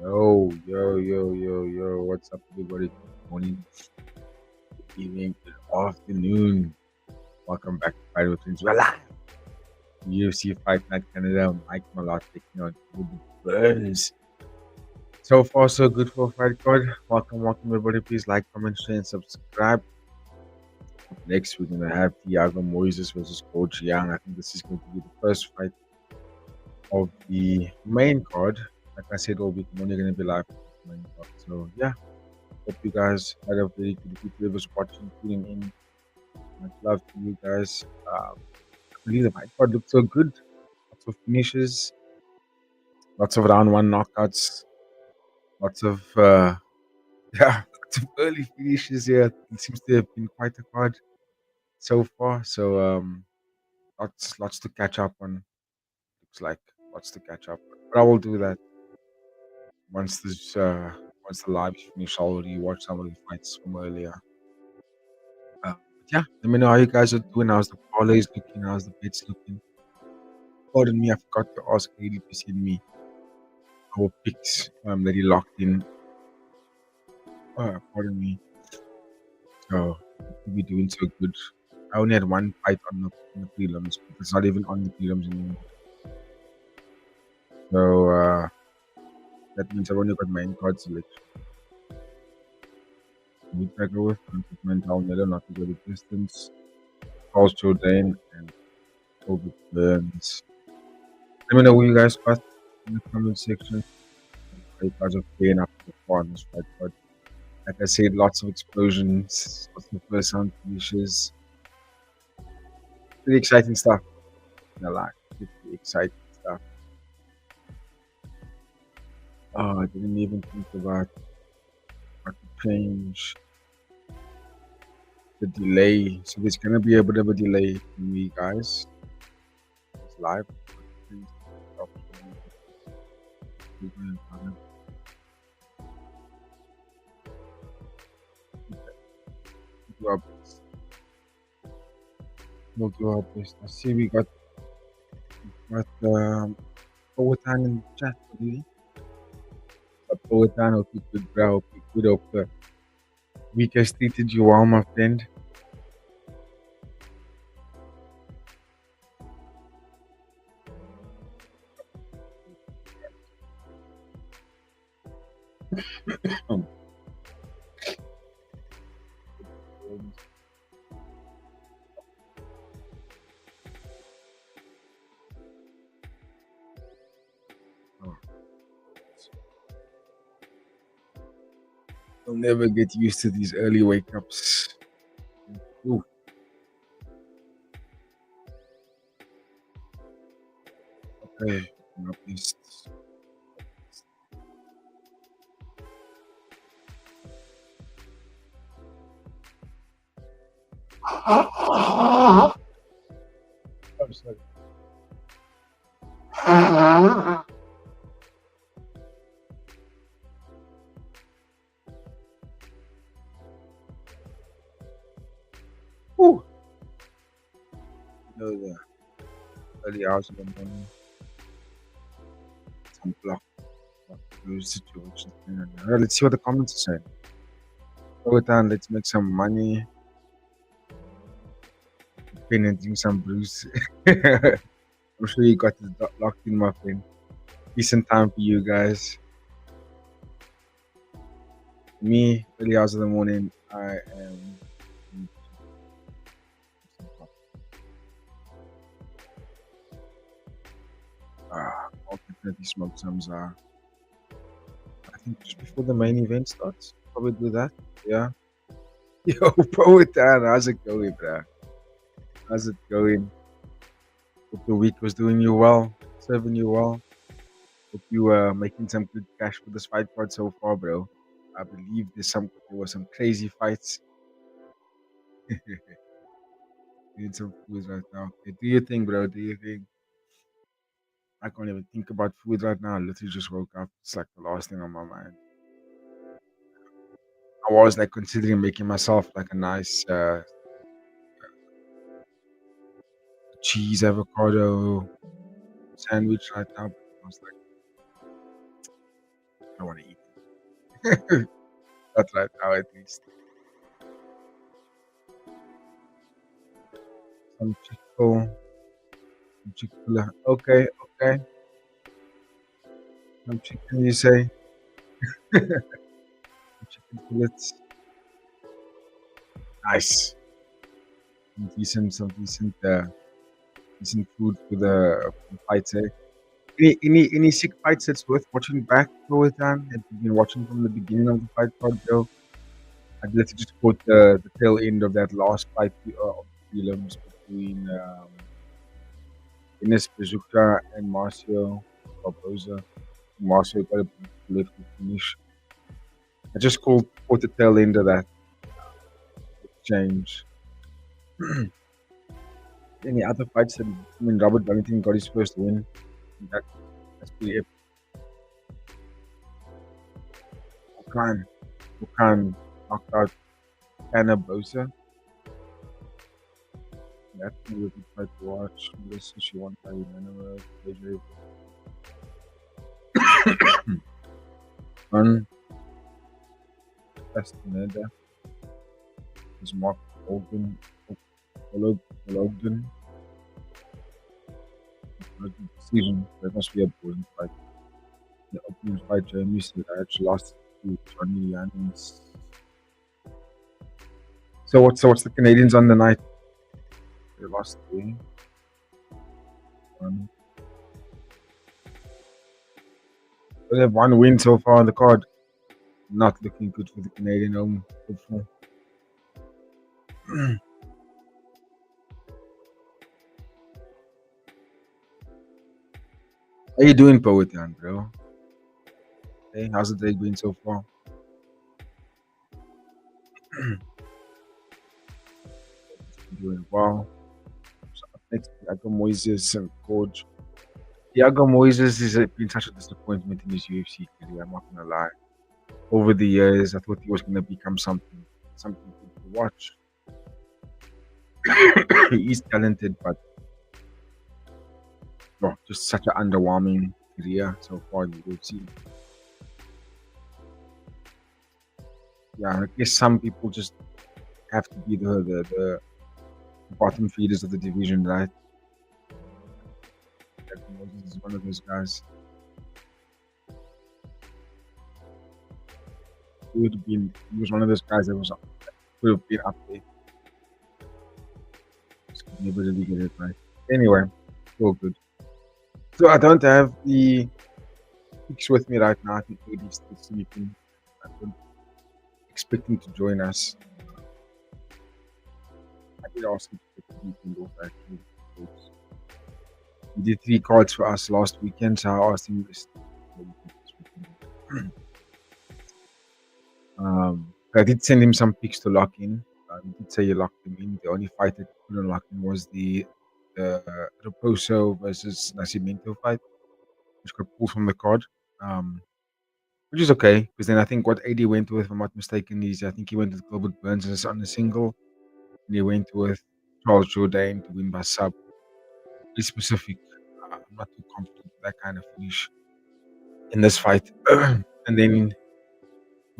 Yo. What's up, everybody? Good morning, good evening, good afternoon. Welcome back to Fight with Friends. We're live. UFC Fight Night Canada. Mike Malott taking on Ruby Burns. So far, so good for a fight card. Welcome, everybody. Please like, comment, share, and subscribe. Up next, we're going to have Thiago Moises versus Coach Young. I think this is going to be the first fight of the main card. Like I said all week, I'm only going to be live for the main card. So, yeah. Hope you guys had a very good week. Whoever's watching, tuning in. Much love to you guys. I believe the fight card looked so good. Lots of finishes, lots of round one knockouts, lots of lots of early finishes here. It seems to have been quite a card so far. So lots to catch up on. Looks like lots to catch up on. But I will do that once the live is finished. I'll already watch some of the fights from earlier. But yeah, let me know how you guys are doing. How's the parlays looking? How's the bets looking? Pardon me, I forgot to ask Haley to send me our picks that he locked in. Pardon me. So we'll be doing so good. I only had one fight on the prelims, but it's not even on the prelims anymore. So that means I've only got main card selection. Who I go with? Mental Miller, not to go the distance. Charles Jordan and Toby Burns. Let me know who you guys got in the comment section. You guys are playing up the far on this fight, but like I said, lots of explosions, lots of first sound finishes. Pretty exciting stuff. In a lot. Pretty exciting stuff. Oh, I didn't even think about how to change the delay. So there's gonna be a bit of a delay for me, guys. It's live. We'll do our best. I see we got overtime in the chat, really. Overtime, hope you good, bro. Hope you good. Hope the week has treated you well, my friend. I'll never get used to these early wake ups. Ooh. Okay, up list. Oh, sorry. Ooh. The early hours of the morning. Some block those situations. Let's see what the comments are saying. Go down, let's make some money. Painting some brews. I'm sure you got this locked in, my friend. Decent time for you guys. Me, early hours of the morning, I am. I'll definitely smoke some. I think just before the main event starts, probably do that. Yeah. Yo, bro, Dan, how's it going, bro? How's it going? Hope the week was doing you well, serving you well. Hope you were making some good cash for this fight card so far, bro. I believe there were some crazy fights. Need some food right now. Okay, do you think, bro? Do you think? I can't even think about food right now. I literally just woke up. It's like the last thing on my mind. I was like considering making myself like a nice cheese avocado sandwich right now. But I was like, I want to eat. That's right now, at least. Some Chick-fil-A. Okay, okay. Some chicken, you say? Chicken fillets. Nice. Decent food for the fights, eh? Any sick fights that's worth watching back over time? Have you been watching from the beginning of the fight card, Joe? I'd like to just quote the tail end of that last fight of the prelims between Ines Bazooka and Marcio Barboza. Marcio got a left to finish. I just caught the tail end of that exchange. Any other fights that Robert Wellington got his first win? That, that's pretty epic. Bukan knocked out Anna Bosa. That's a really good fight to watch. Melissa, she won by unanimous. One Castaneda is Mark Ogden. Ogden. Decision. That must be a boring fight. The opening fight, Jeremy Siraj lost to Johnny Yannings. So what's the Canadians on the night? They lost 3-1. They have one win so far on the card. Not looking good for the Canadian home football. How you doing, Poetan, bro? Hey, how's the day been so far? Doing well. So up next, Thiago Moises and coach. Thiago Moises has been such a disappointment in his UFC career. I'm not gonna lie. Over the years, I thought he was gonna become something good to watch. He is talented, but just such an underwhelming career so far in the UFC. Yeah, I guess some people just have to be the bottom feeders of the division, right? Moses is one of those guys. He was one of those guys that would have been up there. Just could never really get it right. Anyway, all good. So I don't have the picks with me right now. I think Eddie's still sleeping. I don't expect him to join us. I did ask him to take the weekend off actually. He did 3 cards for us last weekend, so I asked him this weekend. I did send him some picks to lock in. He did say he locked them in. The only fight that he couldn't lock in was the Raposo versus Nascimento fight, which got pulled from the card. Which is okay, because then I think what AD went with, if I'm not mistaken, is I think he went with Gilbert Burns on the single, and he went with Charles Jourdain to win by sub. Be specific. I'm not too confident with that kind of finish in this fight. And then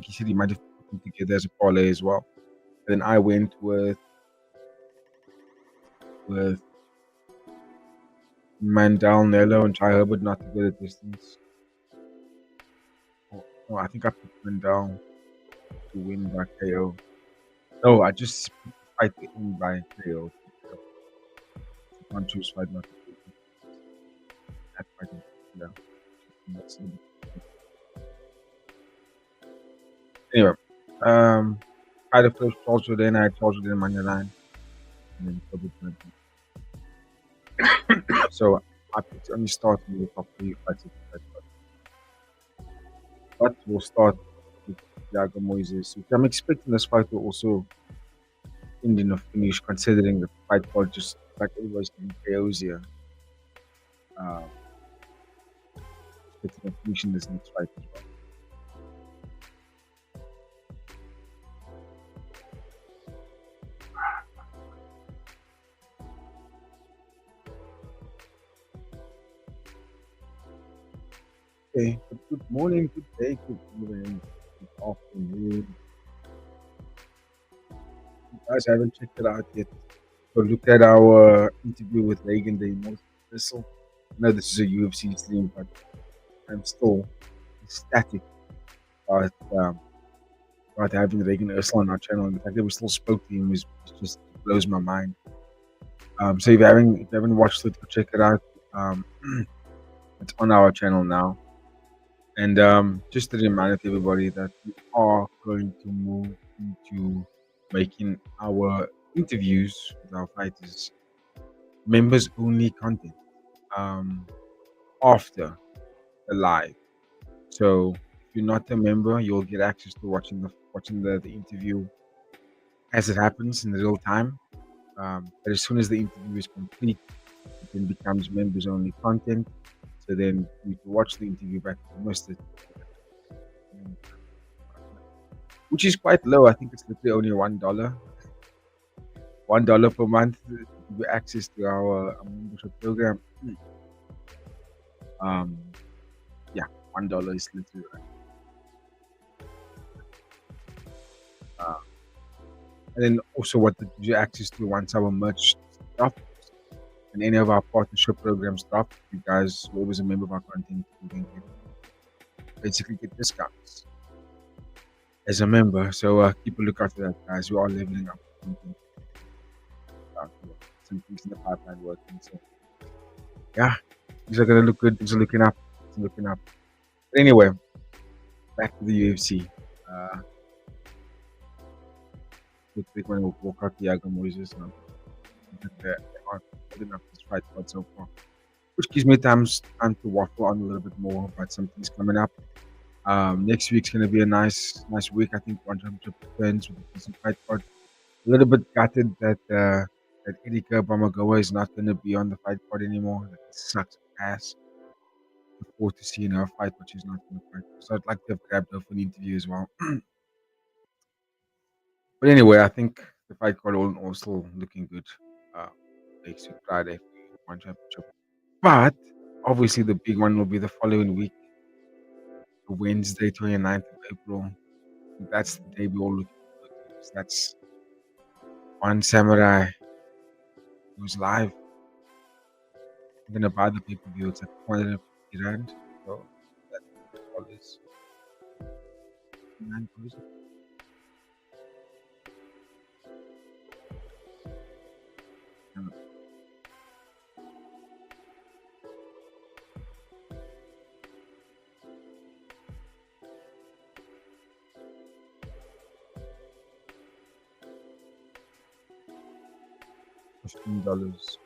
he said he might have put them together as a parlay as well. And then I went with Mandel, Nello, and Chai Herbert not to go the distance. Oh, I think I put Mandel to win by KO. No, I just put the fight to win by KO. I can't choose fight not to do that fight. Yeah. Anyway, I had the first Charles Jourdain, I had Charles Jourdain money line, and then Gilbert Burns. So I picked only start with the top 3 fights of the fight. But we'll start with Thiago Moises, which I'm expecting this fight to also end in a finish, considering the fight card just like everybody's getting KOs here. Expecting a finish in this next fight as well. Okay, good morning, good day, good evening, good afternoon. You guys haven't checked it out yet. So look at our interview with Reagan, the Immortal Crystal. I know this is a UFC stream, but I'm still ecstatic about, um, about having Reagan Ursula on our channel. And the fact that we still spoke to him is just blows my mind. So if you haven't watched it, go check it out. Um, it's on our channel now. And just a reminder to everybody that we are going to move into making our interviews with our fighters members only content after the live. So if you're not a member, you'll get access to watching the interview as it happens in real time. But as soon as the interview is complete, it then becomes members only content. So then you can watch the interview back if you missed it, which is quite low. I think it's literally only $1, $1 per month to give you access to our membership program. Um, yeah, $1 is literally right. Uh, and then also what gives you access to once our merch stuff and any of our partnership program stuff. You guys, whoever's a member of our content, you can basically get discounts as a member. So keep a lookout for that, guys. We are leveling up. Some things in the pipeline working. So yeah, things are gonna look good. Things are looking up. Things are looking up. But anyway, back to the UFC. Uh, Looks like when we walk out Thiago Moises now. They aren't good enough this fight card so far. Which gives me time to waffle on a little bit more about some things coming up. Next week's gonna be a nice week. I think one championship returns with a decent fight card. A little bit gutted that Eddie Bamagoa is not gonna be on the fight card anymore. That sucks ass. Look forward to seeing her fight, but she's not gonna fight. So I'd like to have grabbed her for an interview as well. But anyway, I think the fight card all in all still looking good. Uh, Next week Friday for one championship. But obviously the big one will be the following week, Wednesday, 29th of April. That's the day we all looking forward to. 'Cause that's One Samurai who's live. I'm gonna buy the pay-per-view. It's like 450 rand. So that's $9. $9. $15.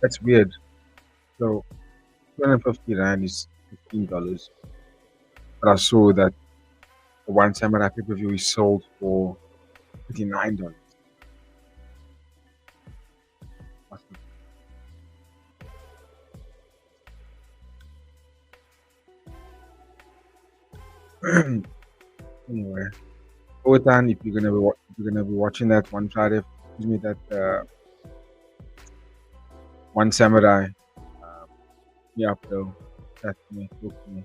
That's weird. So 250 rand is $15. But I saw that the One Samurai pay-per-view is sold for $39. Anyway, Otan, if you're gonna be watching that one Friday, give me that One Samurai. Yeah, bro, that's me. Look to me.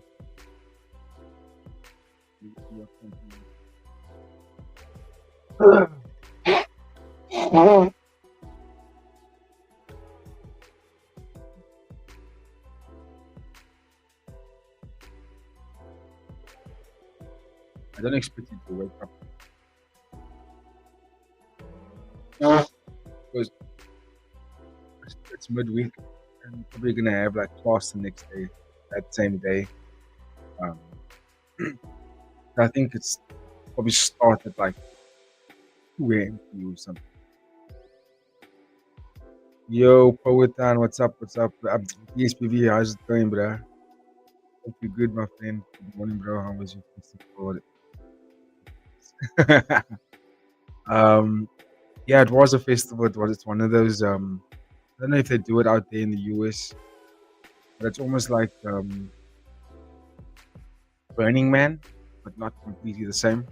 I don't expect you to wake up because it's midweek and probably gonna have like class the next day, that same day. Um, I think it's probably start at like 2 a.m. for you or something. Yo, Poetan, what's up? What's up? PSPV, how's it going, bruh? Hope you're good, my friend. Good morning, bro. How was your festival? Yeah, it was a festival. It's one of those. I don't know if they do it out there in the US, but it's almost like Burning Man, but not completely the same.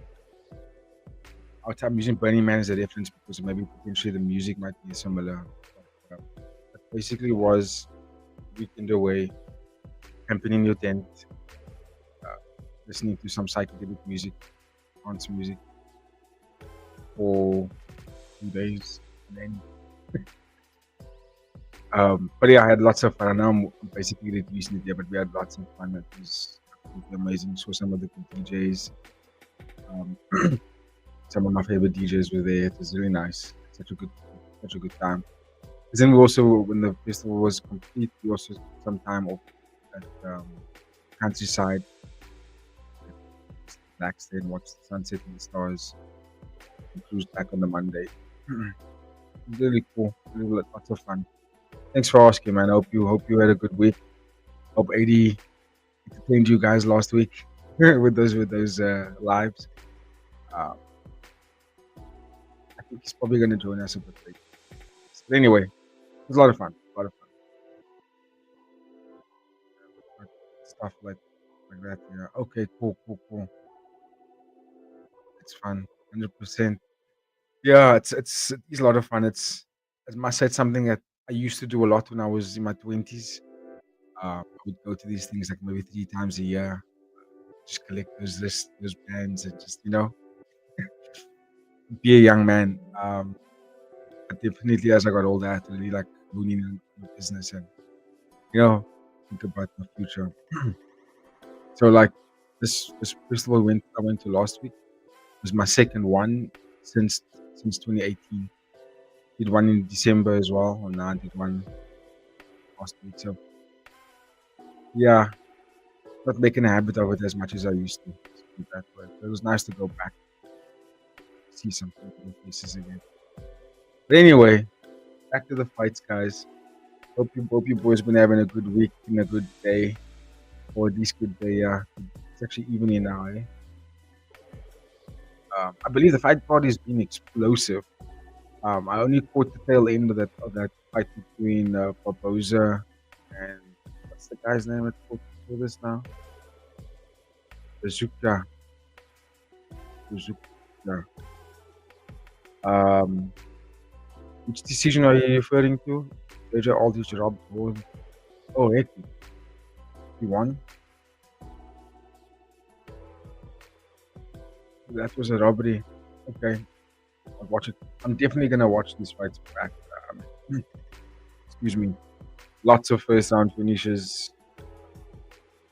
I'm using Burning Man as a reference because maybe potentially the music might be similar. But, it basically was weekend away camping in your tent, uh, listening to some psychedelic music, dance music for 2 days, and then but yeah, I had lots of fun. I know I'm basically reducing it there, but we had lots of fun. It was absolutely amazing. Saw some of the good DJs. Um, some of my favorite DJs were there. It was really nice. Such a good time. 'Cause then we also, when the festival was complete, we also took some time off at countryside, relaxed there and watched the sunset and the stars, and cruised back on the Monday. Really cool. Really lots of fun. Thanks for asking, man. I hope you had a good week. Hope 80 entertained you guys last week with those lives. Uh, I think he's probably gonna join us a bit later. But anyway, it was a lot of fun. A lot of fun. Stuff like that. Yeah. Okay. Cool. Cool. Cool. It's fun. 100%. Yeah. It's a lot of fun. I must say it's something that I used to do a lot when I was in my 20s. I would go to these things like maybe 3 times a year. Just collect those bands, and just be a young man. But definitely as I got older, I had to really like honing in on the business and you know think about the future. So like this festival I went to last week was my second one since 2018. Did one in December as well, and now I did one last week. So yeah, not making a habit of it as much as I used to. Let's put it that way. But it was nice to go back, see some familiar faces again. But anyway, back to the fights, guys. Hope you boys been having a good week and a good day, or at least good day. Yeah, it's actually evening now. Eh? I believe the fight party has been explosive. I only caught the tail end of that fight between Barboza and what's the guy's name that fought for this now? Bazooka. Bazooka. Um, which decision are you referring to? Major Aldrich Rob Bowen. Oh, heck, he won. That was a robbery. Okay, I'll watch it. I'm definitely gonna watch these fights back. Um, excuse me. Lots of first round finishes.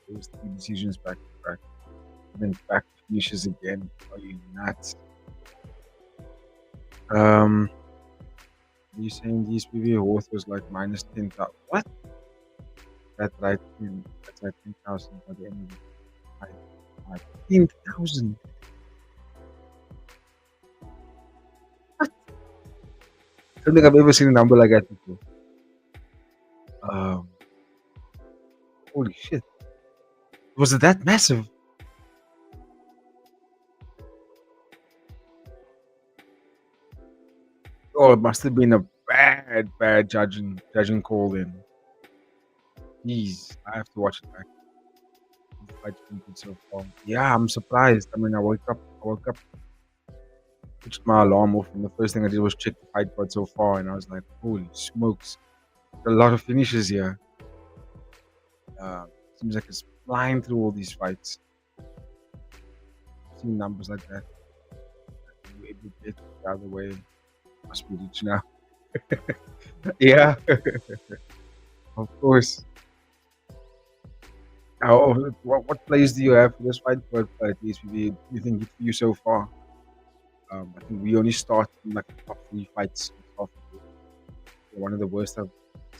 Those 3 decisions back to back. And then back finishes again. Are you nuts? Are you saying these PV worth was like minus 10,000? What? That's right, 10,000 by the end of the fight. 10,000. I don't think I've ever seen a number like that before. Um, holy shit. Was it that massive? Oh, it must have been a bad judging call then. Jeez, I have to watch it back. The fight's been good so far. Yeah, I'm surprised. I mean, I woke up, switched my alarm off, and the first thing I did was check the fight card so far, and I was like, holy smokes, a lot of finishes here. Uh, seems like it's flying through all these fights. Seeing numbers like that, you able to get the other way. Must be rich now. Yeah, of course. What plays do you have for this fight? What at least you think it's you so far? I think we only started like the top 3 fights. One of the worst I've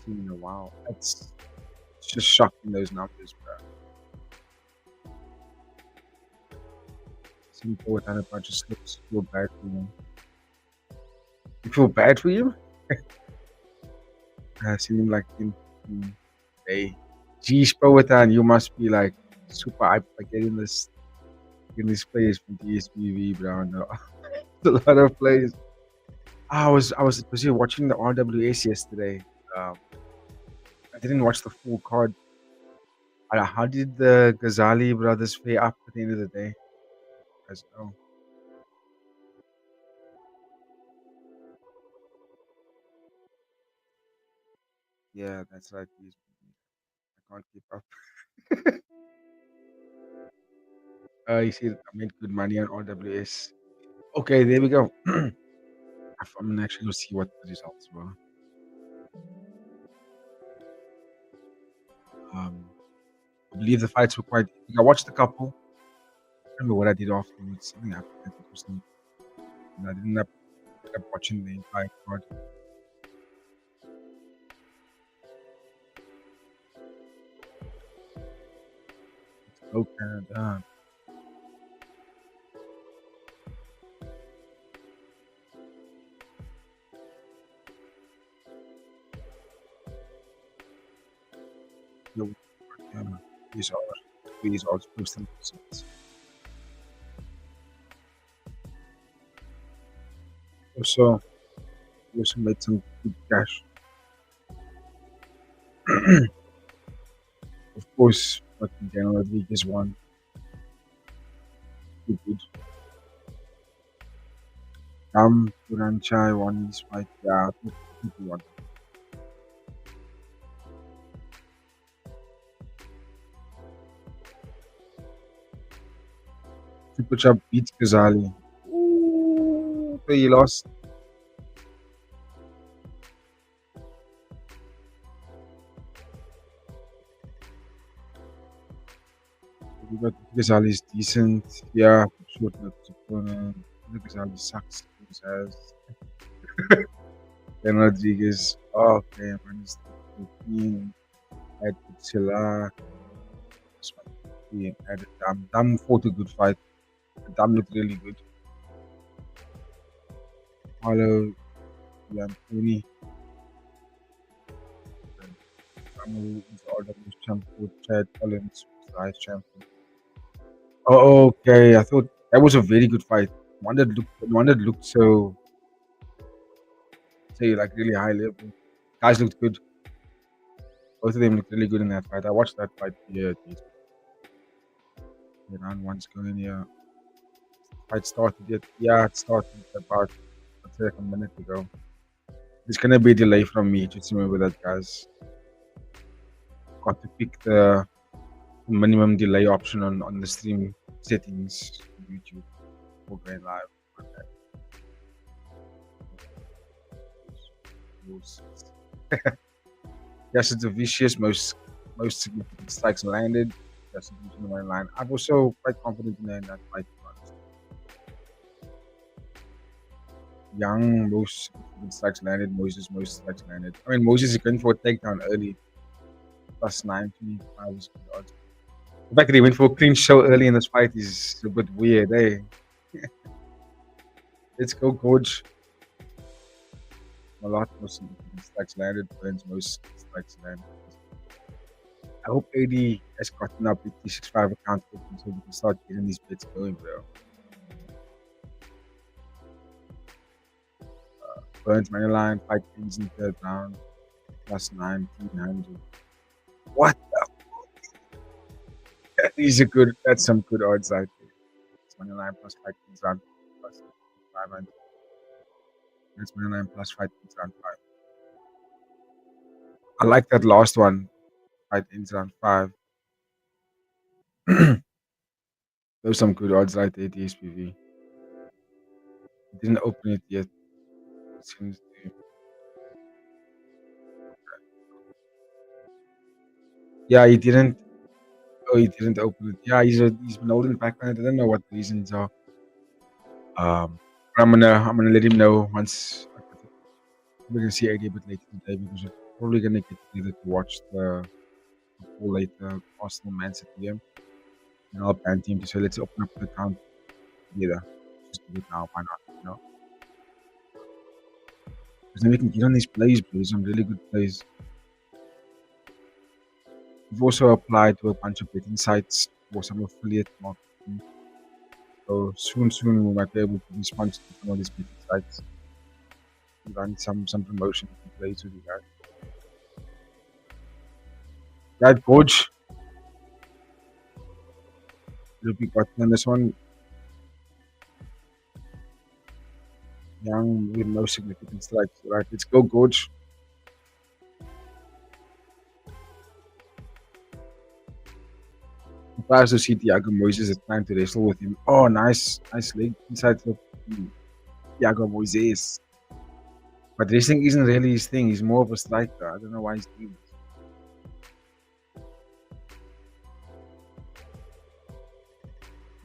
seen in a while. It's just shocking those numbers, bro. Seeing forward and a bunch of slips. Feel bad for him. You feel bad for him? I see him like in hey, geez, Powhatan, you must be like super hyped by getting this players from DSBV, bro. No, it's a lot of players. I was busy watching the RWS yesterday. Um, I didn't watch the full card. How did the Ghazali brothers fare up at the end of the day? As oh yeah, that's right. I can't keep up. He said I made good money on RWS. Okay, there we go. I'm gonna actually go see what the results were. Um, I believe the fights were quite. I watched a couple. I don't remember what I did afterwards. Something happened. I think it was and I didn't end up watching the entire card. Oh, Canada. No, yeah, these are posting results. Also, we also made some good cash. Of course, fucking Daniel Rodriguez won. Good, good. Turanchai won his fight. Yeah, I think he won. Triple Chop beat Ghazali. Ooh, so he lost. Ghazali is decent. Yeah, short notice opponent. Ghazali sucks. He says. Daniel Rodriguez. Oh, okay, minus 15. Had Chilla. Had Dam. Dam fought a good fight. Dam looked really good. Paulo Tony. Dam is RW's champion. Chad Collins was the vice champion. Oh, okay. I thought that was a very good fight. One that looked so say like really high level. Guys looked good. Both of them looked really good in that fight. I watched that fight here. Round one's going here. Fight started yet? Yeah, it started about I'd say like a minute ago. There's gonna be a delay from me. Just remember that, guys. Got to pick the minimum delay option on the stream settings on YouTube for going live. Yes, it's a vicious most significant strikes landed. That's the main line. I'm also quite confident in that fight. To be honest. Young most significant strikes landed. Moses most strikes landed. I mean Moses is going for a takedown early. Plus 925 is good odds. The fact that he went for a clean show early in this fight is a bit weird, eh? Let's go, coach. Malott most significant strikes landed. Burns most strikes landed. I hope AD has gotten up with the 6-5 account open so we can start getting these bets going, bro. Burns money line, fight ends in third round, plus 1900. What the? These are good. That's some good odds right there. It's money line plus fight ends round plus 500. It's money line plus fight ends round 5. I like that last one, fight ends round 5. Those some good odds right there, DSPV. Didn't open it yet. Seems to. Yeah, he didn't. Oh, he didn't open it. Yeah, he's been holding back on it. I don't know what the reasons are. But I'm gonna let him know once we're gonna see AD a bit later today because we're probably gonna get together to watch the full later Arsenal Man City game. And I'll ban team to say let's open up the account together. Just do it now, why not? You know? Because then we can get on these plays, bro. Some really good plays. We've also applied to a bunch of betting sites for some affiliate marketing. So soon we might be able to be sponsored to some of these betting sites. Run some promotion plays with you guys. That coach, will be gotten on this one. Young with no significant strikes. Right, let's go, coach. If I also see Thiago Moises, it's time to wrestle with him. Oh, nice leg inside the Thiago Moises. But wrestling isn't really his thing. He's more of a striker. I don't know why he's doing this.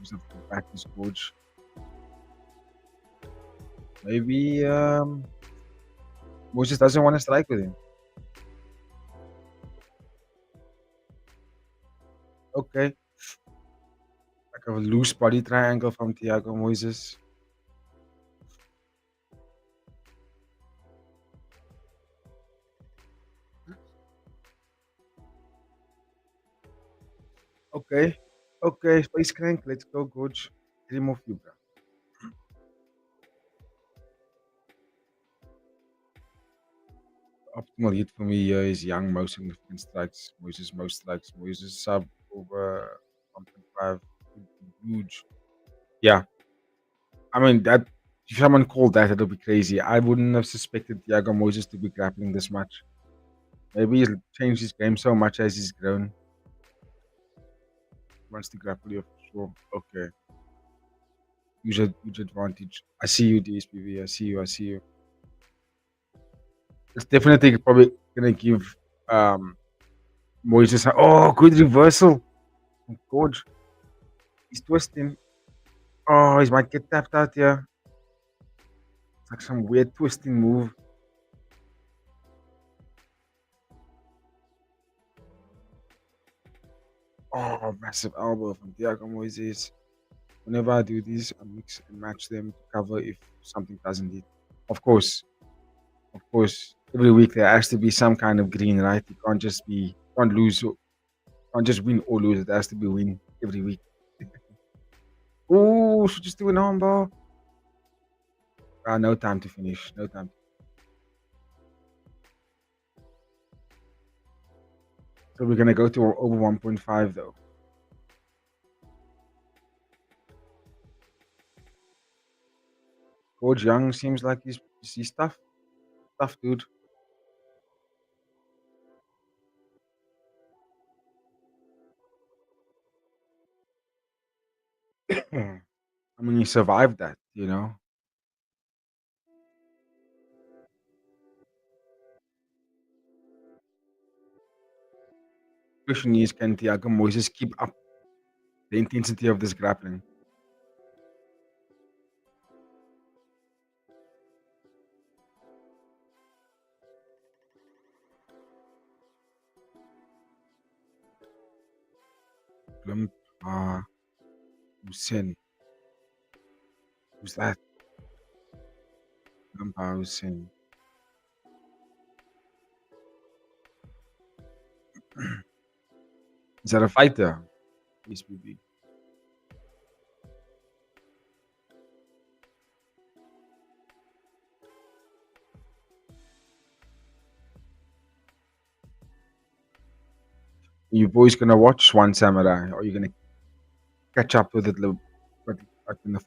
He have to back his coach. Maybe Moises doesn't want to strike with him. Okay. Like a loose body triangle from Thiago Moises. Okay. Okay, space crank. Let's go, coach. Remove you, bro. Optimal hit for me here is Young most significant strikes. Moises most strikes. Moises sub over 1.5. Huge. Yeah. I mean that if someone called that, it'll be crazy. I wouldn't have suspected Thiago Moises to be grappling this much. Maybe he's changed his game so much as he's grown. Wants to grapple you for sure. Okay. Huge advantage. I see you, DSPV. I see you. It's definitely probably gonna give Moises. Oh, good reversal. Gorge. He's twisting. Oh, he might get tapped out here. It's like some weird twisting move. Oh, massive elbow from Thiago Moises. Whenever I do these, I mix and match them to cover if something doesn't hit. Of course, every week there has to be some kind of green, right? You can't just be, can't lose, can't just win or lose. It has to be win every week. Oh, should just do an armbar. No time to finish. No time. So we're gonna go to over 1.5 though. Coach Young seems like he's tough, tough dude. I mean, he survived that, you know. Question is, can Thiago Moises keep up the intensity of this grappling? Limp, Hussein. Who's that? Limpa Hussein. Is that a fighter? SBB. You boys gonna watch One Samurai, or you gonna catch up with it when the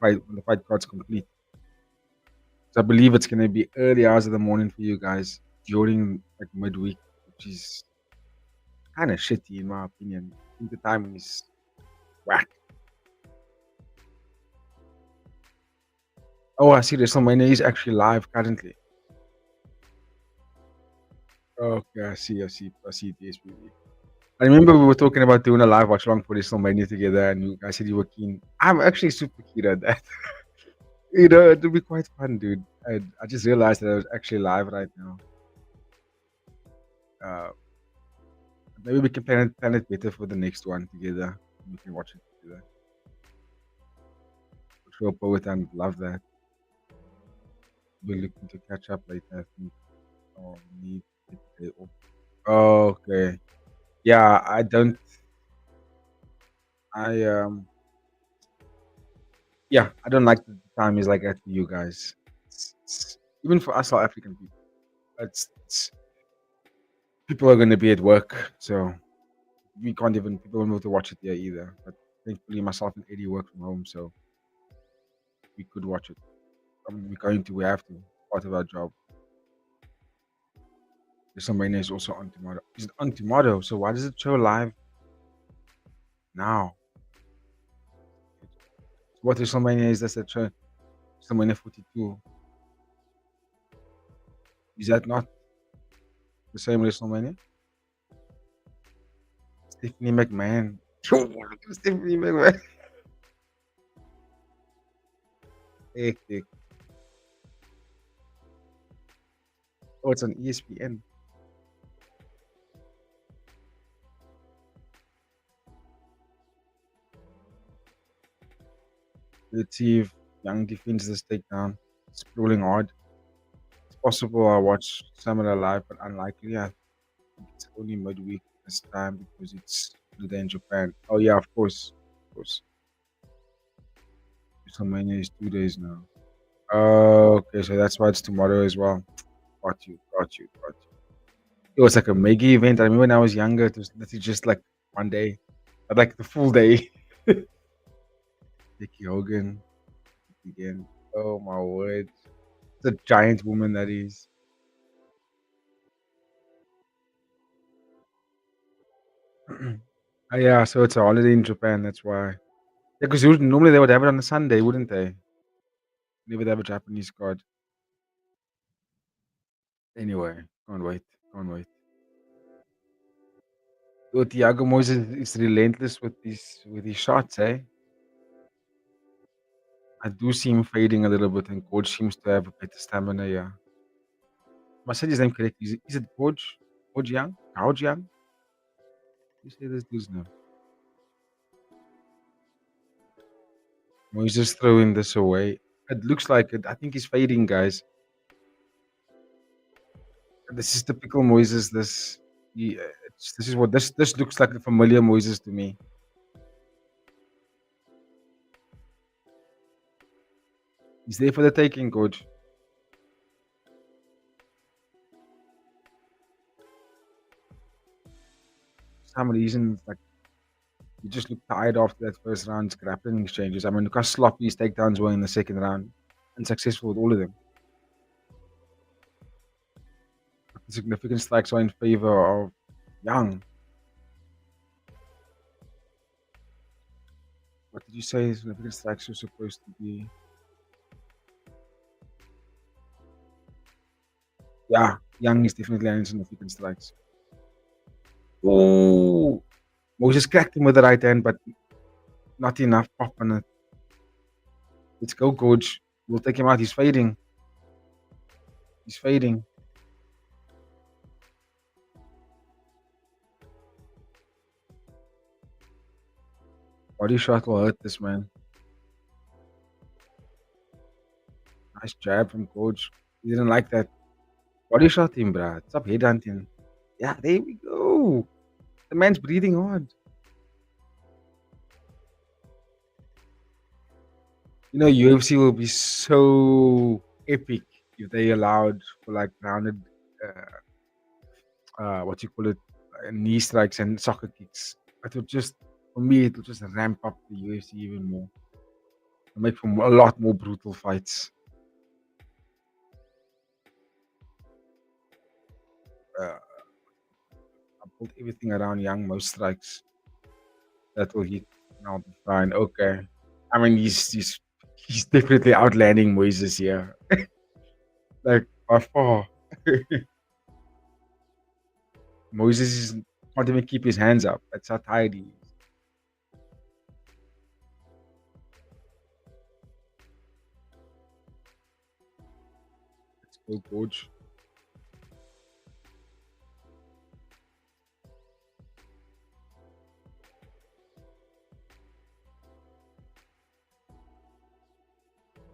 fight card's complete? So I believe it's gonna be early hours of the morning for you guys during like midweek, which is kind of shitty in my opinion. I think the timing is whack. Oh, I see. WrestleMania is actually live currently. Okay, I see the SPV. I remember we were talking about doing a live watch along for WrestleMania together, and you guys said you were keen. I'm actually super keen at that. You know, it'll be quite fun, dude. I just realized that I was actually live right now. Uh, Maybe we can plan it better for the next one together. We can watch it together. For sure, poet and love that. We're looking to catch up later. I think. Oh, we need to get off. Okay. Yeah, I don't. I Yeah, I don't like the time is like that for you guys. Even for us South African people, people are going to be at work, so we can't even people won't be able to watch it there either. But thankfully, myself and Eddie work from home, so we could watch it. I mean, we have to. Part of our job. WrestleMania is also on tomorrow. Is it on tomorrow? So why does it show live now? What WrestleMania is this? That show? WrestleMania 42. Is that not the same WrestleMania? Stephanie McMahon. Stephanie McMahon. Hectic. Oh, it's on ESPN. Let's see if Young defends this takedown. It's rolling hard. It's possible I'll watch Summer live, but unlikely. I think it's only midweek this time because it's holiday in Japan. Oh yeah, of course. Of course. WrestleMania is 2 days now. Oh, okay, so that's why it's tomorrow as well. Got you, got you, got you. It was like a mega event. I remember when I was younger, it was literally just like one day, but like the full day. Vicky Hogan again. Oh my word. It's a giant woman that is. Yeah, so it's a holiday in Japan. That's why. Yeah, because normally they would have it on a Sunday, wouldn't they? Maybe they have a Japanese card. Anyway, can't wait. Can't wait. So Thiago Moises is relentless with these shots, eh? I do see him fading a little bit, and Coach seems to have a better stamina. Yeah, I said his name correct. Is it Coach? Coach Young? Coach Young? You say this dude's name? Moises throwing this away. It looks like it. I think he's fading, guys. This is typical Moises. This is what this looks like a familiar Moises to me. He's there for the taking, Coach. For some reason, like he just looked tired after that first round's grappling exchanges. I mean, look how sloppy his takedowns were in the second round. Unsuccessful with all of them. The significant strikes are in favor of Young. What did you say? Significant strikes are supposed to be? Yeah, Young is definitely landing significant strikes. Oh, Moses cracked him with the right hand, but not enough pop on it. Let's go, Coach. We'll take him out. He's fading. He's fading. Body shot will hurt this man. Nice jab from Coach. He didn't like that. Body shot him, bruh. Stop headhunting. Yeah, there we go. The man's breathing hard. You know, UFC will be so epic if they allowed for like rounded, what you call it, knee strikes and soccer kicks. It would just, for me, it will just ramp up the UFC even more. It'll make for a lot more brutal fights. Uh, I built everything around Young, most strikes. That will hit, and I'll be fine. Okay. I mean, he's definitely outlanding Moises here, like by far. Can't even keep his hands up. That's how tired he is. Let's go, Coach.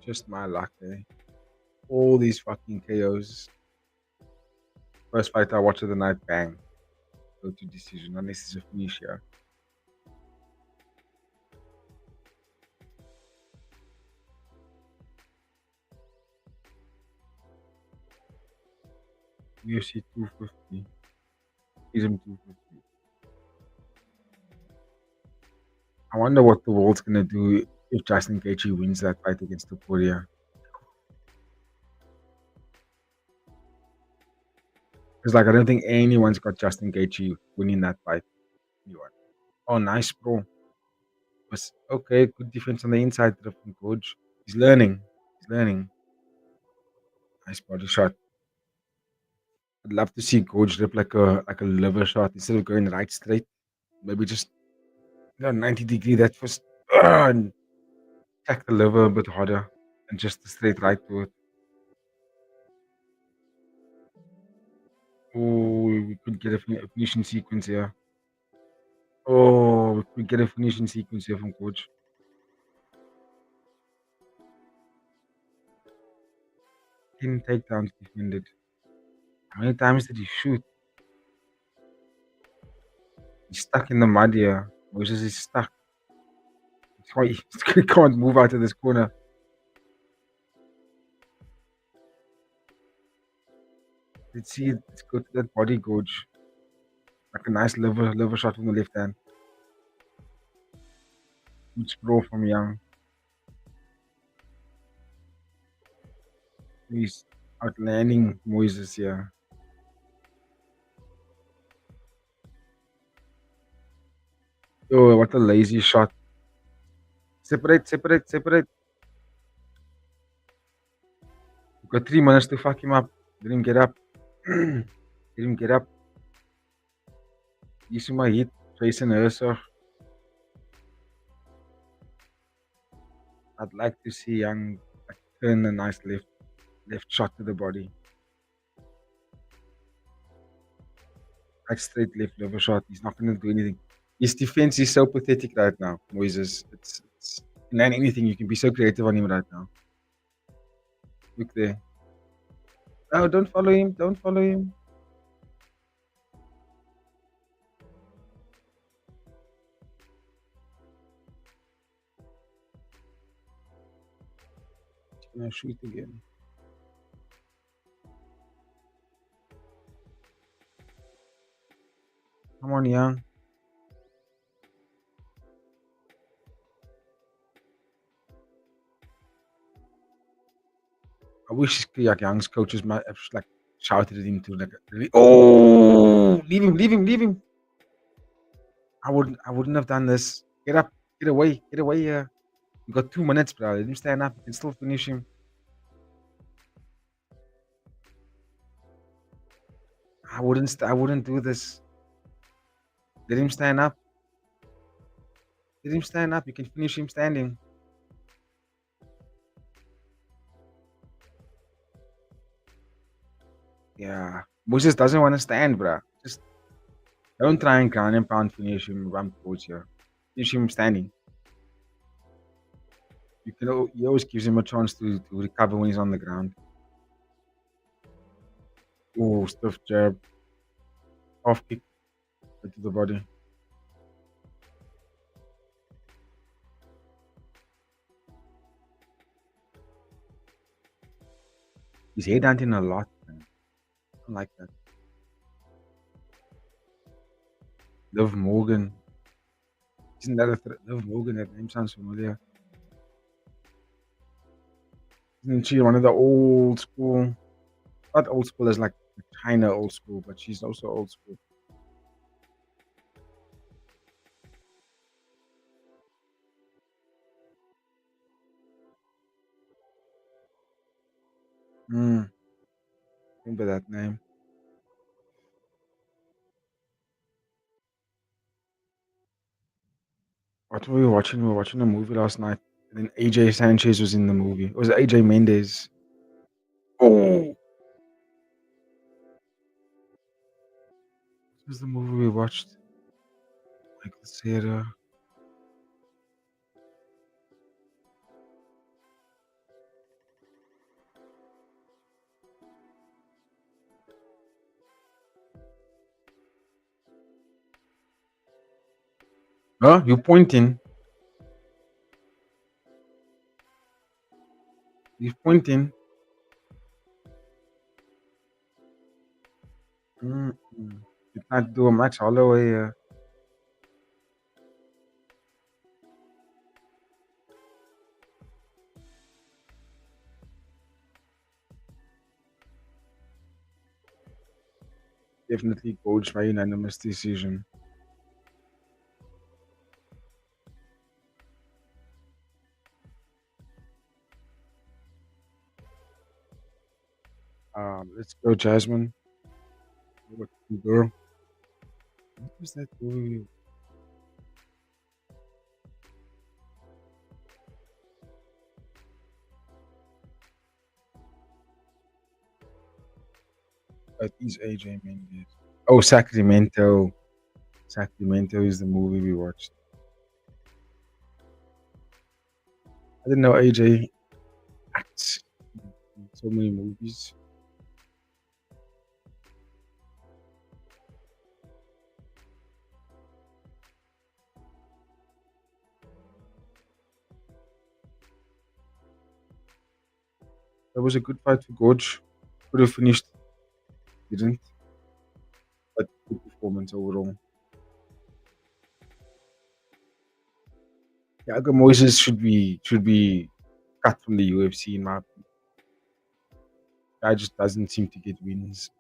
Just my luck, eh? All these fucking KOs. First fight I watch of the night, bang. Go to decision, unless it's a finish here. UFC 250. Season 250. I wonder what the world's gonna do if Justin Gaethje wins that fight against Topuria. Because like I don't think anyone's got Justin Gaethje winning that fight. Anyone. Oh, nice, bro. was okay. Good defense on the inside from Coach. He's learning. He's learning. Nice body shot. I'd love to see Coach rip like a liver shot instead of going right straight. Maybe just 90-degree that first and attack the liver a bit harder and just straight right to it. Oh, we could get a finishing sequence here. Oh, we could get a finishing sequence here from Coach. 10 takedowns defended. How many times did he shoot? He's stuck in the mud here. Moses is stuck. He can't move out of this corner. Let's see. Let's go to that body Coach. Like a nice liver shot from the left hand. Good sprawl from Young. He's outlanding Moises here. Oh, what a lazy shot. Separate, separate, separate. We've got 3 minutes to fuck him up. Let him get up. Let him get up. Use my hit. Jason Herzog. I'd like to see Young turn a nice left shot to the body. Like straight left liver shot. He's not going to do anything. His defense is so pathetic right now, Moises. It's land anything. You can be so creative on him right now. Look there. Oh, don't follow him. Don't follow him. He's going to shoot again. Come on, Young. I wish Young's coaches might have like shouted at him to like really. Oh, leave him, leave him, leave him. I wouldn't have done this. Get up, get away here. You got 2 minutes, bro. Let him stand up. You can still finish him. I wouldn't do this. Let him stand up. Let him stand up. You can finish him standing. Yeah. Moses doesn't want to stand, bro. Just don't try and ground and pound finish him. Run towards you. Finish him standing. He always gives him a chance to recover when he's on the ground. Oh, stiff jab. Off kick to the body. He's head hunting a lot, man. I don't like that. Liv Morgan. Isn't that a Liv Morgan? That name sounds familiar. Isn't she one of the old school? Not old school as like China old school, but she's also old school. Hmm. Remember that name. What were we watching? We were watching a movie last night. And then AJ Sanchez was in the movie. It was AJ Mendez. Oh, this was the movie we watched. Michael Cera. Huh? You pointing? You pointing? Mm-mm. You can't do a Max Holloway. Definitely coached by unanimous decision. Let's go, Jasmine. What girl? What was that movie? That is AJ Mendes. Oh, Sacramento. Sacramento is the movie we watched. I didn't know AJ acts in so many movies. That was a good fight for Gorge. Could have finished, didn't, but good performance overall. Yaga Moises should be cut from the UFC in my opinion. Guy just doesn't seem to get wins.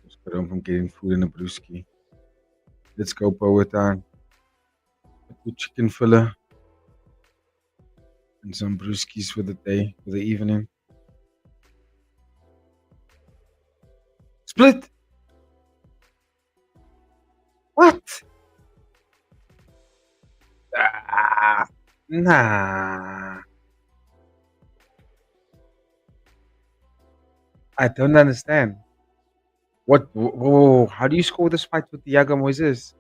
Just got home from getting food in a brewski. Let's go power time. Good chicken filler and some brewskis for the day, for the evening. Split. What? Ah, nah. I don't understand. What? Whoa, how do you score this fight with Thiago Moises?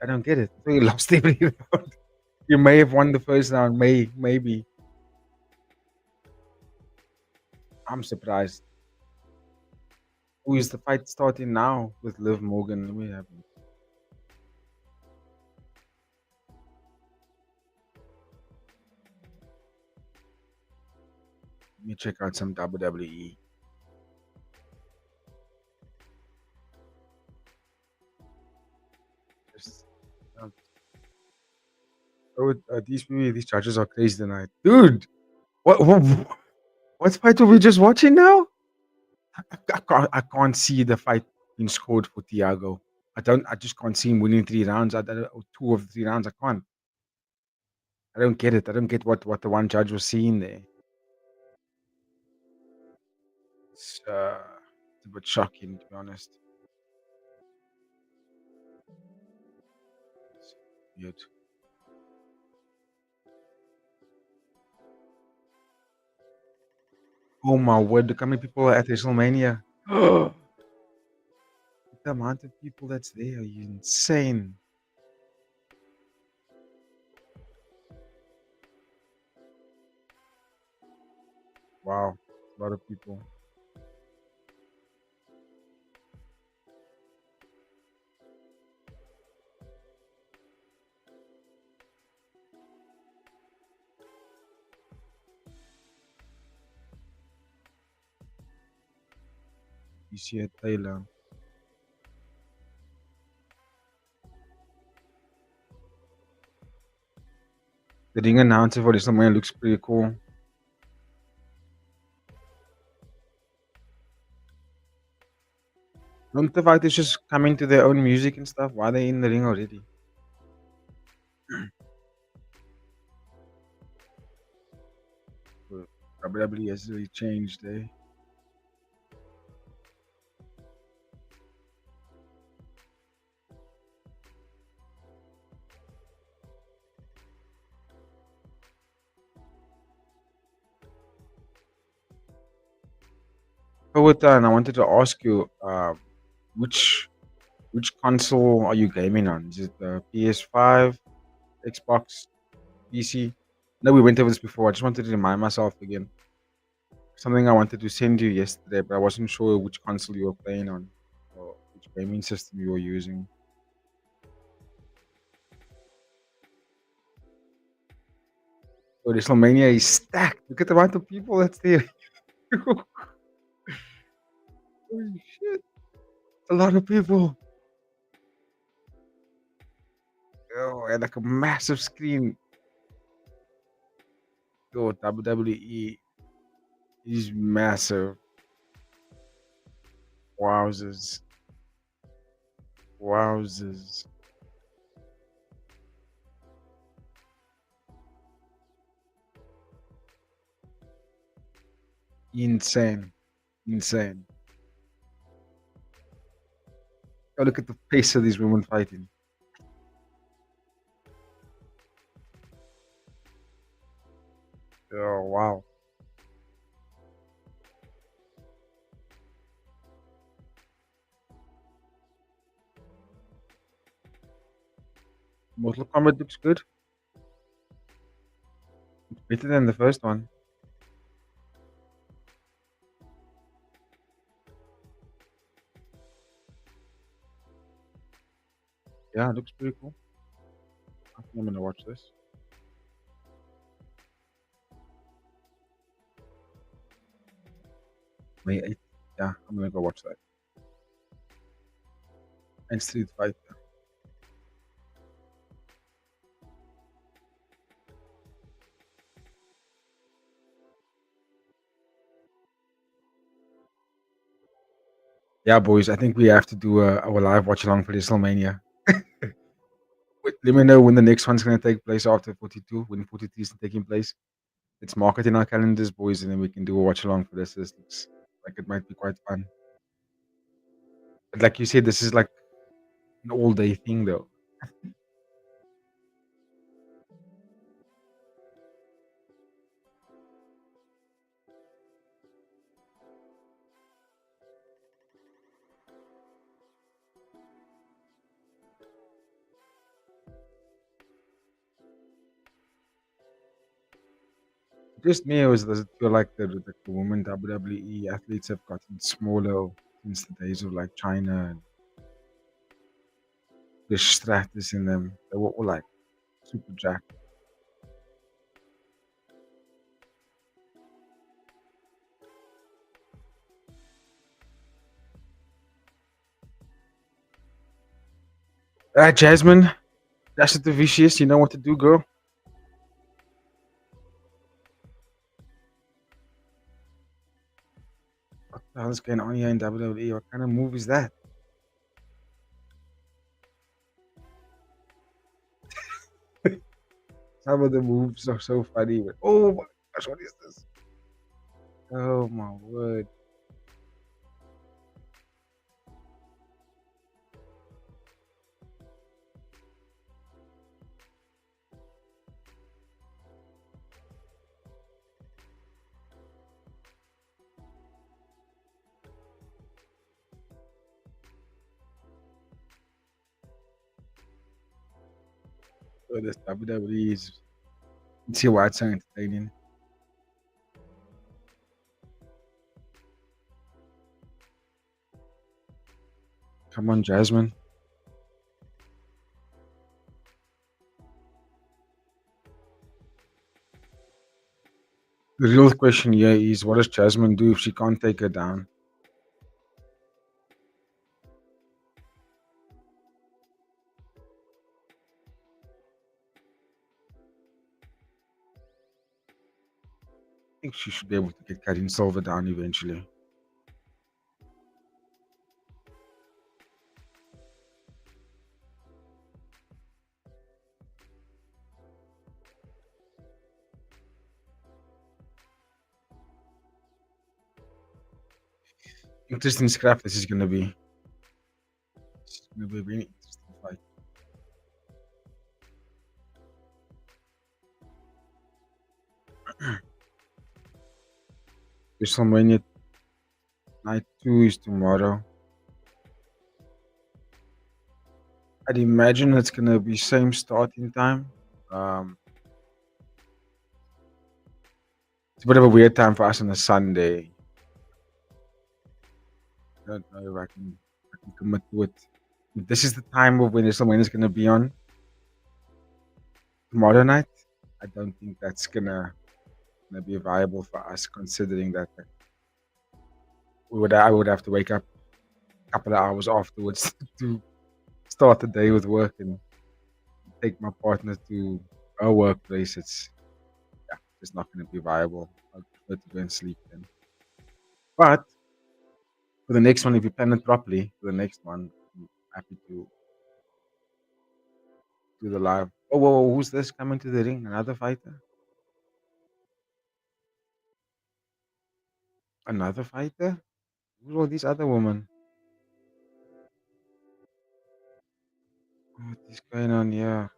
I don't get it. I thought you lost every round. You may have won the first round. Maybe. I'm surprised. Who is the fight starting now with Liv Morgan? Let me check out some WWE. Just, um, these judges are crazy tonight, dude. What fight are we just watching now? I can't see the fight being scored for Thiago. I just can't see him winning 3 rounds. Or 2 of the 3 rounds. I can't. I don't get it. I don't get what the one judge was seeing there. It's a bit shocking, to be honest. It's weird. Oh my word! Look how many people are at WrestleMania. The amount of people that's there, you insane. Wow, a lot of people. You see it, Taylor. The ring announcer for WrestleMania looks pretty cool. Don't the fighters just come into their own music and stuff? Why are they in the ring already? But WWE has really changed, eh? So with that, I wanted to ask you, which which console are you gaming on? Is it the PS5, Xbox, PC? No, we went over this before. I just wanted to remind myself again. Something I wanted to send you yesterday, but I wasn't sure which console you were playing on or which gaming system you were using. So WrestleMania is stacked. Look at the amount of people that's there. Holy shit. A lot of people. Oh, and like a massive screen. Yo, WWE is massive. Wowzers. Wowzers. Insane. Insane. Oh, look at the pace of these women fighting. Oh, wow. Mortal Kombat looks good. It's better than the first one. Yeah, it looks pretty cool. I think I'm gonna watch this. May 8th. Yeah, I'm gonna go watch that. And Street Fighter. Yeah, boys, I think we have to do our live watch along for WrestleMania. Wait, let me know when the next one's gonna take place after 42, when 43 is taking place. Let's mark it in our calendars, boys, and then we can do a watch along for this. This looks like it might be quite fun. But like you said, this is like an all day thing, though. Just me, or does it feel like the women WWE athletes have gotten smaller since the days of like China and the Stratus in them? They were all like super jacked. Jasmine, that's the vicious. You know what to do, girl. What the hell is going on here in WWE? What kind of move is that? Some of the moves are so funny. But, oh my gosh, what is this? Oh my word. Oh, this WWE is. You see why it's so entertaining. Come on, Jasmine. The real question here is what does Jasmine do if she can't take her down? I think she should be able to get Karin Silver down eventually. Interesting scrap this is going to be. It's going to be a really interesting fight. WrestleMania Night 2 is tomorrow. I'd imagine it's going to be same starting time. Um, it's a bit of a weird time for us on a Sunday. I don't know if I can commit to it. If this is the time of when WrestleMania is going to be on tomorrow night, I don't think that's gonna be viable for us, considering that I would have to wake up a couple of hours afterwards to start the day with work and take my partner to her workplace. It's it's not going to be viable. I'd prefer to go and sleep then. But for the next one, if you plan it properly, for the next one, I'm happy to do the live. Oh, whoa, who's this coming to the ring? Another fighter? Another fighter? Who's all these other women? What is going on here?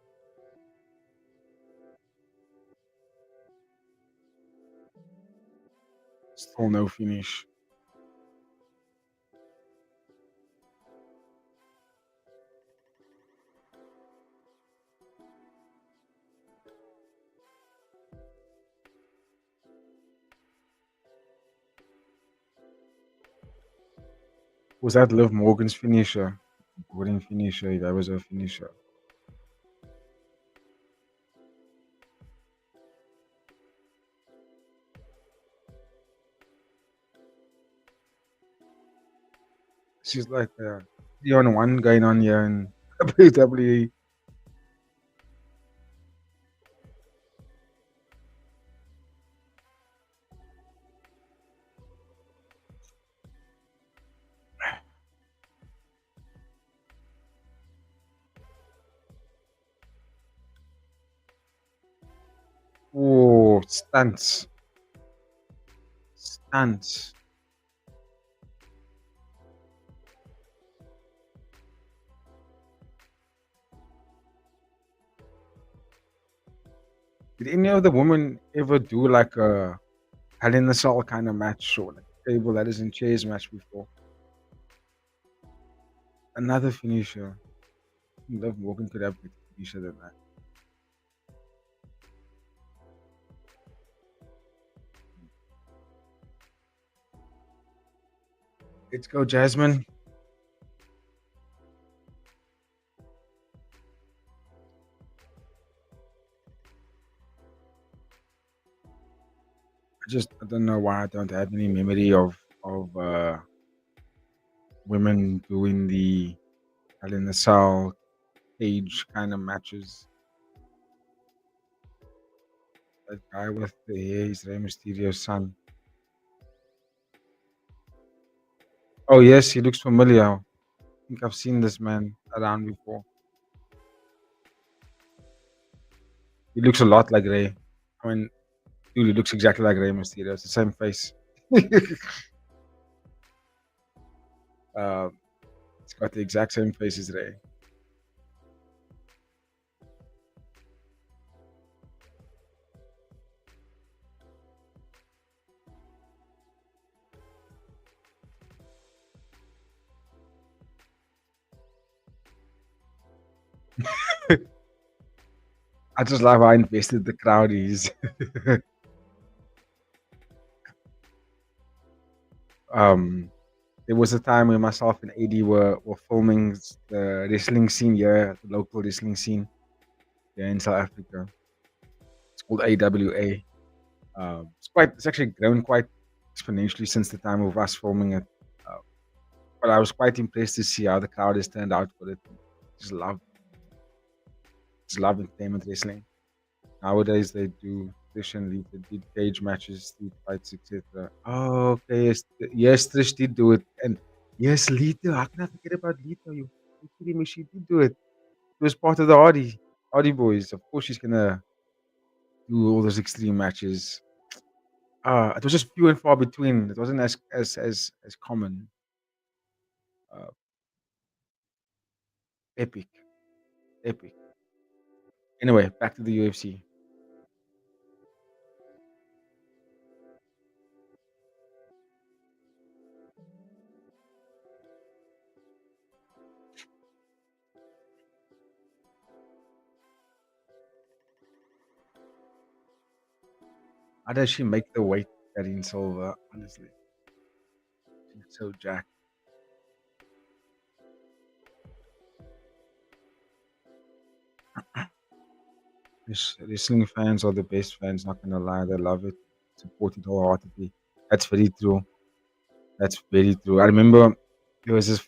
Still no finish. Was that Liv Morgan's finisher? Gordon finisher, that was her finisher. She's like 3-on-1 going on here in WWE. Oh, stunts. Stunts. Did any of the women ever do like a Hell in the Cell kind of match or like table that isn't chairs match before? Another finisher. Liv Morgan could have a finisher than that. Let's go, Jasmine. I don't know why I don't have any memory of women doing the Hell in the Cell cage kind of matches. That guy with the hair is Rey Mysterio's son. Oh yes, he looks familiar. I think I've seen this man around before. He looks a lot like Rey. I mean, dude, he looks exactly like Rey Mysterio. It's the same face. uh, it's got the exact same face as Rey. I just love how invested the crowd is. There was a time when myself and AD were filming the wrestling scene here, the local wrestling scene here in South Africa. It's called AWA. It's actually grown quite exponentially since the time of us filming it. Uh, but I was quite impressed to see how the crowd has turned out for it. Just love, just love entertainment wrestling. Nowadays they do traditionally they did cage matches, street fights, etc. Oh, okay, yes, Trish did do it, and yes, Lita. How can I forget about Lita? You kidding me? She did do it. It was part of the Hardy Boys. Of course, she's gonna do all those extreme matches. It was just few and far between. It wasn't as common. Uh, epic, epic. Anyway, back to the UFC. How does she make the weight that in silver? Honestly, she's so jacked. Wrestling fans are the best fans. Not gonna lie, they love it, support it wholeheartedly. That's very true. That's very true. I remember there was this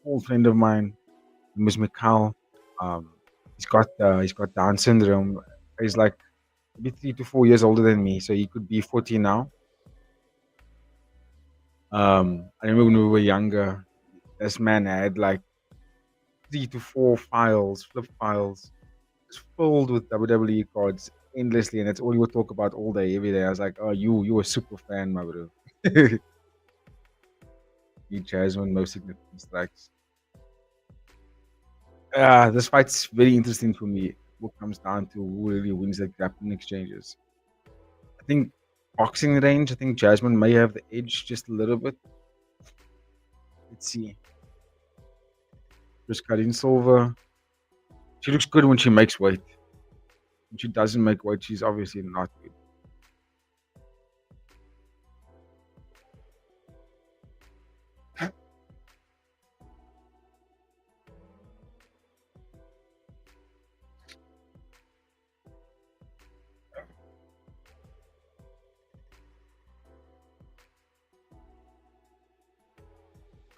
old friend of mine, Miss McCall. Um, he's got Down syndrome. He's like maybe 3 to 4 years older than me, so he could be 40 now. I remember when we were younger, this man had like 3 to 4 files, flip files, just filled with WWE cards endlessly, and that's all he would talk about all day, every day. I was like, "Oh, you a super fan, my bro." You Jasmine, most significant strikes. This fight's very interesting for me. What comes down to who really wins the grappling exchanges. I think boxing range. I think Jasmine may have the edge just a little bit. Let's see. Chris Karin Silva. She looks good when she makes weight. When she doesn't make weight, she's obviously not good.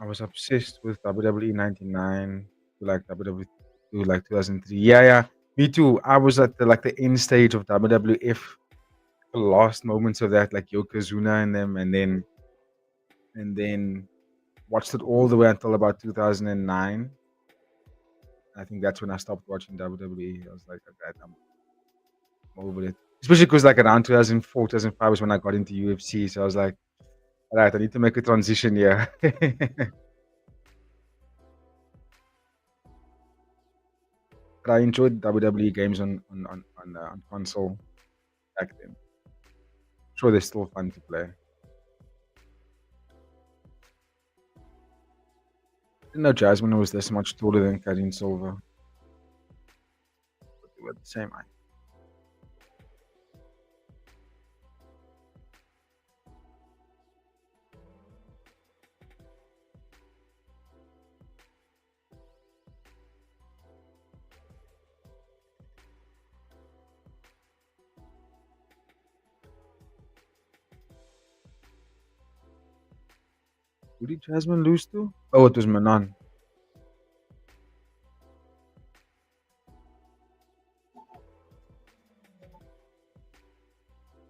I was obsessed with WWE '99 to like WWE to like 2003. Yeah, yeah, me too. I was at the end stage of WWF, the last moments of that, like Yokozuna and them, and then watched it all the way until about 2009. I think that's when I stopped watching WWE. I was like, okay, I'm over it. Especially because like around 2004, 2005 was when I got into UFC. So I was like, all right, I need to make a transition here. But I enjoyed WWE games on console back then. Sure, they're still fun to play. Didn't know Jasmine was this much taller than Karin Silva. But they were the same height. Who did Jasmine lose to? Oh, it was Manon.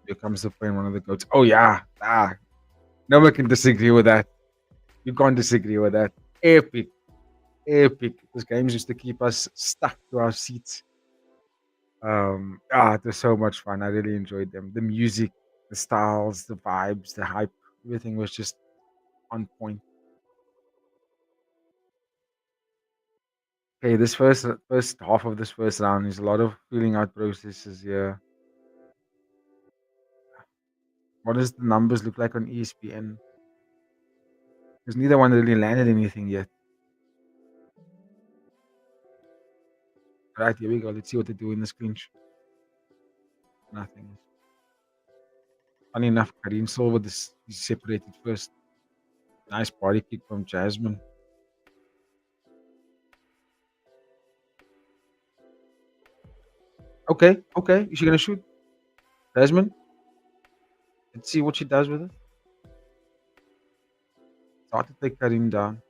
Here comes the plane, one of the goats. Oh yeah, no one can disagree with that. You can't disagree with that. Epic, epic. Those games used to keep us stuck to our seats. It was so much fun. I really enjoyed them. The music, the styles, the vibes, the hype, everything was just on point. Okay, this first half of this first round is a lot of feeling out processes here. What does the numbers look like on ESPN? Because neither one really landed anything yet. Right, here we go. Let's see what they do in this clinch. Nothing. Funny enough, Karim Silva this is separated first. Nice body kick from Jasmine. Okay, okay. Is she gonna shoot? Jasmine? Let's see what she does with it. Start to take Karim down.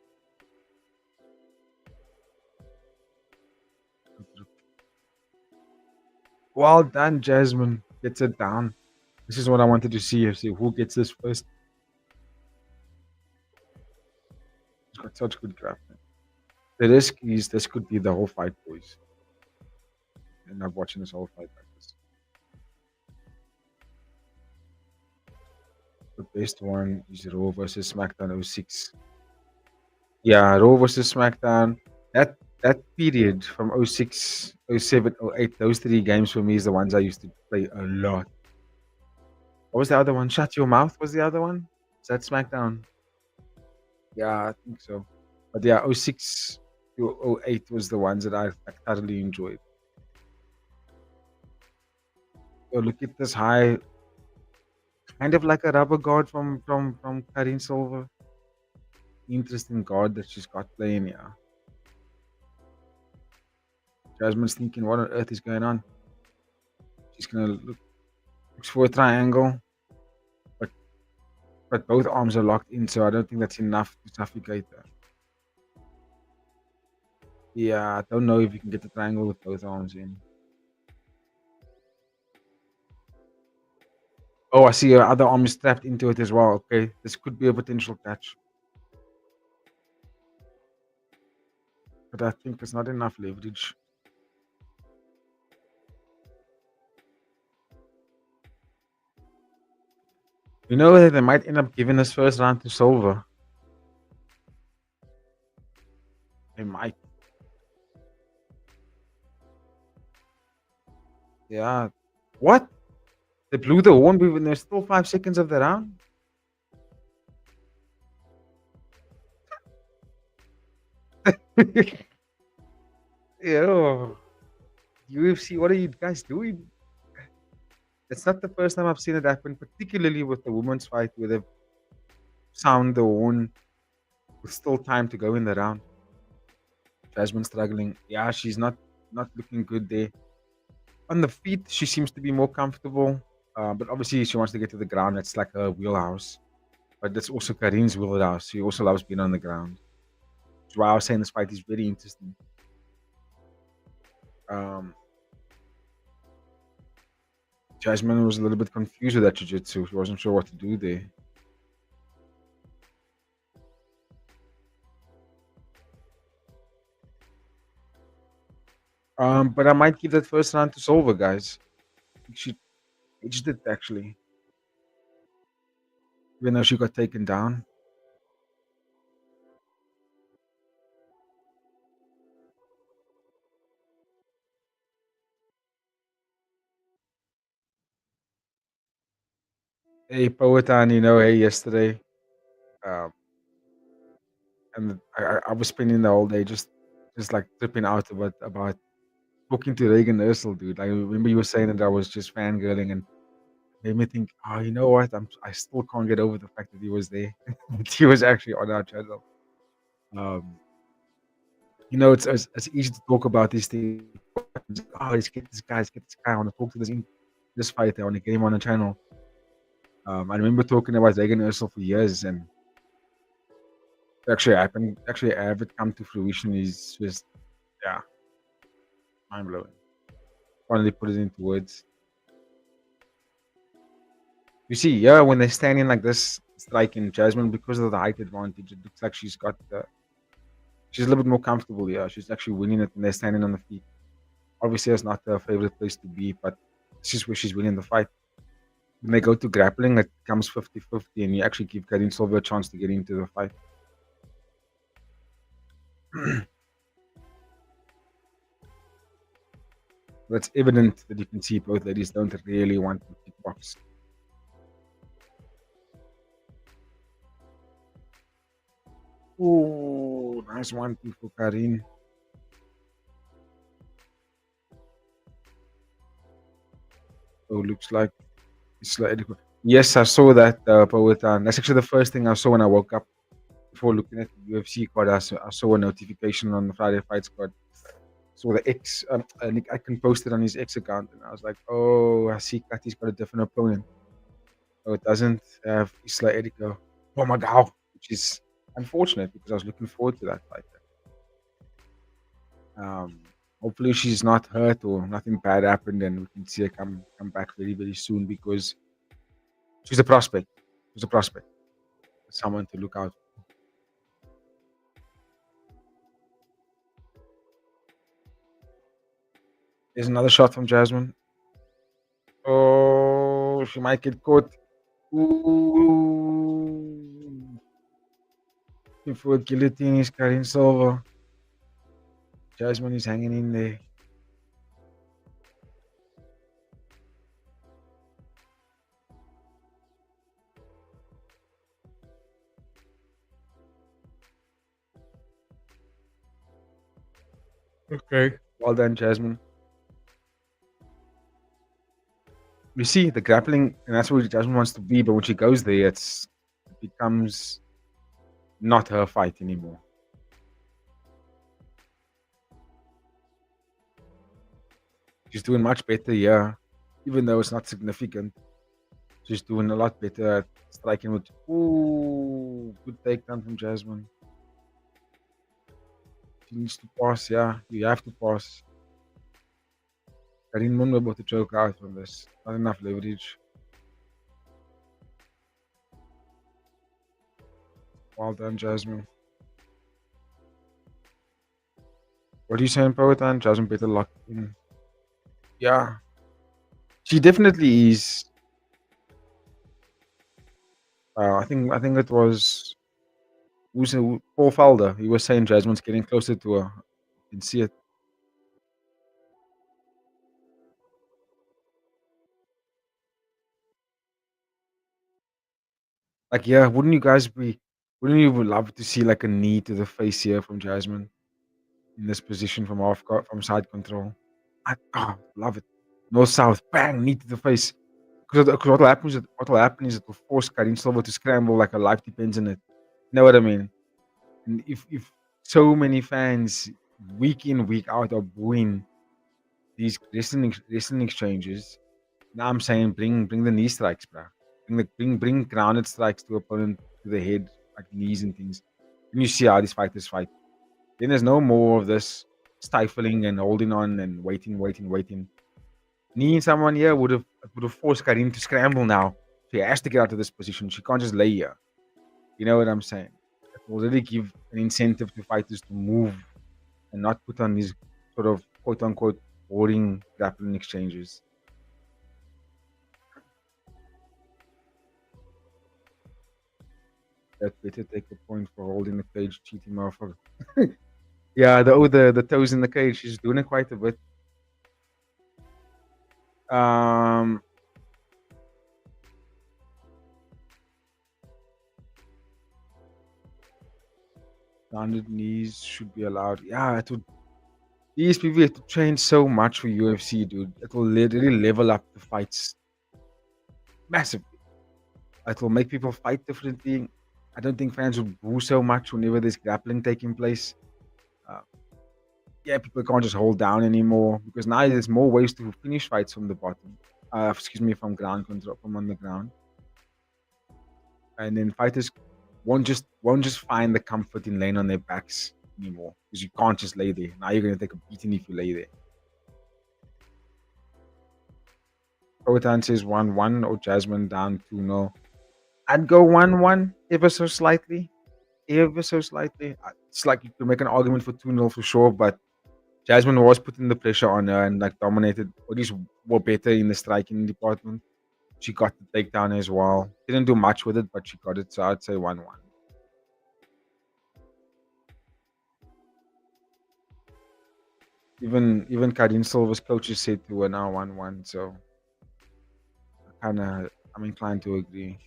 Well done, Jasmine. Gets it down. This is what I wanted to see. See who gets this first. She's got such good grappling. The risk is this could be the whole fight, boys. End up watching this whole fight like this. The best one is Raw versus SmackDown '06. Yeah, Raw versus SmackDown. That period from '06, '07, '08, those three games for me is the ones I used to play a lot. What was the other one? Shut Your Mouth was the other one? Is that SmackDown? Yeah, I think so. But yeah, '06 to '08 was the ones that I thoroughly enjoyed. So look at this high, kind of like a rubber guard from Karin Silva. Interesting guard that she's got playing here. Jasmine's thinking, what on earth is going on? She's gonna looks for a triangle, but both arms are locked in, so I don't think that's enough to suffocate her. Yeah, I don't know if you can get the triangle with both arms in. Oh, I see her other arm is strapped into it as well. Okay, this could be a potential catch. But I think there's not enough leverage. You know that they might end up giving this first round to Silver. They might. Yeah. What? They blew the horn when there's still 5 seconds of the round? Ew. UFC, what are you guys doing? It's not the first time I've seen it happen, particularly with the women's fight where they've sound the horn with still time to go in the round. Jasmine struggling. Yeah, she's not looking good there. On the feet, she seems to be more comfortable. But obviously, she wants to get to the ground. It's like her wheelhouse. But that's also Karin's wheelhouse. She also loves being on the ground. That's why I was saying this fight is very interesting. Um, Jasmine was a little bit confused with that jiu-jitsu. She wasn't sure what to do there. But I might give that first round to Silva, guys. I think she edged it actually, even though she got taken down. Hey, Poetan, hey, yesterday, um, and I was spending the whole day just like tripping out about talking to Reagan Ursel, dude. Like, I remember you were saying that I was just fangirling and made me think, oh, you know what? I still can't get over the fact that he was there. That he was actually on our channel. Um, it's easy to talk about these things. Oh, let's get this guy. I want to talk to this fighter. I want to get him on the channel. I remember talking about Reagan Ursel for years, and actually happened. Actually, have it come to fruition is just yeah, mind blowing. Finally, put it into words. You see, yeah, when they're standing like this, striking Jasmine because of the height advantage, it looks like she's a little bit more comfortable. Yeah, she's actually winning it when they're standing on the feet. Obviously, it's not her favorite place to be, but this is where she's winning the fight. When they go to grappling, it becomes 50-50, and you actually give Karin Silva a chance to get into the fight. But it's evident that you can see both ladies don't really want to kickbox. Oh, nice 1-2 for Karin. So looks like it's slightly. Yes, I saw that, Poetan. That's actually the first thing I saw when I woke up before looking at the UFC card. I saw a notification on the Friday Fights card. Saw the X, Nick Aitken posted on his X account, and I was like, oh, I see Kati's got a different opponent. So it doesn't have Isla Erika Pomagao, which is unfortunate because I was looking forward to that fight. Um, Hopefully she's not hurt or nothing bad happened, and we can see her come back very very soon because she's a prospect. She's a prospect. Someone to look out. There's another shot from Jasmine. Oh, she might get caught. Ooh. Before guillotine is Karin Silva. Jasmine is hanging in there. Okay. Well done, Jasmine. You see the grappling, and that's where Jasmine wants to be. But when she goes there, it becomes not her fight anymore. She's doing much better, yeah. Even though it's not significant, she's doing a lot better at striking with. Ooh, good takedown from Jasmine. She needs to pass, yeah. You have to pass. Karin won't be able to choke out from this. Not enough leverage. Well done, Jasmine. What are you saying, Poetan? Jasmine better lock in. Yeah, she definitely is. I think it was Paul Felder. He was saying Jasmine's getting closer to her. You can see it. Like, yeah, wouldn't you love to see like a knee to the face here from Jasmine in this position from off guard, from side control? Love it. North south, bang, knee to the face. Because what will happen is it will force Karim Silva to scramble like her life depends on it. You know what I mean? And if so many fans week in week out are booing these wrestling exchanges, now I'm saying bring the knee strikes, bro. Bring grounded strikes to opponent to the head, like knees and things. And you see how these fighters fight. Then there's no more of this stifling and holding on and waiting. Kneeing someone here would have forced Karim to scramble now. She has to get out of this position. She can't just lay here. You know what I'm saying? It will really give an incentive to fighters to move and not put on these sort of quote unquote boring grappling exchanges. That better take a point for holding the cage, cheating motherfucker. Yeah, the toes in the cage. She's doing it quite a bit. Um, rounded knees should be allowed. Yeah, it would. These people have to train so much for UFC, dude. It will literally level up the fights massively. It will make people fight differently. I don't think fans would boo so much whenever there's grappling taking place. Uh, yeah, people can't just hold down anymore because now there's more ways to finish fights from the bottom. Excuse me, from ground control, from on the ground, and then fighters won't just find the comfort in laying on their backs anymore because you can't just lay there. Now you're gonna take a beating if you lay there. Kotan says 1-1 or Jasmine down 2-0. I'd go 1-1 ever so slightly. Ever so slightly. It's like you can make an argument for 2-0 for sure, but Jasmine was putting the pressure on her and like dominated, or at least were better in the striking department. She got the takedown as well. Didn't do much with it, but she got it. So I'd say 1-1. Even Karin Silva's coaches said to her now 1-1. So I'm inclined to agree.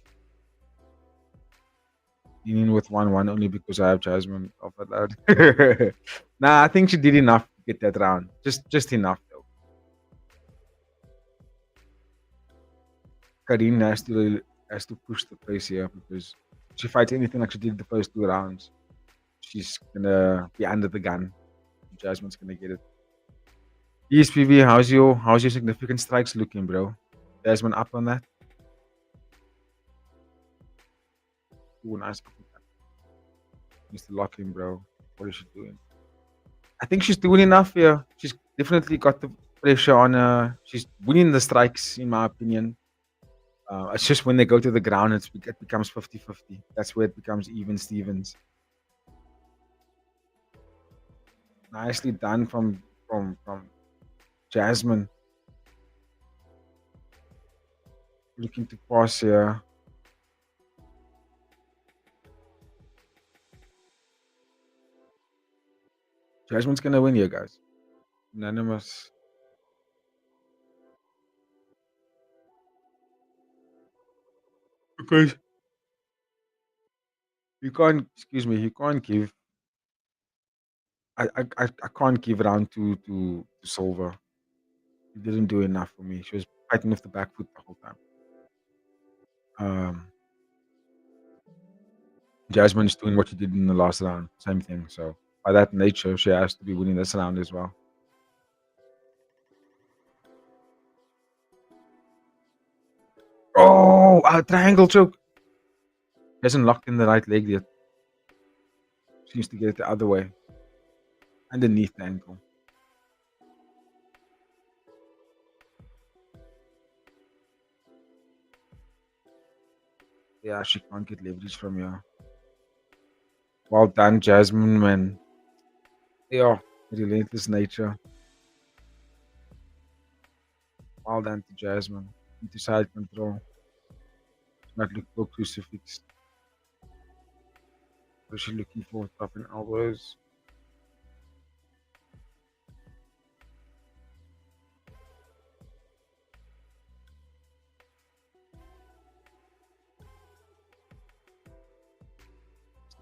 Leaning with 1-1 only because I have Jasmine off at that. Nah, I think she did enough to get that round. Just enough though. Karin has to push the pace here because if she fights anything like she did the first 2 rounds, she's gonna be under the gun. Jasmine's gonna get it. ESPV, how's your significant strikes looking, bro? Jasmine up on that? Ooh, nice. Needs to lock in, bro. What is she doing? I think she's doing enough here. She's definitely got the pressure on her. She's winning the strikes, in my opinion. It's just when they go to the ground, it becomes 50-50. That's where it becomes even Stevens. Nicely done from Jasmine. Looking to pass here. Jasmine's gonna win here, guys. Unanimous. Because you can't, excuse me, you can't give. I can't give round to Silver. He didn't do enough for me. She was fighting with the back foot the whole time. Um, Jasmine's doing what she did in the last round. Same thing. So by that nature, she has to be winning this round as well. Oh, a triangle choke. Hasn't locked in the right leg yet. She needs to get it the other way. Underneath the ankle. Yeah, she can't get leverage from here. Well done, Jasmine, man. Yeah, relentless nature. Well done to Jasmine. Into side control. Not look for crucifix. What is she looking for? Dropping elbows.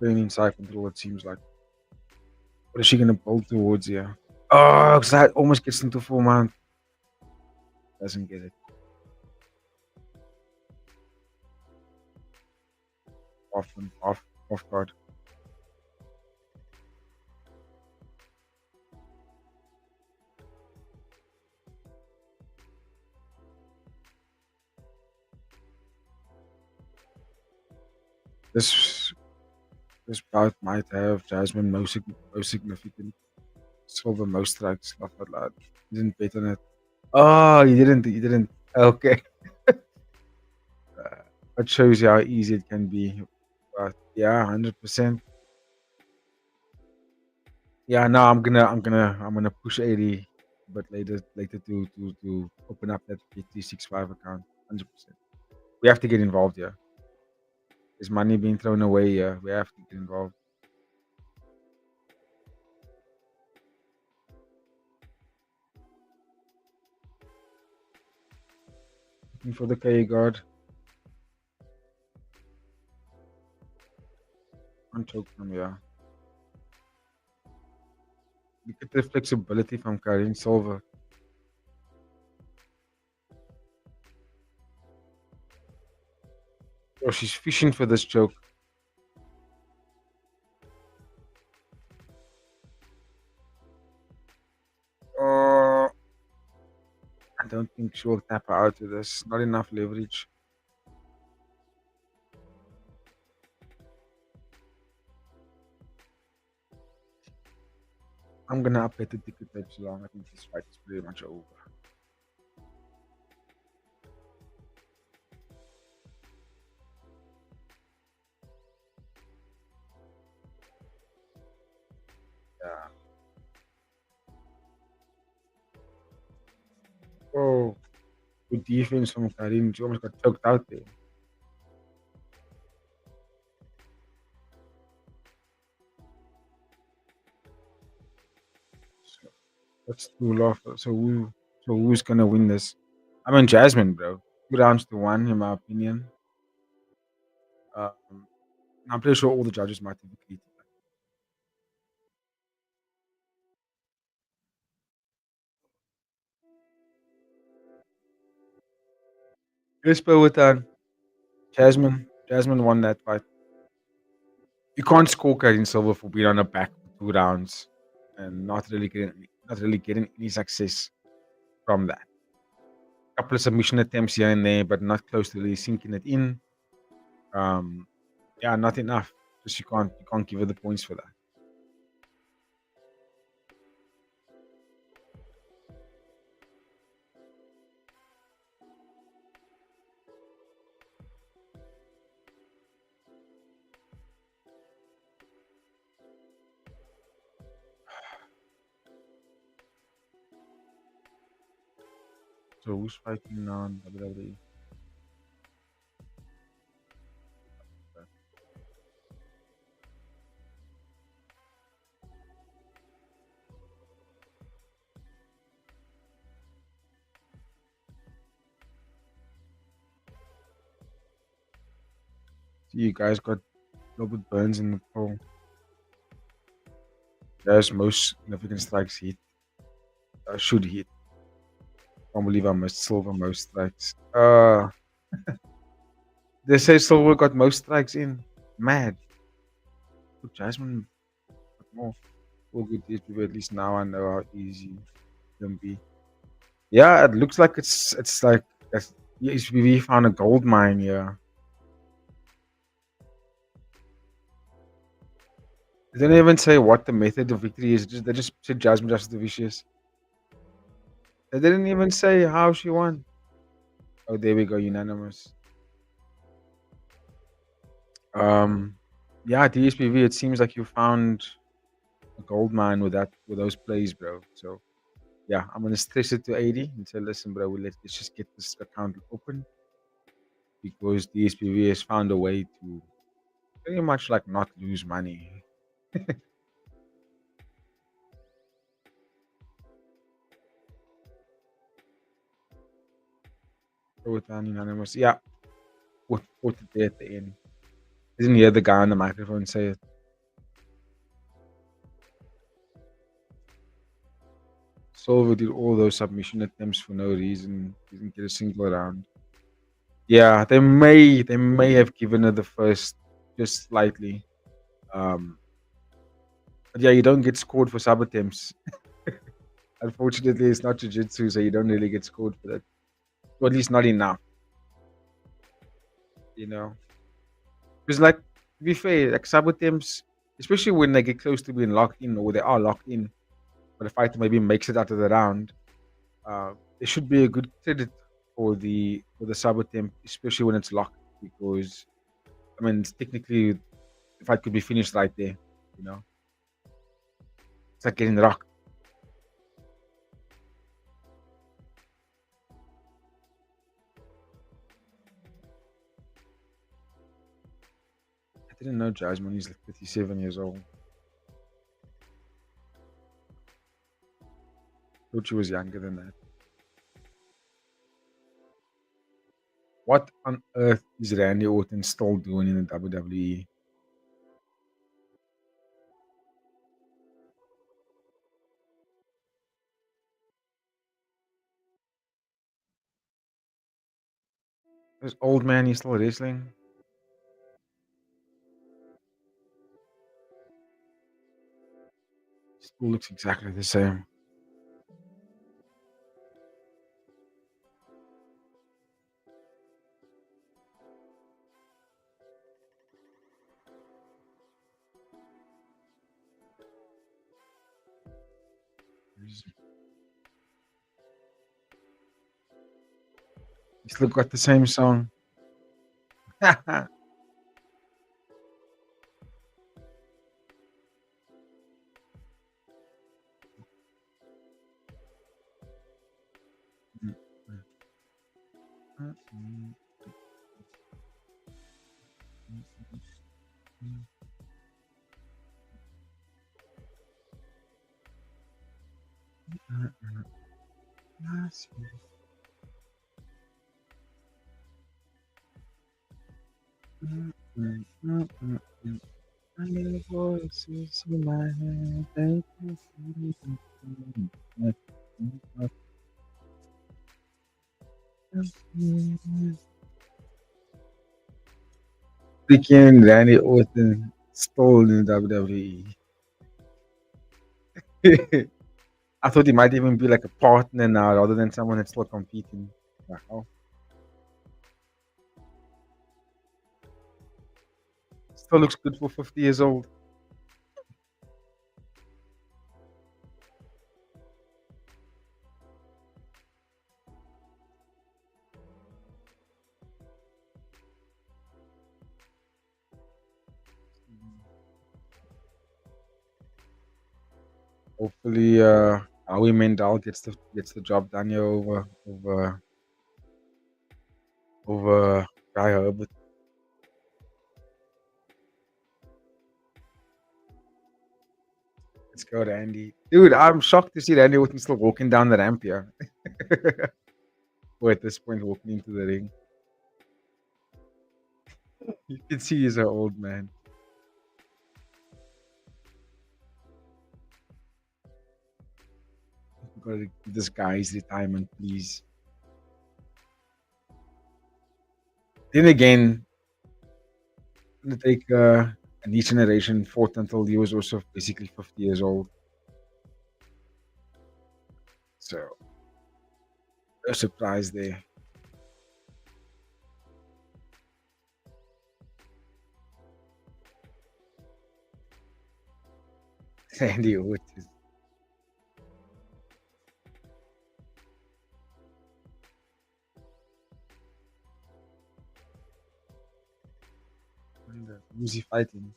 Staying inside control, it seems like. What is she going to build towards here? Oh, because that almost gets into full mount. Doesn't get it. Off guard. This this bout might have Jasmine most significant silver most strikes. Laugh out loud. He didn't bet on it. Oh, he didn't. He didn't. Okay. That shows you how easy it can be. But yeah, 100%. Yeah, no, I'm gonna push 80, but later to open up that 365 account. 100%. We have to get involved here. There's money being thrown away here. We have to get involved. Looking for the K guard. Unchoke from here. Look at the flexibility from Karin Silver. Oh, she's fishing for this choke. Oh, I don't think she'll tap her out with this. Not enough leverage. I'm gonna update the ticket tape so long. I think this fight is pretty much over. Yeah. Oh, good defense from Karim. She almost got choked out there. So that's too low. So who's gonna win this? I mean Jasmine, bro. 2 rounds to 1, in my opinion. Um, I'm pretty sure all the judges might have agreed. Crispo with Jasmine won that fight. You can't score Karin Silver for being on her back for 2 rounds and not really getting any success from that. Couple of submission attempts here and there, but not close to really sinking it in. Um, yeah, not enough. Just you can't give her the points for that. So who's fighting now in WWE? See, you guys got Robert Burns in the poll. There's most significant strikes hit. Should hit. Can't believe I missed Silver most strikes. They say Silver got most strikes in. Mad. Good Jasmine got more. All good DSP, at least now I know how easy it can be. Yeah, it looks like it's like we found a gold mine here. They didn't even say what the method of victory is. They just said Jasmine Justice Vicious. They didn't even say how she won. Oh, there we go, unanimous. Um, Yeah, DSPV. It seems like you found a gold mine with those plays, bro. So yeah, I'm gonna stress it to 80 and say, listen, bro, let's just get this account open because DSPV has found a way to pretty much like not lose money. Throw it down unanimous. Yeah, put it there at the end. Didn't hear the guy on the microphone say it. Solver did all those submission attempts for no reason. Didn't get a single round. Yeah, they may have given her the first just slightly. Um, but yeah, you don't get scored for sub attempts. Unfortunately, it's not jiu-jitsu, so you don't really get scored for that. Or at least not enough, you know. Because like to be fair, like sub attempts, especially when they get close to being locked in or they are locked in, but the fighter maybe makes it out of the round, there should be a good credit for the sub attempt, especially when it's locked, because I mean technically the fight could be finished right there, you know. It's like getting rocked. I didn't know Jasmine is like 57 years old. Thought she was younger than that. What on earth is Randy Orton still doing in the WWE? This old man is still wrestling. Still looks exactly the same. He still got the same song. Voices in my head, they can Freaking Randy Orton stole in WWE. I thought he might even be like a partner now rather than someone that's still competing. Wow. Still looks good for 50 years old. Hopefully, Howie Mandel gets the job done here over Guy Herbert. Let's go, Randy. Dude, I'm shocked to see Randy Orton still walking down the ramp here. Or at this point, walking into the ring. You can see he's an old man. Gotta give this guy his retirement, please. Then again, gonna take a new generation fought until he was also basically 50 years old. So no surprise there. Randy Orton. Who's he fighting?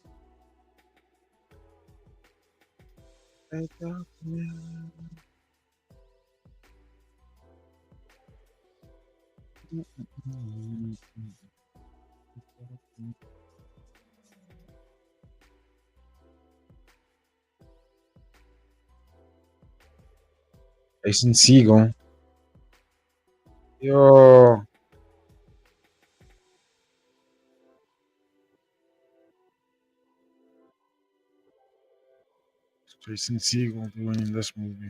Wake up now. Jason Siegel. Yo. Jason Siegel doing in this movie.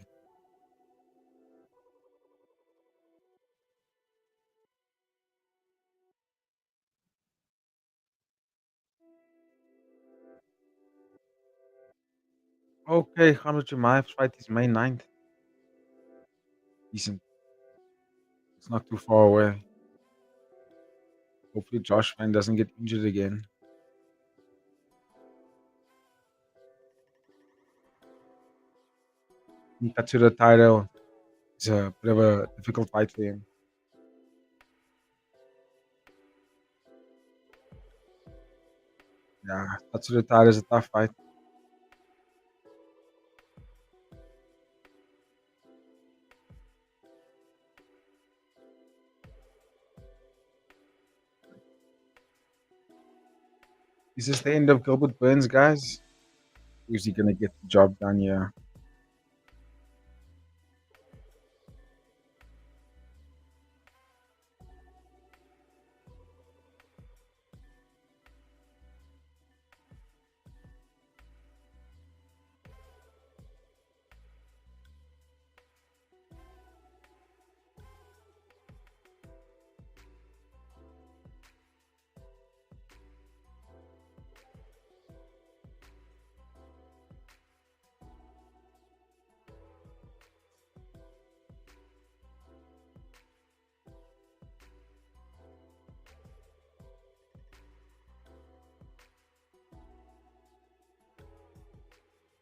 Okay, Khamzat Chimaev's fight is May 9th. Decent. It's not too far away. Hopefully Josh Fan doesn't get injured again. Tatsuro Tairo is a bit of a difficult fight for him. Yeah, Tatsuro Tairo is a tough fight. Is this the end of Gilbert Burns, guys? Or is he going to get the job done here?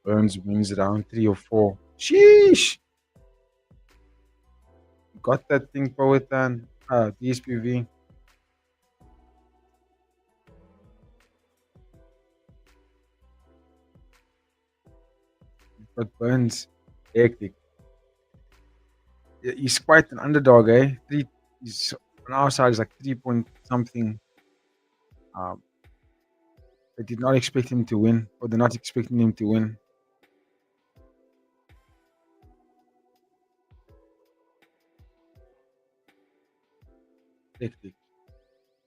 Burns wins round 3 or 4. Sheesh! Got that thing, Poetan. DSPV. But Burns, hectic. He's quite an underdog, eh? He's on our side is like 3 point something. Um, they did not expect him to win, or they're not expecting him to win. Hectic.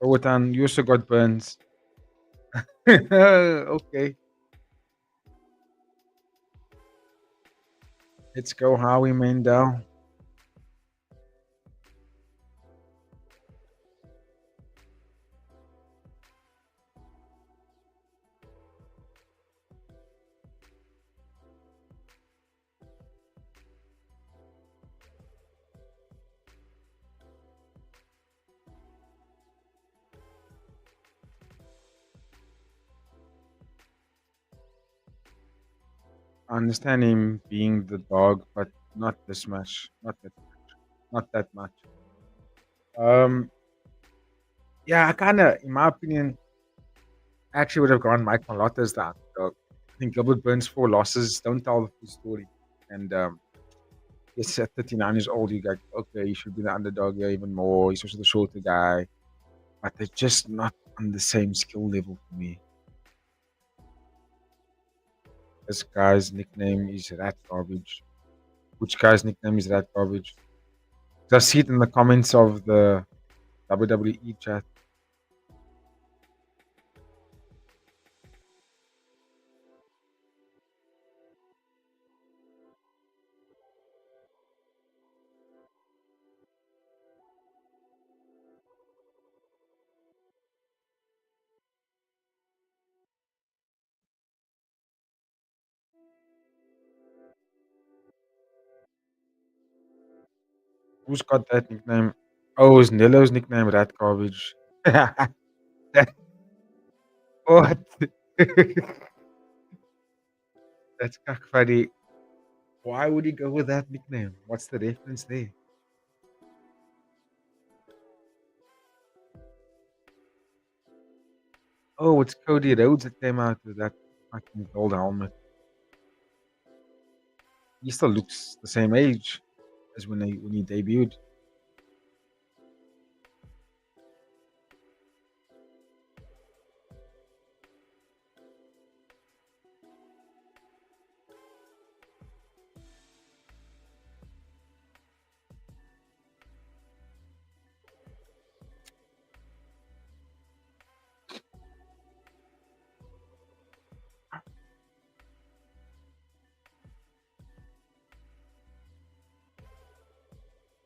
Poetan, you also got Burns. Okay, let's go, Howie Mandel. I understand him being the dog, but not this much. Not that. Not that much. Um, yeah, I kind of, in my opinion, actually would have gone Mike Malott as the underdog. I think Gilbert Burns' 4 losses don't tell the full story. And yes, at 39 years old, you go, okay, you should be the underdog here even more. He's also the shorter guy, but they're just not on the same skill level for me. This guy's nickname is Rat Garbage. Which guy's nickname is Rat Garbage? 'Cause I see it in the comments of the WWE chat. Who's got that nickname? Oh, is Nello's nickname Rat Garbage? What? That's funny. Why would he go with that nickname? What's the reference there? Oh, it's Cody Rhodes that came out with that fucking gold helmet. He still looks the same age as when he debuted.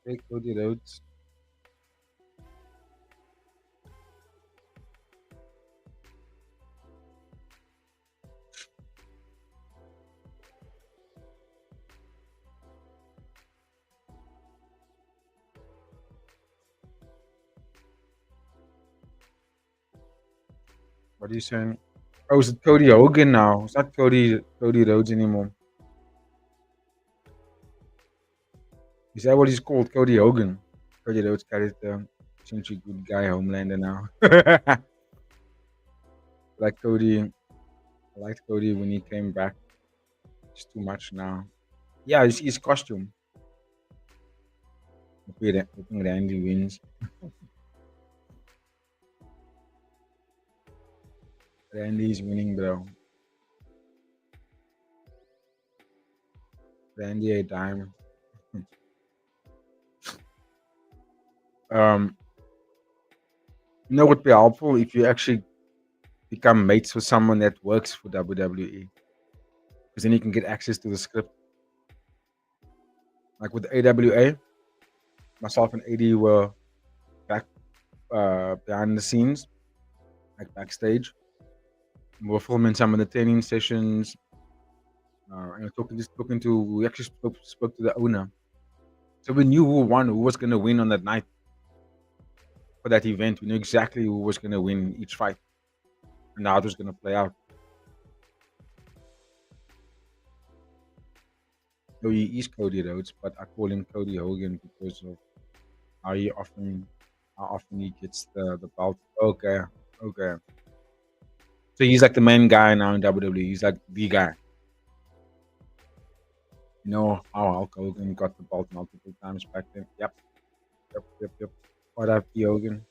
Hey, Cody Rhodes. What are you saying? Oh, is it Cody Hogan now? It's not Cody Rhodes anymore. Is that what he's called? Cody Hogan. Cody Rhodes character. Essentially good guy Homelander now. like Cody. I liked Cody when he came back. It's too much now. Yeah, his costume. Hoping Randy wins. Randy's winning, bro. Randy a dime. Um, would be helpful if you actually become mates with someone that works for WWE, because then you can get access to the script. Like with AWA, myself and AD were back behind the scenes, like backstage. We were filming some of the training sessions. And talking to. We actually spoke to the owner, so we knew who was going to win on that night for that event. We knew exactly who was going to win each fight, and how it was going to play out. So he is Cody Rhodes, but I call him Cody Hogan because of how often he gets the belt. Okay, okay. So he's like the main guy now in WWE. He's like the guy. You know how Hulk Hogan got the belt multiple times back then. Yep. What up, P. Hogan?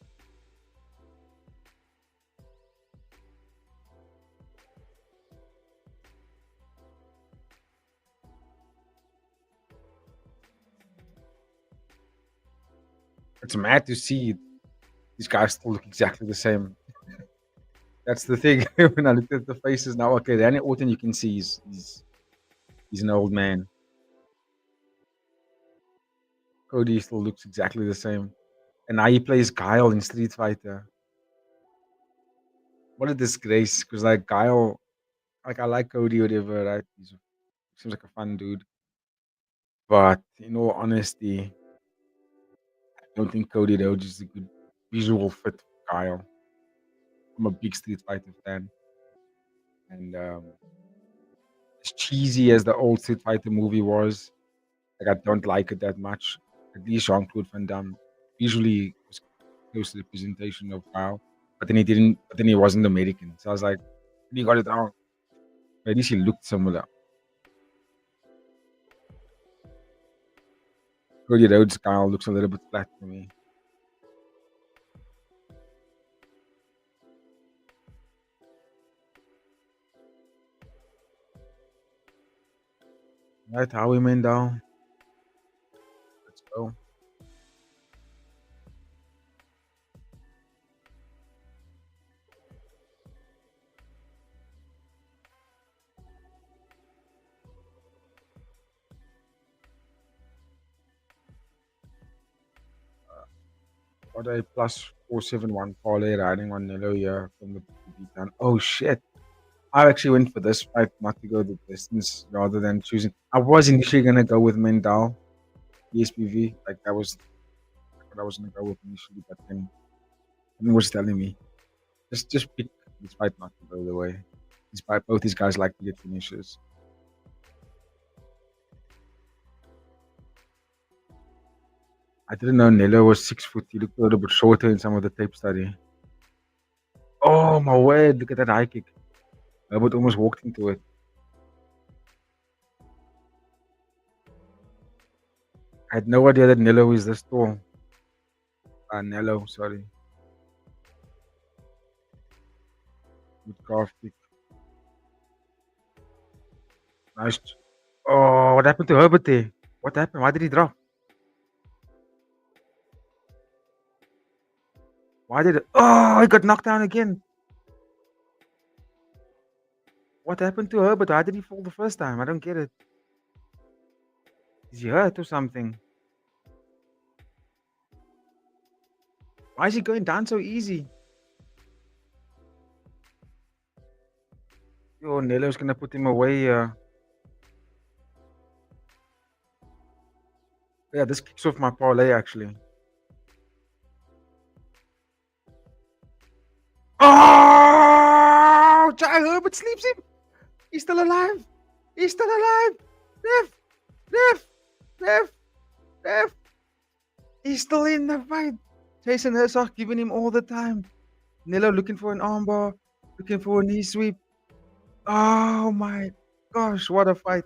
It's mad to see these guys still look exactly the same. That's the thing. When I look at the faces now, okay, Randy Orton, you can see he's an old man. Cody still looks exactly the same. And now he plays Guile in Street Fighter. What a disgrace. Because like Guile, like I like Cody, whatever, right? He seems like a fun dude. But in all honesty, I don't think Cody Rhodes is a good visual fit for Guile. I'm a big Street Fighter fan. And as cheesy as the old Street Fighter movie was, like I don't like it that much. At least Jean-Claude Van Damme visually was close to the presentation of Guile. But then he didn't. But then he wasn't American, so I was like, "You got it wrong." But at least he looked similar. Cody Rhodes Guile looks a little bit flat to me. Right, Howie Mandel. Let's go. Got a plus 471 parlay riding on Nello here from the beatdown. Oh shit. I actually went for this fight not to go the distance rather than choosing. I was initially gonna go with Mendal, ESPV. Like that was what I was gonna go with initially, but then someone was telling me just pick this fight not to go the way. Despite both these guys like to get finishes. I didn't know Nello was 6 foot. He looked a little bit shorter in some of the tape study. Oh my word! Look at that high kick. Herbert almost walked into it. I had no idea that Nello is this tall. Nello, sorry. Good calf kick. Nice. Oh, what happened to Herbert there? What happened? Why did he drop? Why did it? Oh, he got knocked down again. What happened to Herbert? Why did he fall the first time? I don't get it. Is he hurt or something? Why is he going down so easy? Yo, Nello's gonna put him away. Yeah, this kicks off my parlay actually. Oh, Jai Herbert sleeps him. He's still alive. He's still alive. Ref. He's still in the fight. Jason Herzog giving him all the time. Nello looking for an armbar, looking for a knee sweep. Oh my gosh, what a fight.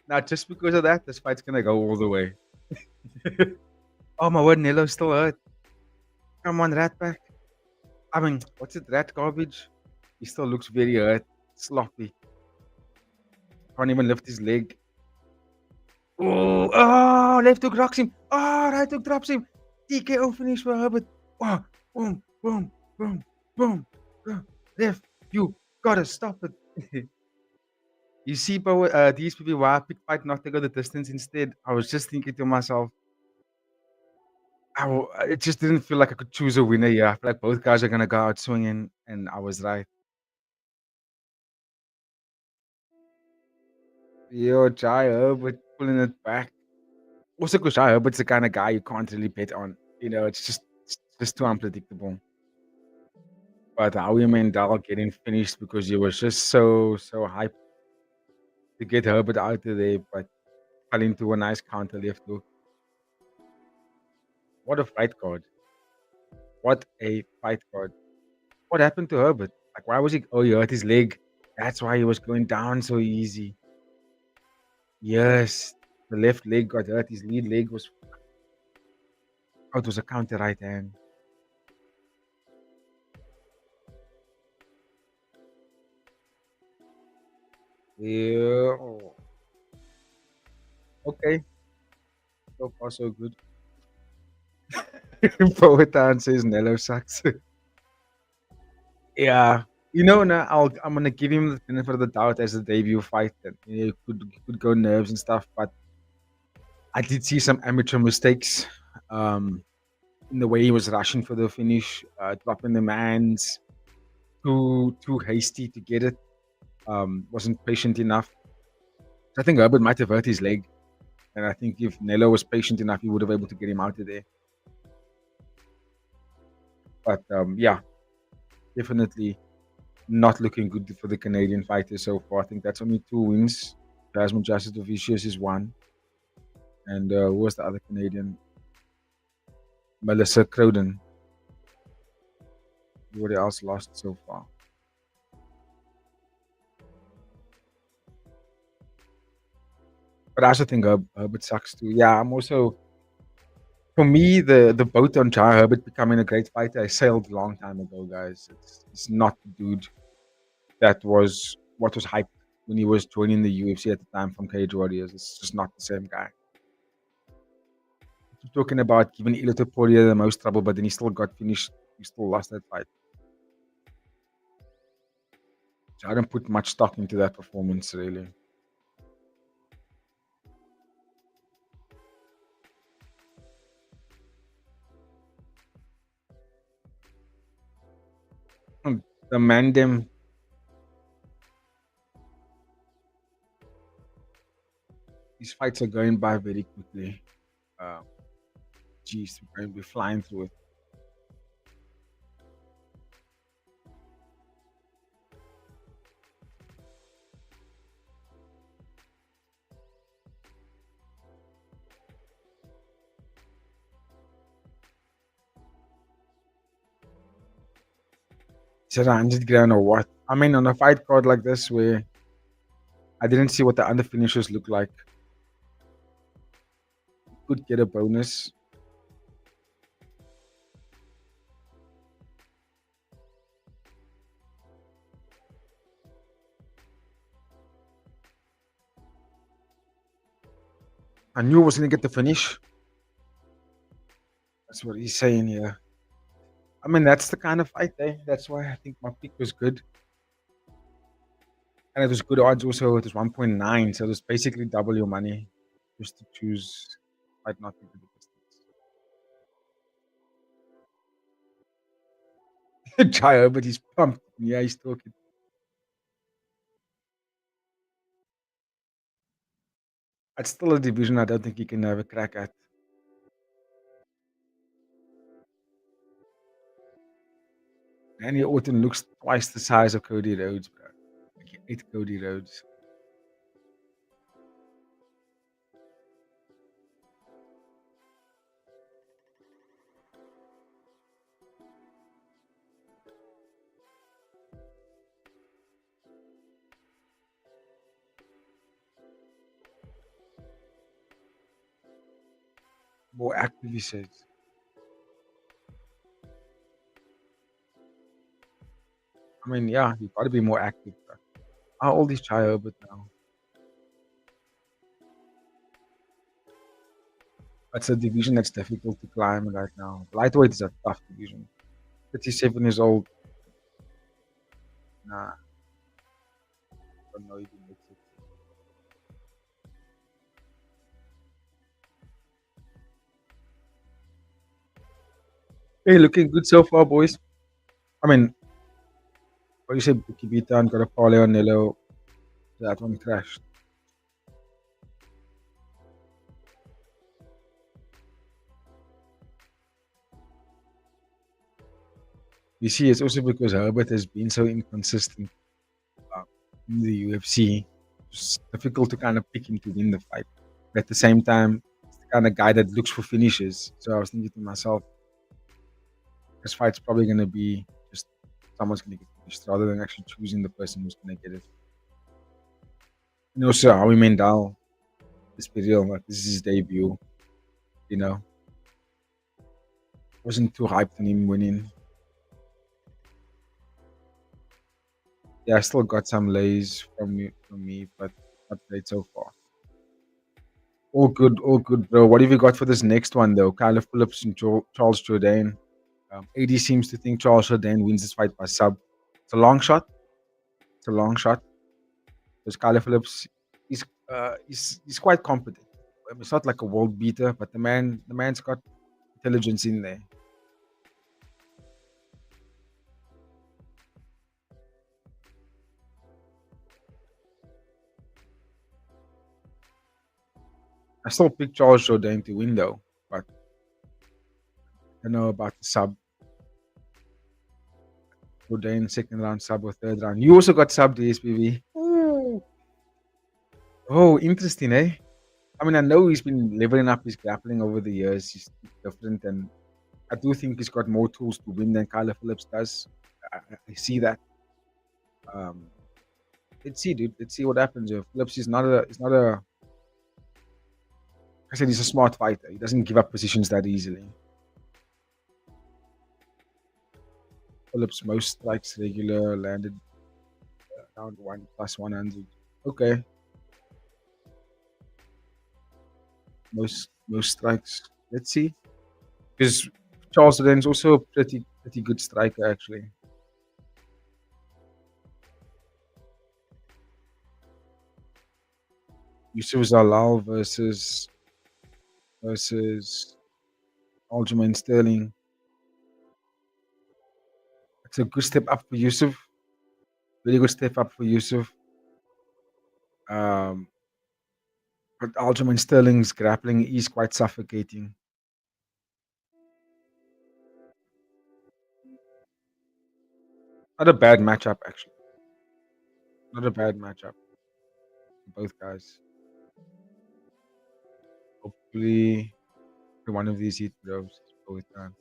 Now, just because of that, this fight's gonna go all the way. Oh my word, Nello's still hurt. Come on, Ratback. I mean, what's it, Rat Garbage? He still looks very hurt, sloppy. Can't even lift his leg. Oh, left hook rocks him. Oh, right hook drops him. TKO finish for Herbert. Oh, boom, boom, boom, boom. Ref, you gotta stop it. You see, but these people, why I picked fight not to go the distance instead. I was just thinking to myself, it just didn't feel like I could choose a winner here. I feel like both guys are gonna go out swinging, and I was right. Yo, Jai Herbert pulling it back. Also, because Jai Herbert's the kind of guy you can't really bet on. You know, it's just too unpredictable. But Howie Mandel getting finished because he was just so hyped to get Herbert out of there, but fell into a nice counter left hook. What a fight card. What a fight card. What happened to Herbert? Like, why was he? Oh, he hurt his leg. That's why he was going down so easy. Yes, the left leg got hurt. His lead leg was. Oh, it was a counter right hand. Yeah. Okay. So far, so good. Poetan says Nello sucks. Yeah. You know, now I'm gonna give him the benefit of the doubt as a debut fight. That you know, could go nerves and stuff, but I did see some amateur mistakes in the way he was rushing for the finish, dropping the mans, too hasty to get it. Wasn't patient enough. I think Herbert might have hurt his leg, and I think if Nello was patient enough, he would have able to get him out of there. But yeah, definitely not looking good for the Canadian fighters so far. I think that's only 2 wins. Jasmine Justice Vicious is 1. And who was the other Canadian? Melissa Crowden. Everybody else lost so far. But I also think Herbert sucks too. Yeah, I'm also. For me, the boat on Jai Herbert becoming a great fighter, I sailed a long time ago, guys. It's not the dude that was what was hyped when he was joining the UFC at the time from Cage Warriors. It's just not the same guy. We're talking about giving Ilito Poirier the most trouble, but then he still got finished. He still lost that fight. So I don't put much stock into that performance, really. The Mandem. These fights are going by very quickly. Jeez, we're going to be flying through it. Is it 100 grand or what? I mean, on a fight card like this, where I didn't see what the other finishers look like, could get a bonus. I knew I was going to get the finish. That's what he's saying here. I mean, that's the kind of fight, eh? That's why I think my pick was good. And it was good odds also. It was 1.9. So it was basically double your money just to choose. Might not be the distance. Jaya, but he's pumped. Yeah, he's talking. It's still a division I don't think he can have a crack at. Danny Orton looks twice the size of Cody Rhodes, bro. Like 8 Cody Rhodes. More active, he says. I mean, yeah, you got to be more active, bro. How old is Jaya Herbert now? That's a division that's difficult to climb right now. Lightweight is a tough division. 37 years old. Nah, don't know if he makes it. Hey, looking good so far, boys. I mean, what you say, Bookie beat down, got a parlay on Nello. That one crashed. You see, it's also because Herbert has been so inconsistent uh, in the UFC. It's difficult to kind of pick him to win the fight. But at the same time, it's the kind of guy that looks for finishes. So I was thinking to myself, this fight's probably going to be just someone's going to get finished rather than actually choosing the person who's going to get it. And also, Howie Mandel, let's be real, like, this is his debut. You know, wasn't too hyped on him winning. Yeah, I still got some lays from me, but not great so far. All good, bro. What have you got for this next one, though? Kyler Phillips and Charles Jourdain. AD seems to think Charles Jourdain wins this fight by sub. It's a long shot. It's a long shot. Because Kyler Phillips, he's quite competent. I mean, it's not like a world beater, but the man's got intelligence in there. I still pick Charles Jourdain to win, though, but I don't know about the sub. Jourdain second round sub or third round. You also got sub the SPV. Ooh. Oh, interesting, eh? I mean, I know he's been leveling up his grappling over the years. He's different, and I do think he's got more tools to win than Kyler Phillips does. I see that. Um, let's see, dude. Let's see what happens here. Phillips is not a. He's not a. Like I said, he's a smart fighter. He doesn't give up positions that easily. Phillips most strikes regular landed round one plus 100. Okay, most strikes. Let's see, because Charles Den's also a pretty good striker actually. Yusuf Zalal versus Aljamain Sterling. It's a good step up for Yusuf. Really good step up for Yusuf. Um, but Aljamain Sterling's grappling is quite suffocating. Not a bad matchup, actually. Not a bad matchup for both guys. Hopefully, one of these heat throws both done.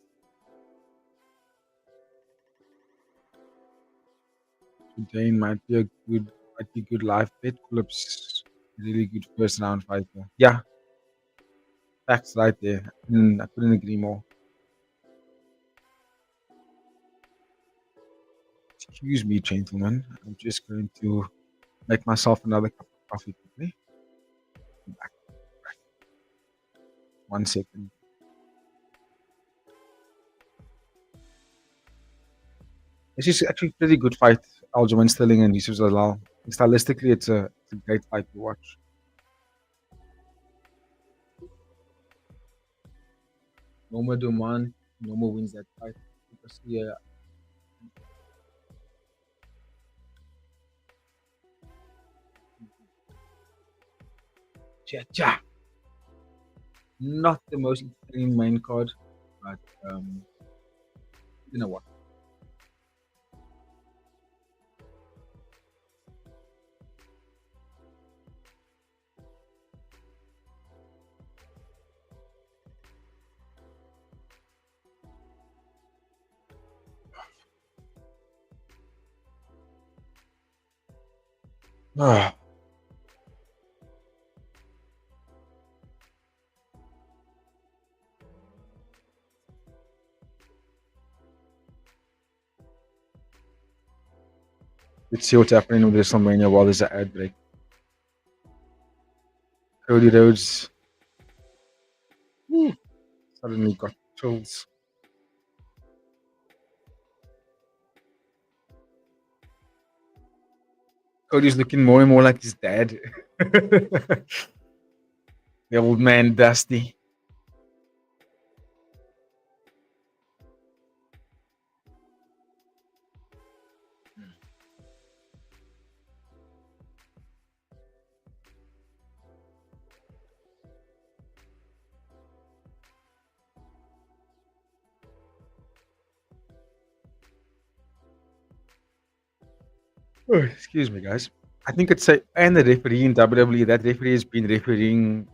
Dane might be good live bet. Phillips, really good first round fighter. Yeah, facts right there. I couldn't agree more. Excuse me, gentlemen. I'm just going to make myself another cup of coffee quickly. Back 1 second. This is actually a pretty good fight. Aljamain Sterling and Yusuf Zalal. Stylistically, it's a great fight to watch. Norma Duman, Norma wins that fight. Because, yeah, cha cha. Not the most entertaining main card, but you know what? Ah, let's see what's happening with WrestleMania while there's an ad break. Cody Rhodes suddenly got chills. Cody's looking more and more like his dad. The old man, Dusty. Oh, excuse me, guys. I think it's a and the referee in WWE. That referee has been refereeing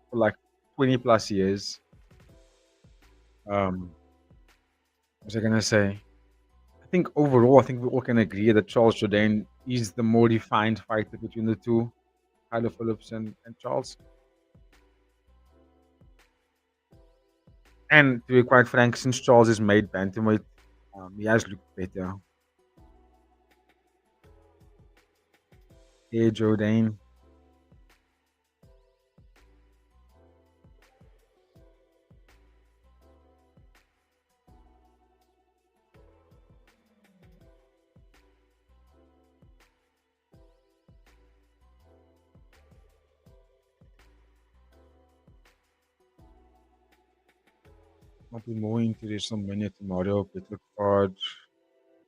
for like 20 plus years. Um, what was I gonna say? I think overall, I think we all can agree that Charles Jourdain is the more defined fighter between the two, Tyler Phillips and Charles. And to be quite frank, since Charles is made bantamweight, he has looked better. Hey, Jourdain. I'll be more into WrestleMania tomorrow, better card,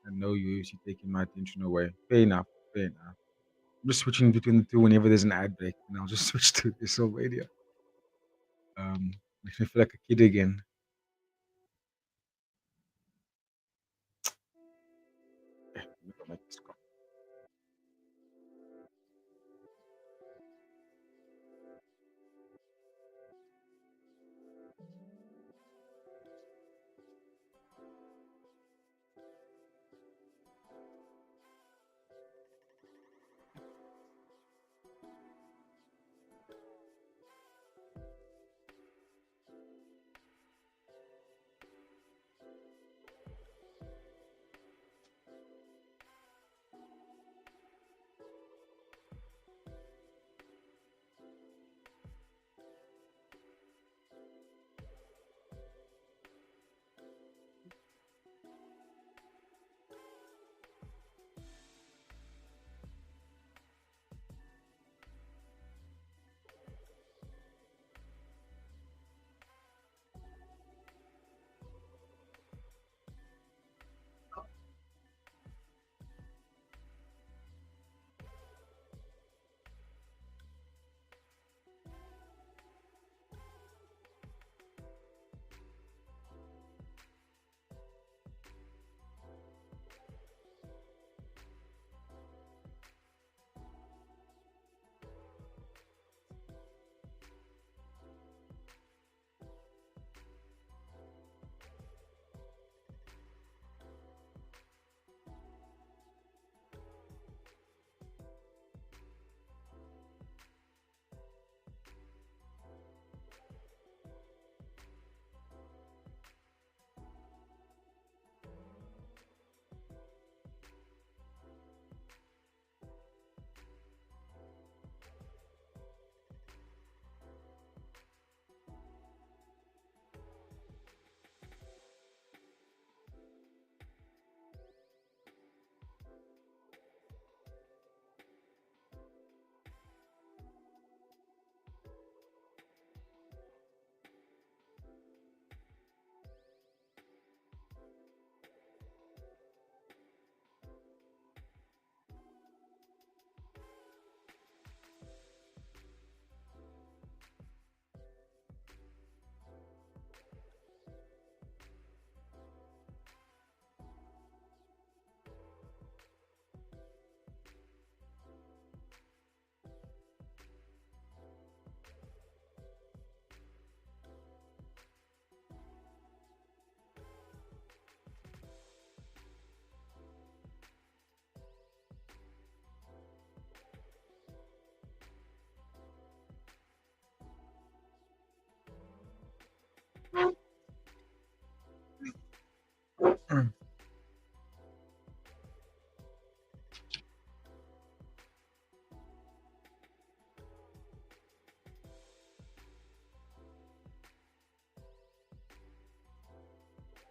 and no UFC taking my attention away. Fair enough. Fair enough. I'm just switching between the two whenever there's an ad break, and I'll just switch to WrestleMania. Makes me feel like a kid again. Eh, let me go make this call.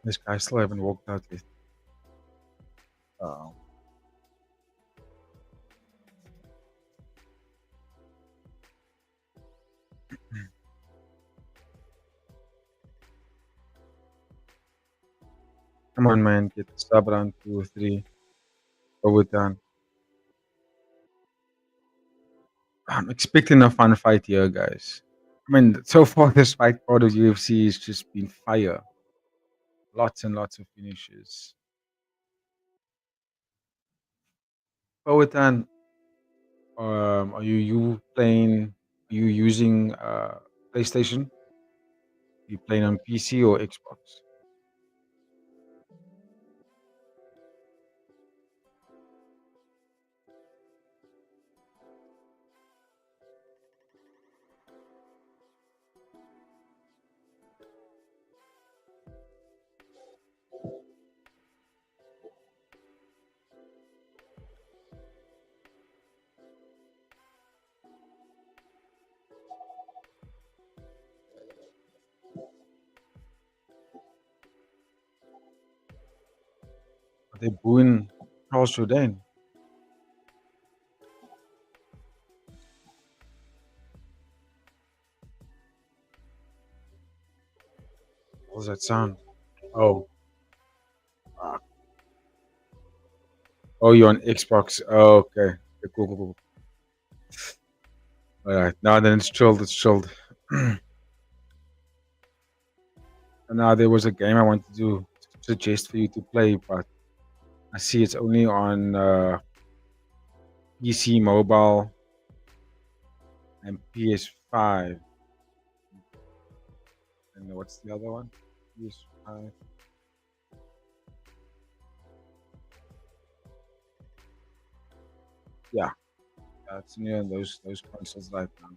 This guy still haven't walked out yet. Oh. Come on, man. Get the sub round 2 or 3. Overtime. I'm expecting a fun fight here, guys. I mean, so far this fight card of UFC has just been fire. Lots and lots of finishes. Overtime. Are you playing? Are you using PlayStation? You playing on PC or Xbox? Are they booing Charles Jourdain? What does that sound? Oh, ah. Oh, you're on Xbox. Oh, okay. Okay, cool, cool, cool. All right. Now then it's chilled. It's chilled. And now there was a game I wanted to suggest for you to play, but I see it's only on PC, mobile, and PS5. And what's the other one? PS5. Yeah, it's only on those consoles right now.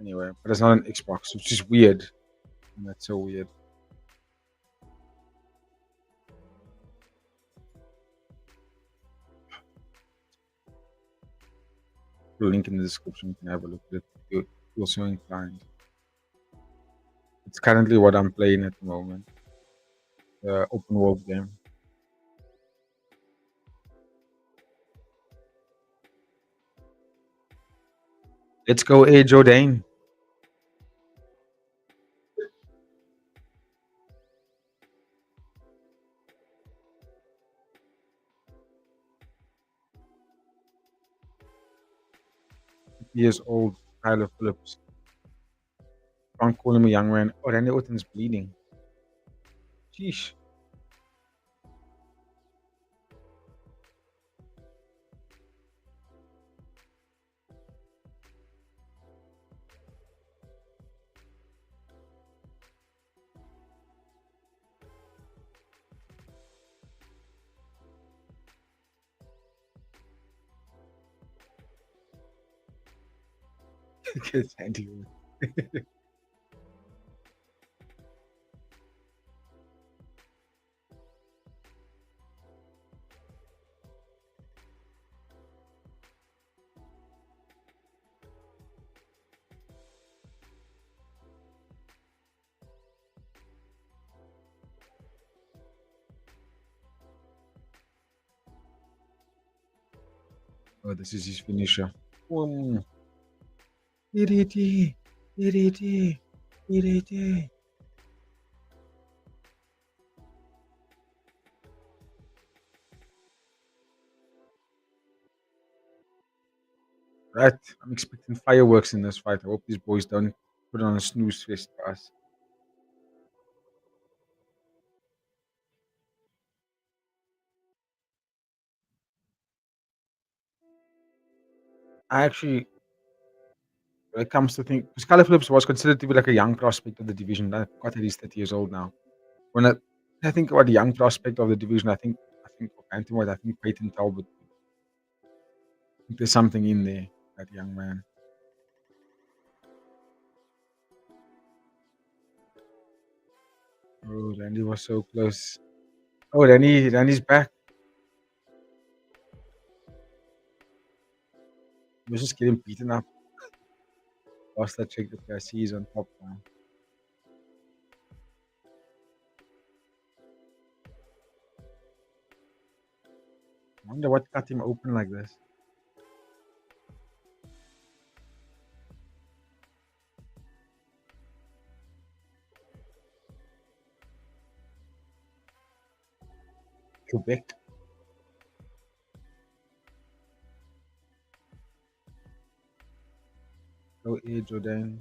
Anyway, but it's not an Xbox, which is weird. And that's so weird. The link in the description. You can have a look at it. You're so inclined. It's currently what I'm playing at the moment. The open world game. Let's go, Air Jordan. Years old, Tyler Phillips. Can't call him a young man. Oh, Randy Orton's bleeding. Sheesh. It's Randy Orton. Oh, this is his finisher. Boom. DDT. DDT. DDT. Right. I'm expecting fireworks in this fight. I hope these boys don't put on a snooze fest for us. I actually, when it comes to think, Skylar Phillips was considered to be like a young prospect of the division. I forgot that he's 30 years old now. When I think about the young prospect of the division, I think for Bantamweight, I think Peyton Talbot. I think there's something in there, that young man. Oh, Randy was so close. Oh, Randy's back. He was just getting beaten up. Lost that check that I see he's on top now. I wonder what cut him open like this. Quebec. Go air, Jordan.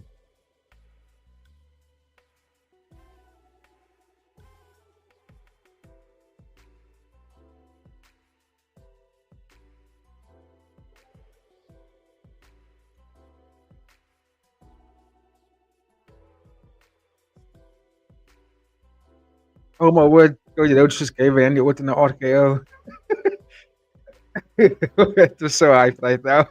Oh my word. Cody Rhodes just gave Randy Orton an RKO. It was so hyped right now.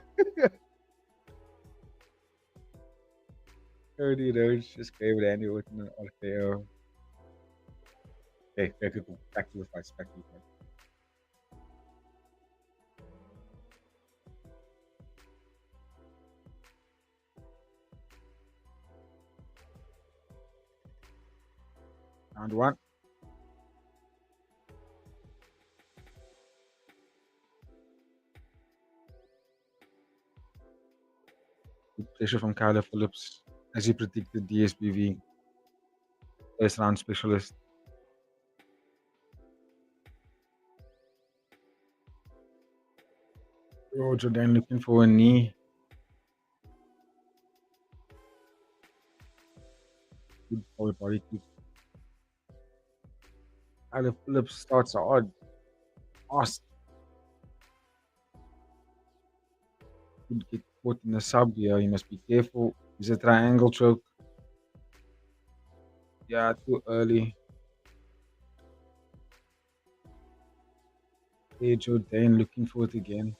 Cody Rhodes just gave Randy Orton an RKO. Okay, cool. Back to the fight. Back to the fight. Round one. Good pressure from Kyler Phillips as he predicted DSBV. First round specialist. Oh, Jordan looking for a knee. Good forward body kick. Kyler Phillips starts hard. Fast. Could get caught in the sub here. He must be careful. He's a triangle choke. Yeah, too early. Hey, Jordan looking for it again.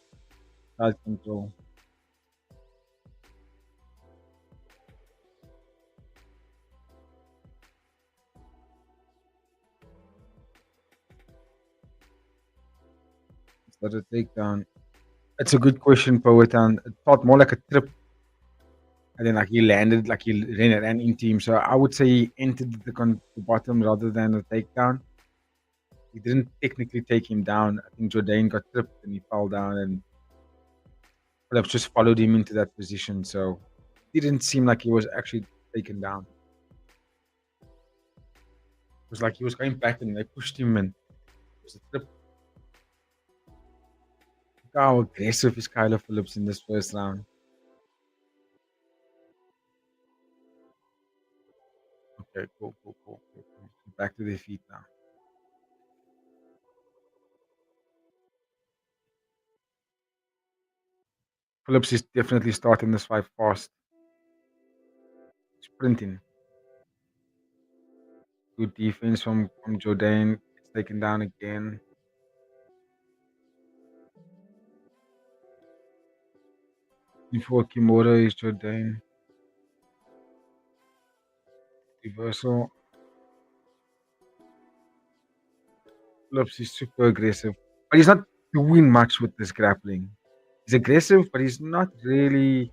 Side control. Is that a takedown? It's a good question, Poetan. It felt more like a trip. And then like he landed, like he ran into him. So I would say he entered the bottom rather than a takedown. He didn't technically take him down. I think Jordan got tripped and he fell down, and Phillips just followed him into that position. So it didn't seem like he was actually taken down. It was like he was going back and they pushed him, and it was a trip. Look how aggressive is Kyler Phillips in this first round. Okay, cool. Back to their feet now. Phillips is definitely starting this fight fast. Sprinting. Good defense from Jordan. It's taken down again. Before Kimura is Jordan. Reversal. Phillips is super aggressive, but he's not doing much with this grappling. He's aggressive, but he's not really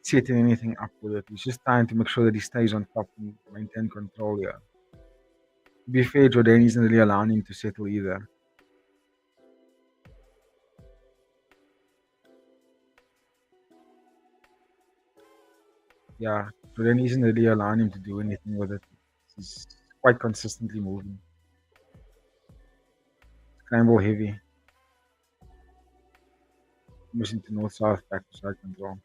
setting anything up with it. He's just trying to make sure that he stays on top and maintain control here. To be fair, Jordan isn't really allowing him to settle either. Yeah, Jordan isn't really allowing him to do anything with it. He's quite consistently moving. Scramble heavy. Moving to north south, back to side control.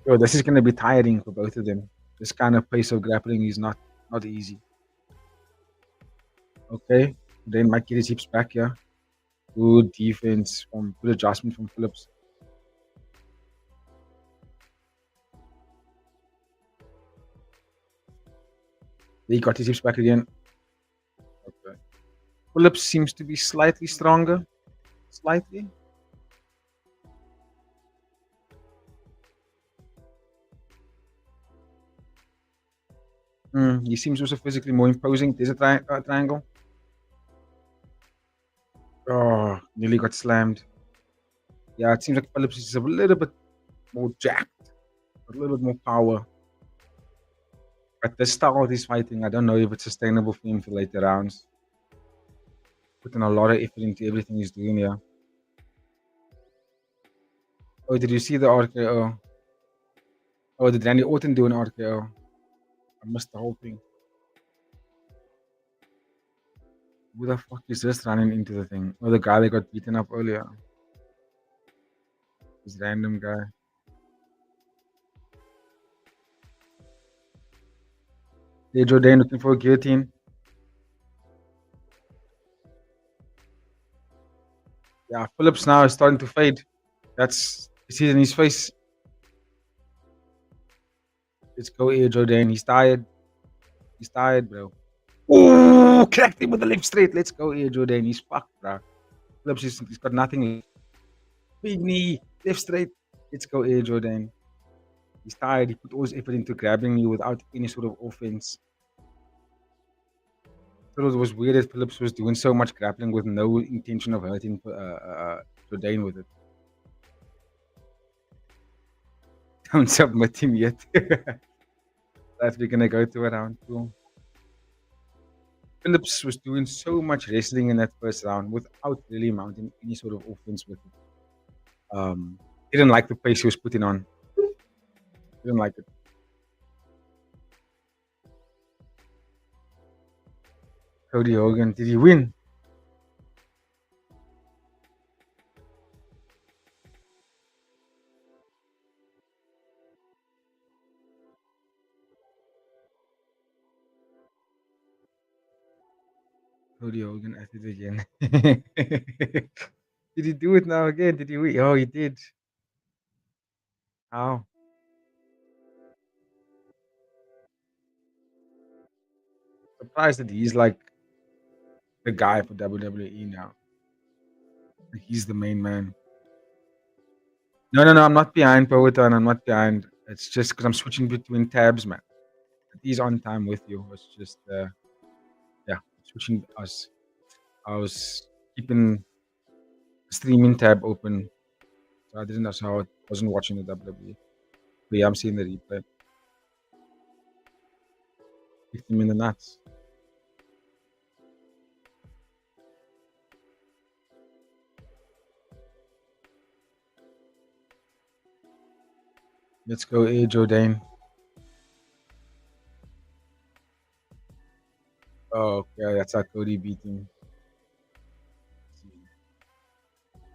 Yo, this is going to be tiring for both of them. This kind of pace of grappling is not easy. Okay, then might get his hips back here. Good defense from good adjustment from Phillips. He got his hips back again. Okay. Phillips seems to be slightly stronger. Slightly. He seems also physically more imposing. There's a triangle. Oh, nearly got slammed. Yeah, it seems like Phillips is a little bit more jacked. A little bit more power. But the style he's fighting, I don't know if it's sustainable for him for later rounds. Putting a lot of effort into everything he's doing here. Oh, did you see the RKO? Oh, did Randy Orton do an RKO? I missed the whole thing. Who the fuck is this running into the thing? Oh, the guy that got beaten up earlier. This random guy. Hey, Jordan looking for a guillotine. Yeah, Phillips now is starting to fade. That's you see it in his face. Let's go here, Jordan. He's tired. He's tired, bro. Oh, cracked him with the left straight. Let's go here, Jordan. He's fucked, bro. Phillips, he's got nothing left. Big knee, left straight. Let's go here, Jordan. He's tired. He put all his effort into grabbing me without any sort of offense. So it was weird that Phillips was doing so much grappling with no intention of hurting Jordan with it. Don't submit him yet. That's we're gonna go to round 2. Phillips was doing so much wrestling in that first round without really mounting any sort of offense with it. Didn't like the pace he was putting on. Didn't like it. Cody Hogan, did he win? Cody Hogan at it again. Did he do it now again? Did he win? Oh, he did. How? Surprised that he's like the guy for WWE now. He's the main man. No, no, no. I'm not behind Powhatan. I'm not behind. It's just because I'm switching between tabs, man. He's on time with you. It's just, yeah, switching us. I was keeping the streaming tab open, so I didn't know how I wasn't watching the WWE. But yeah, I'm seeing the replay. Kicked him in the nuts. Let's go, Jordan. Oh, okay, that's how Cody beat him.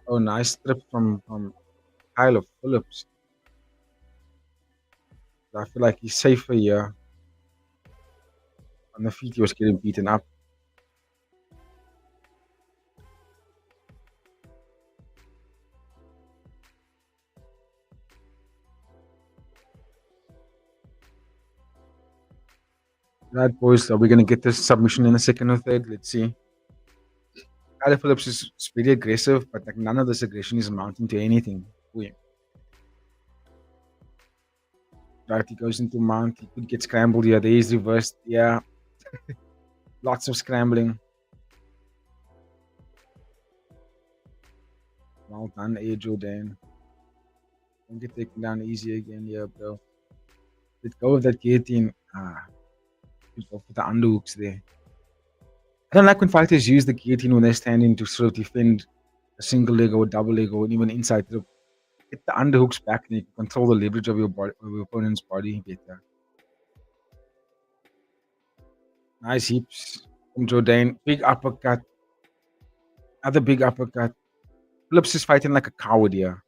Oh, nice strip from Kyle Phillips. I feel like he's safer here. On the feet, he was getting beaten up. Right, boys, are we going to get this submission in the second or third? Let's see. Kyle Phillips is very aggressive, but like none of this aggression is amounting to anything. Wait. Right, he goes into mount. He could get scrambled here. There is reversed. Yeah. Lots of scrambling. Well done, Jordan. Don't get taken down easy again here, bro. Let go of that guillotine. Go for the underhooks there. I don't like when fighters use the guillotine when they're standing to sort of defend a single leg or a double leg or even inside. Get the underhooks back and you can control the leverage of your body, of your opponent's body better. Nice heaps from Jordan. Big uppercut. Another big uppercut. Phillips is fighting like a coward here.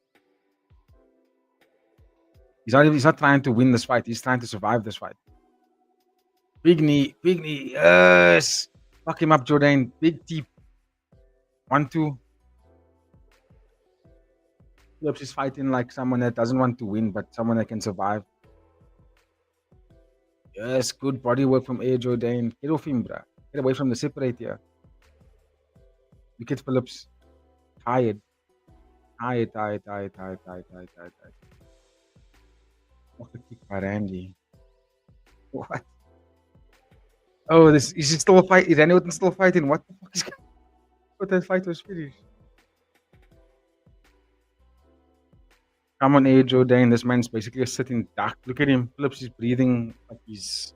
He's not trying to win this fight. He's trying to survive this fight. Big knee. Big knee. Yes. Fuck him up, Jordan. Big deep. 1-2. Phillips is fighting like someone that doesn't want to win, but someone that can survive. Yes, good body work from Jordan. Get off him, bruh. Get away from the separator. Look at Phillips. Tired. Tired. What a kick by Randy. What? Oh, is he still fighting? Is Randy Orton still fighting? What the fuck is going on? But that fight was finished. Come on, Jordan. This man's basically a sitting duck. Look at him. Phillips is breathing like he's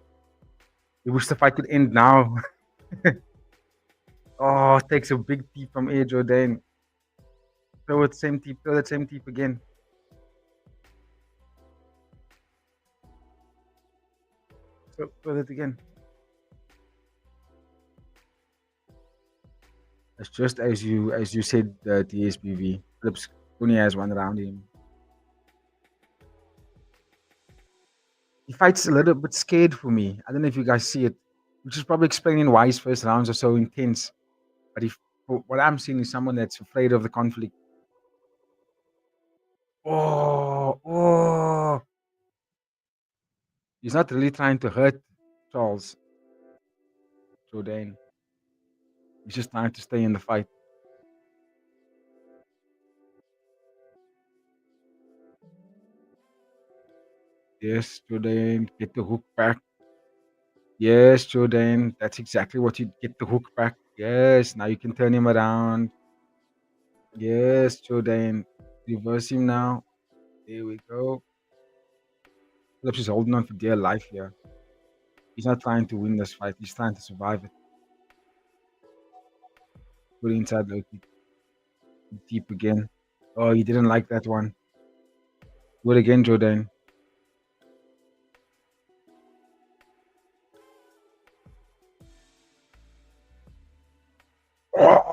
He wish the fight could end now. Oh, takes a big teep from Air Jordan. Throw it same teep, throw that same teep again. Throw it again. It's just as you said, TSPV. Phillips only has one around him. He fights a little bit scared for me. I don't know if you guys see it, which is probably explaining why his first rounds are so intense. But if what I'm seeing is someone that's afraid of the conflict. Oh, he's not really trying to hurt Charles Jourdain. He's just trying to stay in the fight. Yes, Jourdain, get the hook back. Yes, Jourdain, that's exactly what you get the hook back. Yes, now you can turn him around. Yes, Jourdain, reverse him now. There we go. Phillips is holding on for dear life here. He's not trying to win this fight. He's trying to survive it. Put it inside low kick. Deep again. Oh, he didn't like that one. Do it again, Jourdain.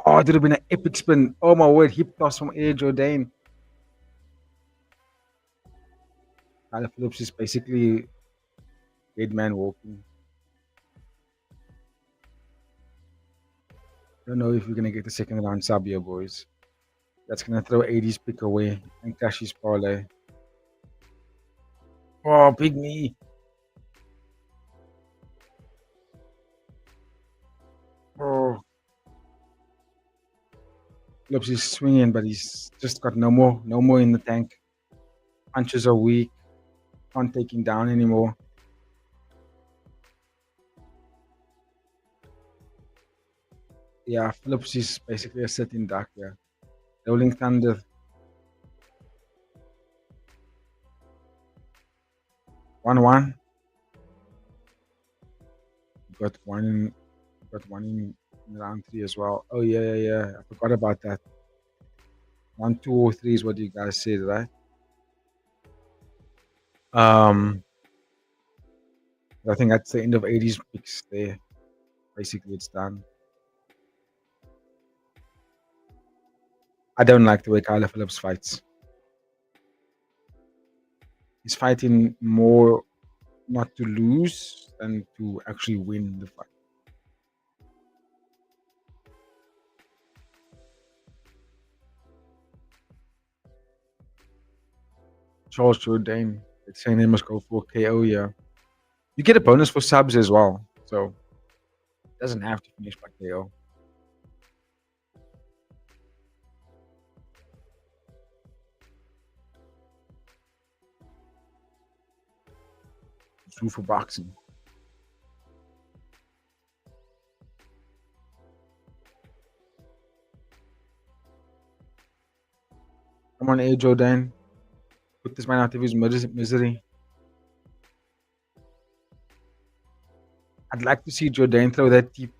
Oh, it would have been an epic spin. Oh my word, hip toss from Air Jourdain. Tyler Phillips is basically dead man walking. Don't know if we're gonna get the second round sub here, boys. That's gonna throw 80's pick away and cash his parlay. Oh, big knee. Oh, Phillips is swinging, but he's just got no more in the tank. Punches are weak. Can't take him down anymore. Yeah, Phillips is basically a sitting duck. Yeah, Rolling Thunder. One. Got one in. Got one in round 3 as well. Oh yeah. I forgot about that. Round 2 or 3 is what you guys said, right? Um, I think that's the end of 80's picks there. Basically, it's done. I don't like the way Kyler Phillips fights. He's fighting more not to lose than to actually win the fight. Charles Jourdain, it's saying they must go for KO here. You get a bonus for subs as well, so it doesn't have to finish by KO. True for boxing. Come on, A. Jourdain. Put this man out of his misery. I'd like to see Jourdain throw that deep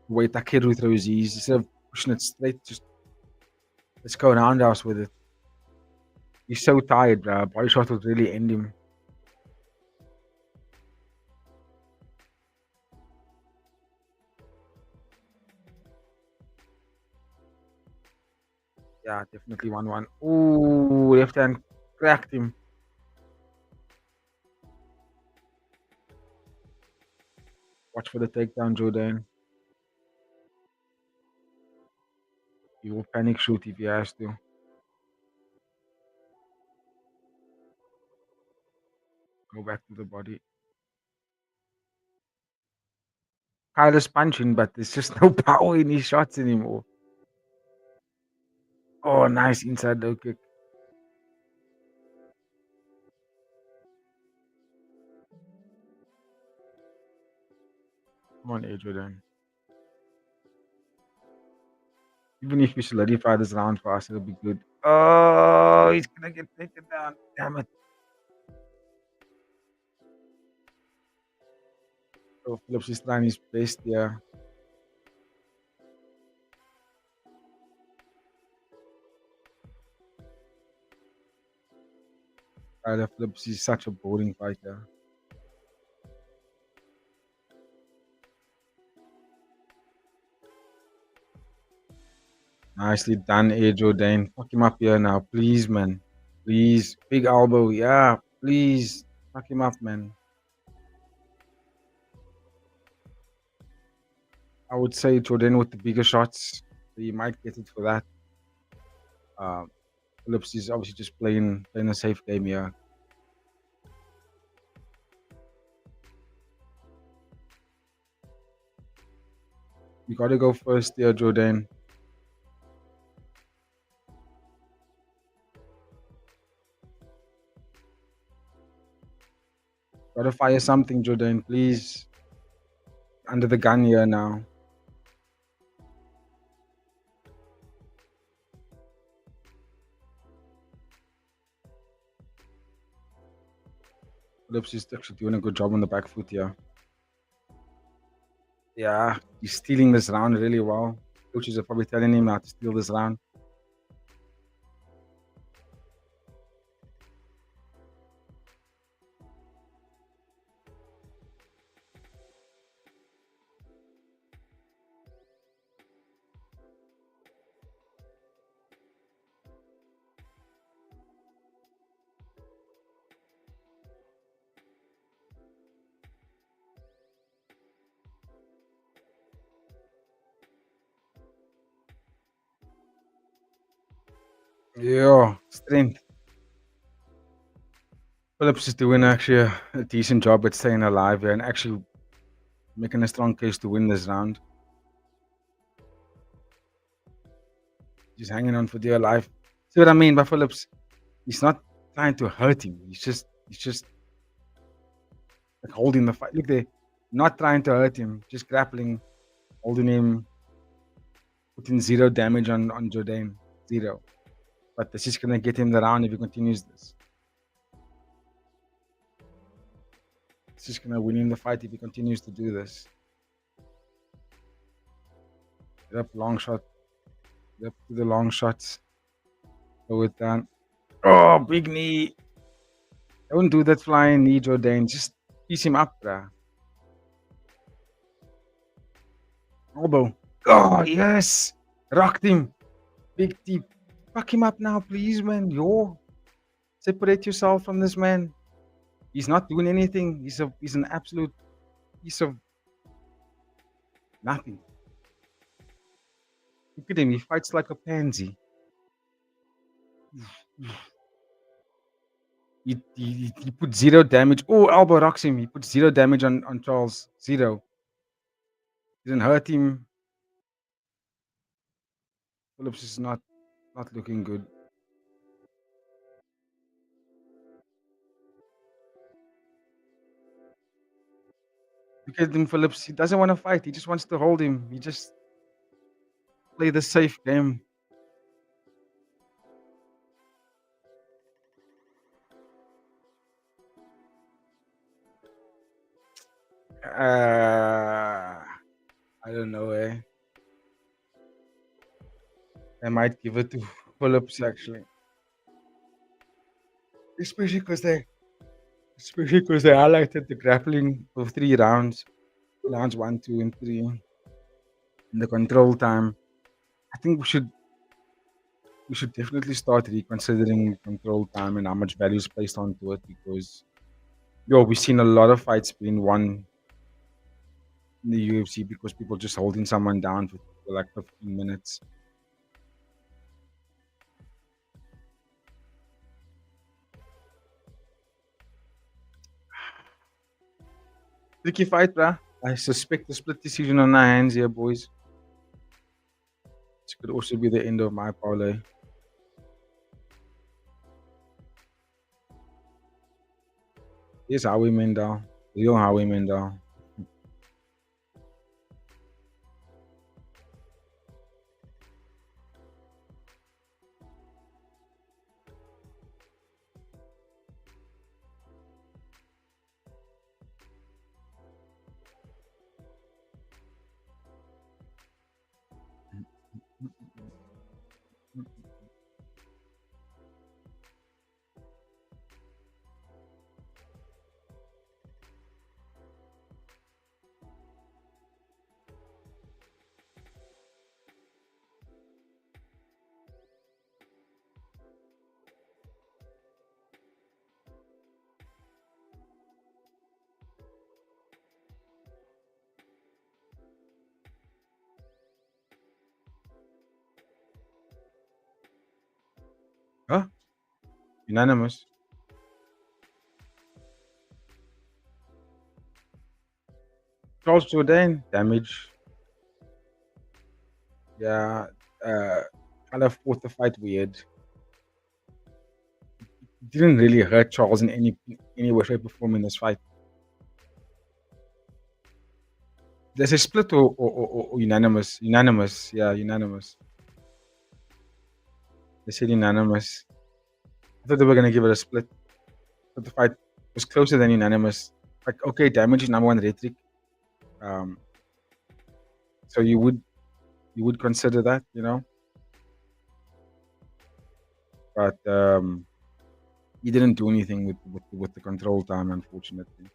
way Takeru throws his instead of pushing it straight. Just let's go roundhouse with it. He's so tired, bro. Body shot would really end him. Yeah, definitely 1-1. Ooh, left hand cracked him. Watch for the takedown, Jourdain. He will panic shoot if he has to. Go back to the body. Kyler's punching, but there's just no power in his shots anymore. Oh, nice inside low kick. Come on, Jourdain. Even if we solidify this round for us, it'll be good. Oh, he's gonna get taken down. Damn it. So Phillips is trying his best here. Tyler Phillips is such a boring fighter. Nicely done, Jordan. Fuck him up here now, please, man. Please, big elbow, yeah, please. Fuck him up, man. I would say Jordan with the bigger shots. So you might get it for that. Um, Phillips is obviously just playing a safe game here. You gotta go first there, Jordan. Gotta fire something, Jordan, please. Under the gun here now. Phillips is actually doing a good job on the back foot here. Yeah, he's stealing this round really well. Coaches are probably telling him how to steal this round. Yeah, strength. Phillips is doing actually a decent job at staying alive here and actually making a strong case to win this round. He's hanging on for dear life. See what I mean by Phillips? He's not trying to hurt him. He's just like holding the fight. Look, they're not trying to hurt him, just grappling, holding him, putting zero damage on Jordan. Zero. But this is gonna get him the round if he continues this. This is gonna win him the fight if he continues to do this. Get up, long shot. Get up to the long shots. Go it down. Oh, big knee. Don't do that flying knee, Jordan. Just piece him up, bruh. Elbow. Oh, yes. Rocked him. Big deep. Fuck him up now, please, man. Yo. Separate yourself from this man. He's not doing anything. He's an absolute piece of nothing. Look at him. He fights like a pansy. He put zero damage. Oh, elbow rocks him. He put zero damage on Charles. Zero. Didn't hurt him. Phillips is not looking good. Look at him, Phillips. He doesn't want to fight. He just wants to hold him. He just play the safe game. I don't know, eh? I might give it to Phillips actually, especially because they highlighted the grappling of 3 rounds, rounds 1, 2, and 3, and the control time. I think we should definitely start reconsidering control time and how much value is placed onto it because we've seen a lot of fights being won in the UFC because people just holding someone down for like 15 minutes. Tricky fight, bruh. I suspect a split decision on our hands here, boys. This could also be the end of my parlay. Here's Howie Mendel. Real Howie Mendel. Unanimous. Charles Jourdain, damage. Yeah. Kind of fought the fight weird. Didn't really hurt Charles in any way, shape, or form in this fight. There's a split or unanimous. Unanimous. Yeah, unanimous. They said unanimous. I thought they were gonna give it a split, but the fight was closer than unanimous. Like, okay, damage is number one rhetoric. Um, so you would consider that, but he didn't do anything with the control time, unfortunately.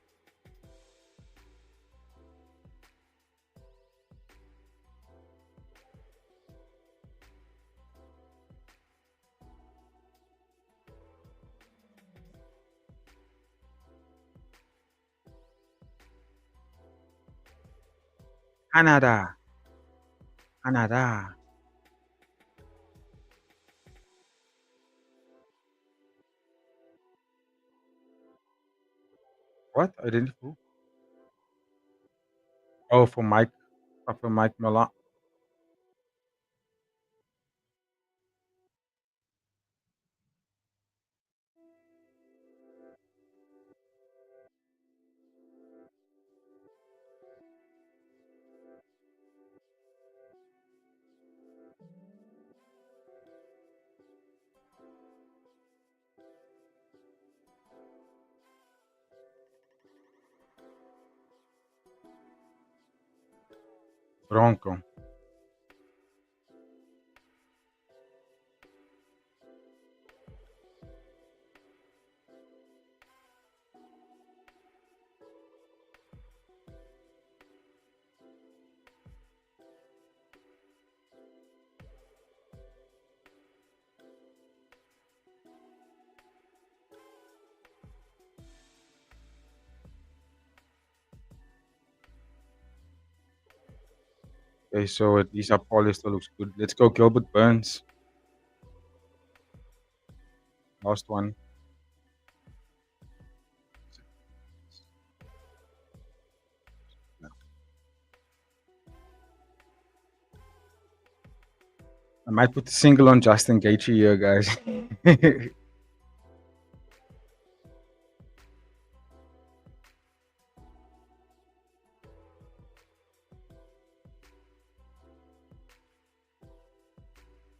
Canada, Canada. What? Identical? Oh, for Mike Malott. Bronco. Okay, so at least our poly still looks good. Let's go, Gilbert Burns. Last one. I might put a single on Justin Gaethje here, guys.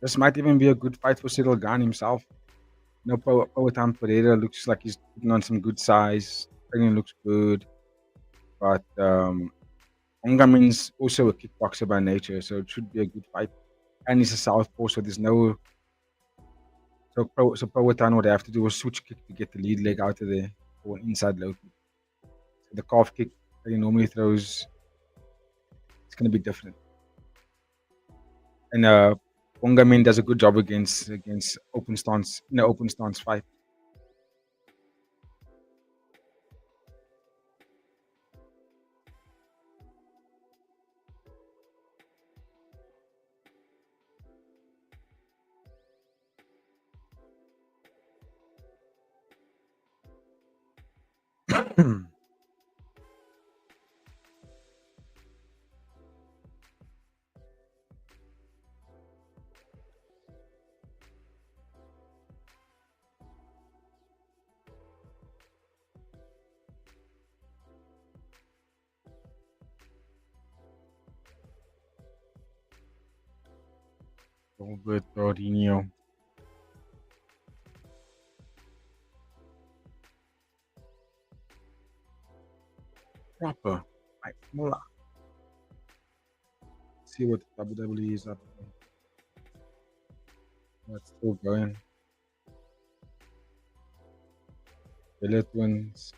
This might even be a good fight for Cyril Gane himself. Poatan Pereira looks like he's putting on some good size. Training looks good. But Ongamin's also a kickboxer by nature, so it should be a good fight. And he's a southpaw, so there's no. So Poatan would have to do a switch kick to get the lead leg out of there, or an inside low kick. So the calf kick that he normally throws, it's going to be different. And Ongamin does a good job against open stance in the open stance fight. Robert Rodinho. Proper. Like, Mola. See what WWE is up to. That's still going. Villa Twins.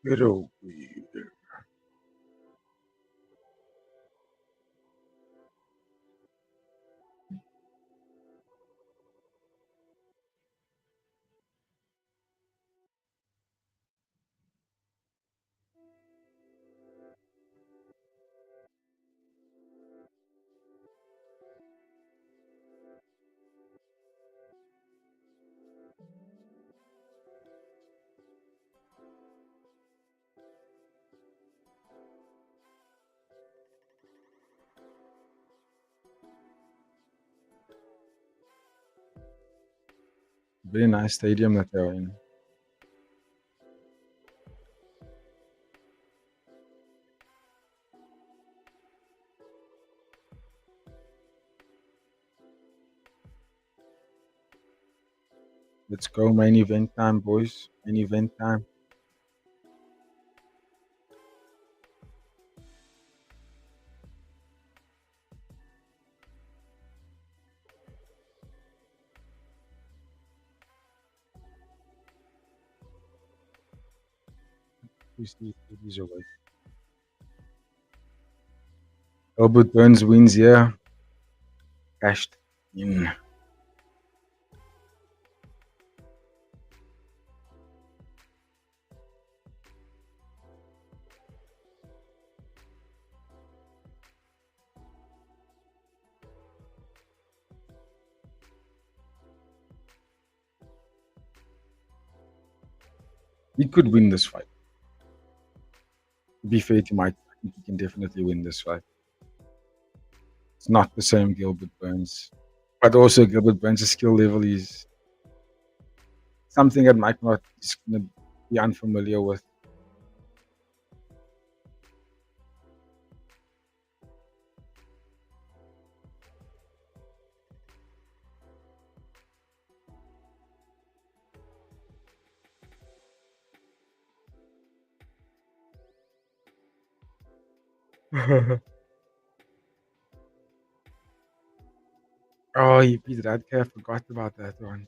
Pero very nice stadium that they're in. Let's go main event time, boys. Main event time. We see these away. Albert Burns wins here. Cashed in. He could win this fight. To be fair to Mike, I think he can definitely win this fight. It's not the same Gilbert Burns. But also Gilbert Burns' skill level is something that Mike not is gonna be unfamiliar with. Oh, he beat Radke. I forgot about that one.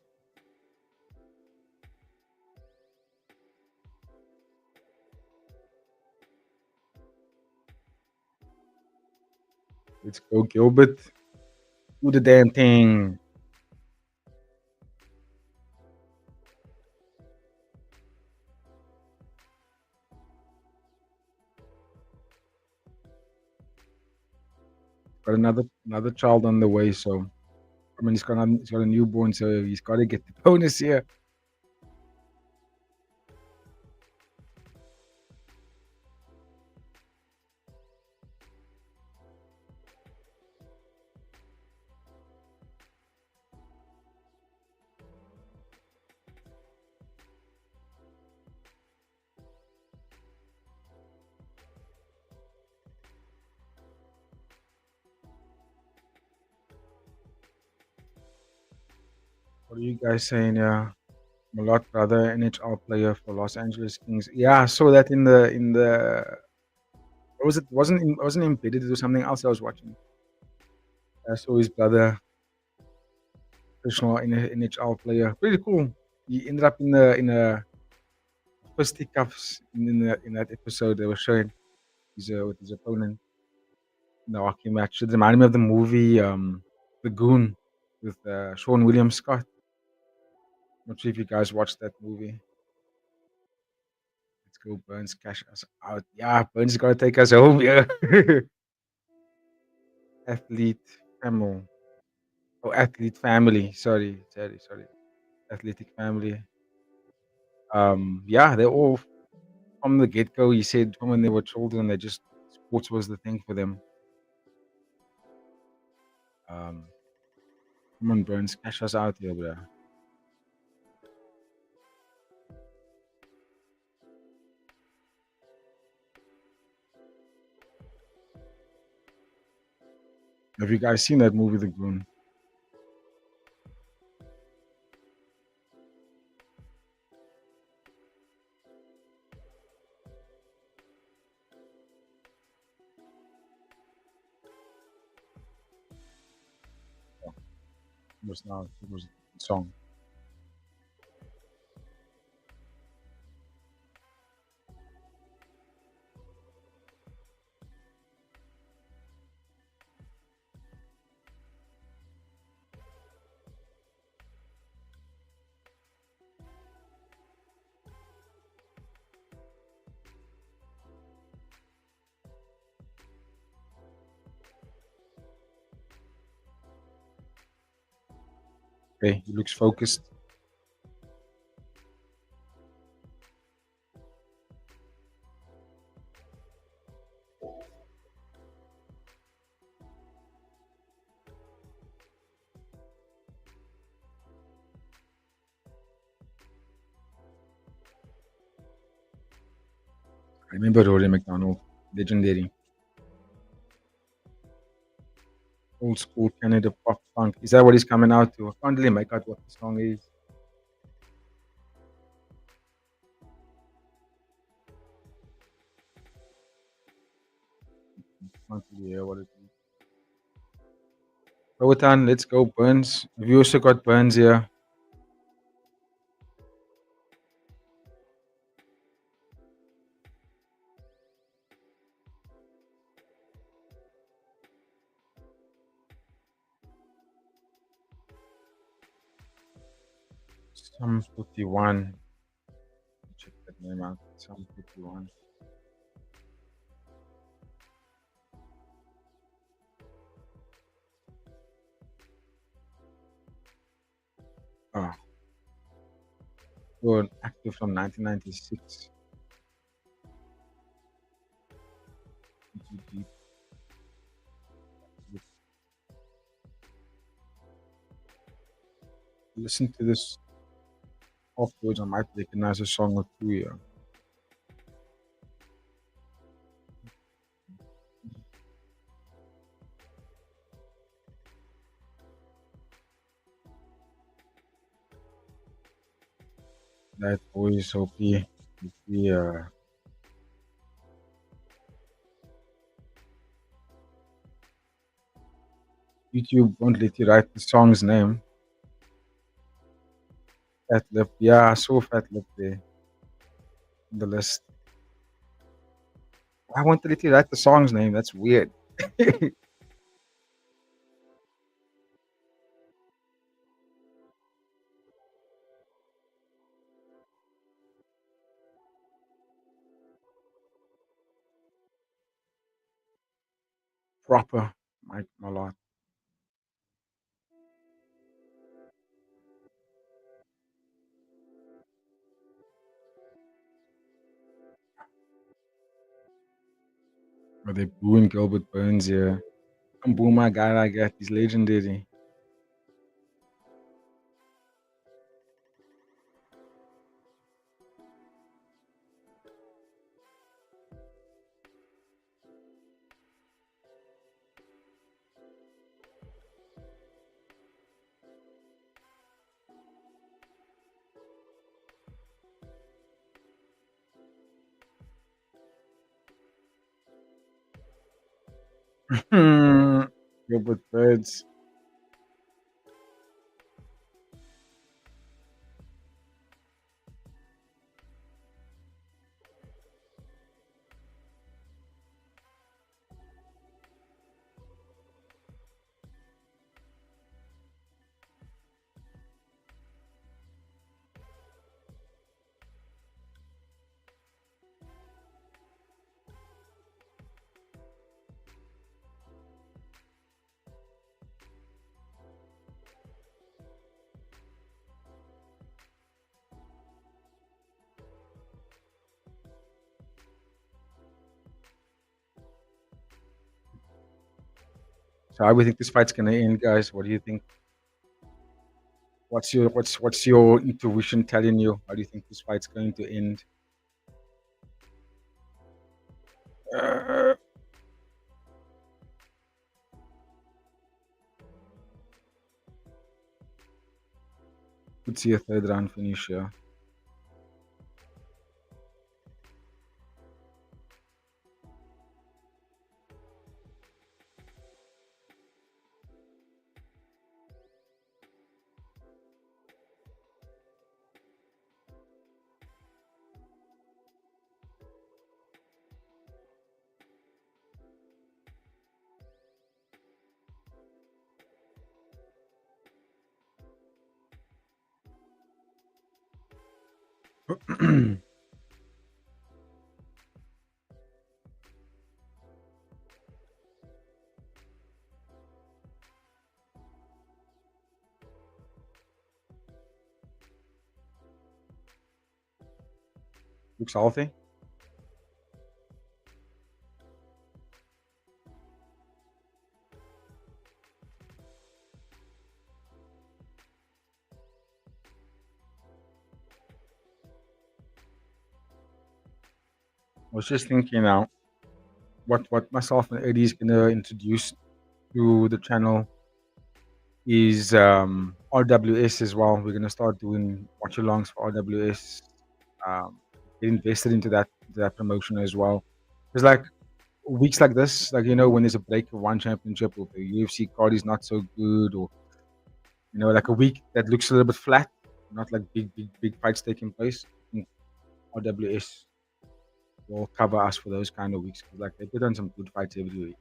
Let's go, Gilbert. Do the damn thing. Got another child on the way, so I mean he's got a newborn, so he's got to get the bonus here. What are you guys saying? Yeah, Malott brother, NHL player for Los Angeles Kings. Yeah, I saw that in the. What was it? Wasn't embedded. It was something else I was watching. I saw his brother, professional NHL player. Pretty cool. He ended up in a fisticuffs in that episode they were showing with his opponent in the hockey match. It reminded me of the movie The Goon with Sean William Scott. Not sure if you guys watched that movie. Let's go, Burns, cash us out. Yeah, Burns got to take us home. Yeah. Athlete family. Oh, athlete family. Sorry. Athletic family. Yeah, they're all from the get go. He said from when they were children, they just sports was the thing for them. Um, Come on, Burns, cash us out here, bro. Have you guys seen that movie, The Goon? It was a song. Okay, he looks focused. I remember Rory McDonald, legendary. Old school Canada pop funk. Is that what he's coming out to? I can't really make out what the song is. Can't really hear what it is. Rotan, let's go, Burns. Have you also got Burns here? Some 51. Check that name out. Some 51. Oh, you're active from 1996. Listen to this afterwards. I might recognize a song or two here. That voice, hopefully, YouTube won't let you write the song's name. Fat Lip. Yeah, I saw Fat Lip there in the list. I want to let you write the song's name. That's weird. Proper Mike Malott. Or they booing Gilbert Burns here. Come boo my guy like that. He's legendary. Gilbert Burns. So how do you think this fight's gonna end, guys? What do you think? What's your intuition telling you? How do you think this fight's going to end? Uh, could see a third round finish here. Looks healthy. I was just thinking now, what myself and Eddie is gonna introduce to the channel is RWS as well. We're gonna start doing watchalongs for RWS. Get invested into that promotion as well. It's like weeks like this, like when there's a break of one championship or the UFC card is not so good, or like a week that looks a little bit flat, not like big fights taking place. I think RWS will cover us for those kind of weeks, 'cause, like they put on some good fights every week.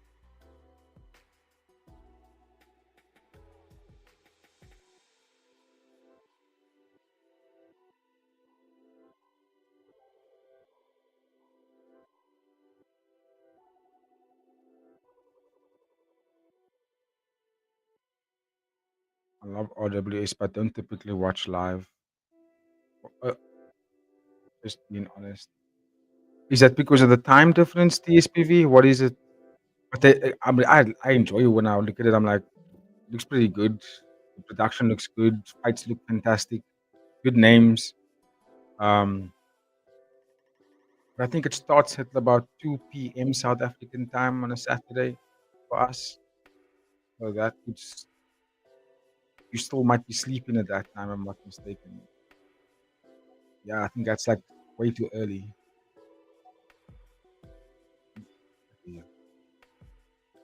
I love RWS, but don't typically watch live. Uh, just being honest. Is that because of the time difference, TSPV? What is it? But I mean, I enjoy it when I look at it. I'm like, looks pretty good. The production looks good. Fights look fantastic. Good names. Um, but I think it starts at about 2 p.m. South African time on a Saturday for us. So that puts you still might be sleeping at that time. I'm not mistaken. Yeah, I think that's like way too early. Yeah,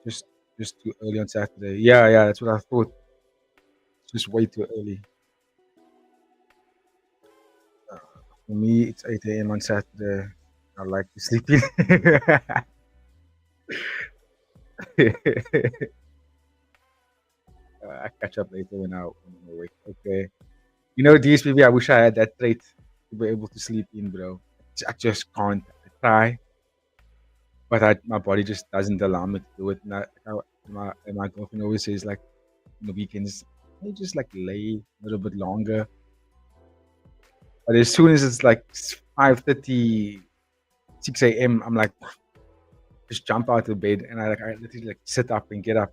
just just too early on Saturday. Yeah, yeah, that's what I thought. It's just way too early. Uh, for me, it's 8 a.m. on Saturday. I like to sleep in. I catch up later when I'm awake. Okay. DSPB, I wish I had that trait to be able to sleep in, bro. I just can't. I try, but my body just doesn't allow me to do it. And my girlfriend always says, like, on the weekends, I just like lay a little bit longer. But as soon as it's like 5:30, 6 a.m., I'm like, just jump out of bed and I literally like sit up and get up.